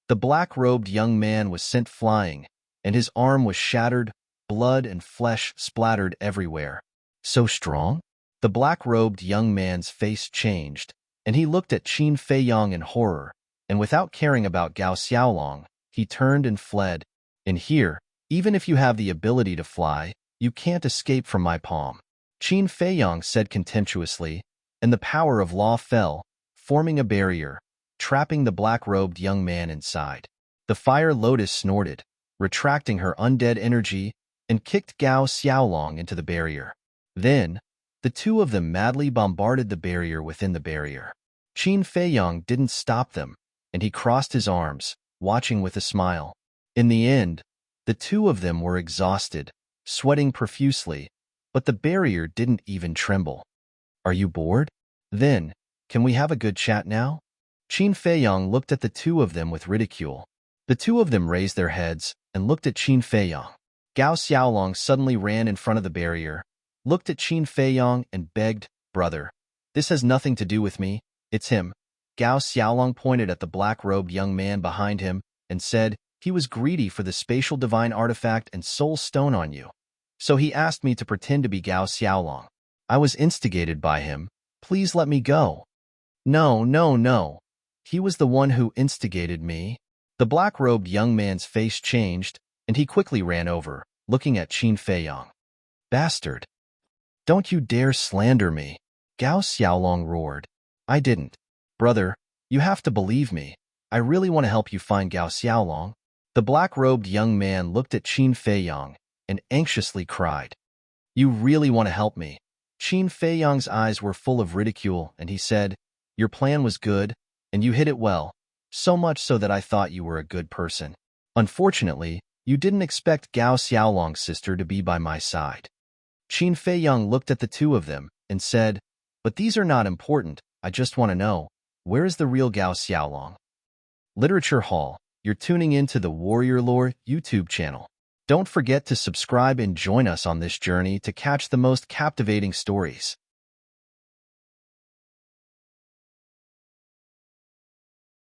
The black-robed young man was sent flying, and his arm was shattered, blood and flesh splattered everywhere. So strong? The black-robed young man's face changed, and he looked at Qin Feiyang in horror, and without caring about Gao Xiaolong, he turned and fled. And here, even if you have the ability to fly, you can't escape from my palm. Qin Feiyang said contemptuously, and the power of law fell, forming a barrier, trapping the black-robed young man inside. The Fire Lotus snorted, retracting her undead energy, and kicked Gao Xiaolong into the barrier. Then, the two of them madly bombarded the barrier within the barrier. Qin Feiyang didn't stop them, and he crossed his arms, watching with a smile. In the end, the two of them were exhausted, sweating profusely, but the barrier didn't even tremble. Are you bored? Then, can we have a good chat now? Qin Feiyang looked at the two of them with ridicule. The two of them raised their heads and looked at Qin Feiyang. Gao Xiaolong suddenly ran in front of the barrier, looked at Qin Feiyang and begged, "Brother, this has nothing to do with me, it's him." Gao Xiaolong pointed at the black-robed young man behind him and said, "He was greedy for the spatial divine artifact and soul stone on you. So he asked me to pretend to be Gao Xiaolong. I was instigated by him. Please let me go." No, no, no. He was the one who instigated me. The black-robed young man's face changed, and he quickly ran over, looking at Qin Feiyang. "Bastard! Don't you dare slander me!" Gao Xiaolong roared. "I didn't. Brother, you have to believe me. I really want to help you find Gao Xiaolong." The black-robed young man looked at Qin Feiyang and anxiously cried, "You really want to help me?" Qin Feiyang's eyes were full of ridicule, and he said, "Your plan was good, and you hid it well, so much so that I thought you were a good person. Unfortunately, you didn't expect Gao Xiaolong's sister to be by my side." Qin Feiyang looked at the two of them and said, "But these are not important. I just want to know, where is the real Gao Xiaolong?" Literature Hall, you're tuning in to the Warrior Lore YouTube channel. Don't forget to subscribe and join us on this journey to catch the most captivating stories.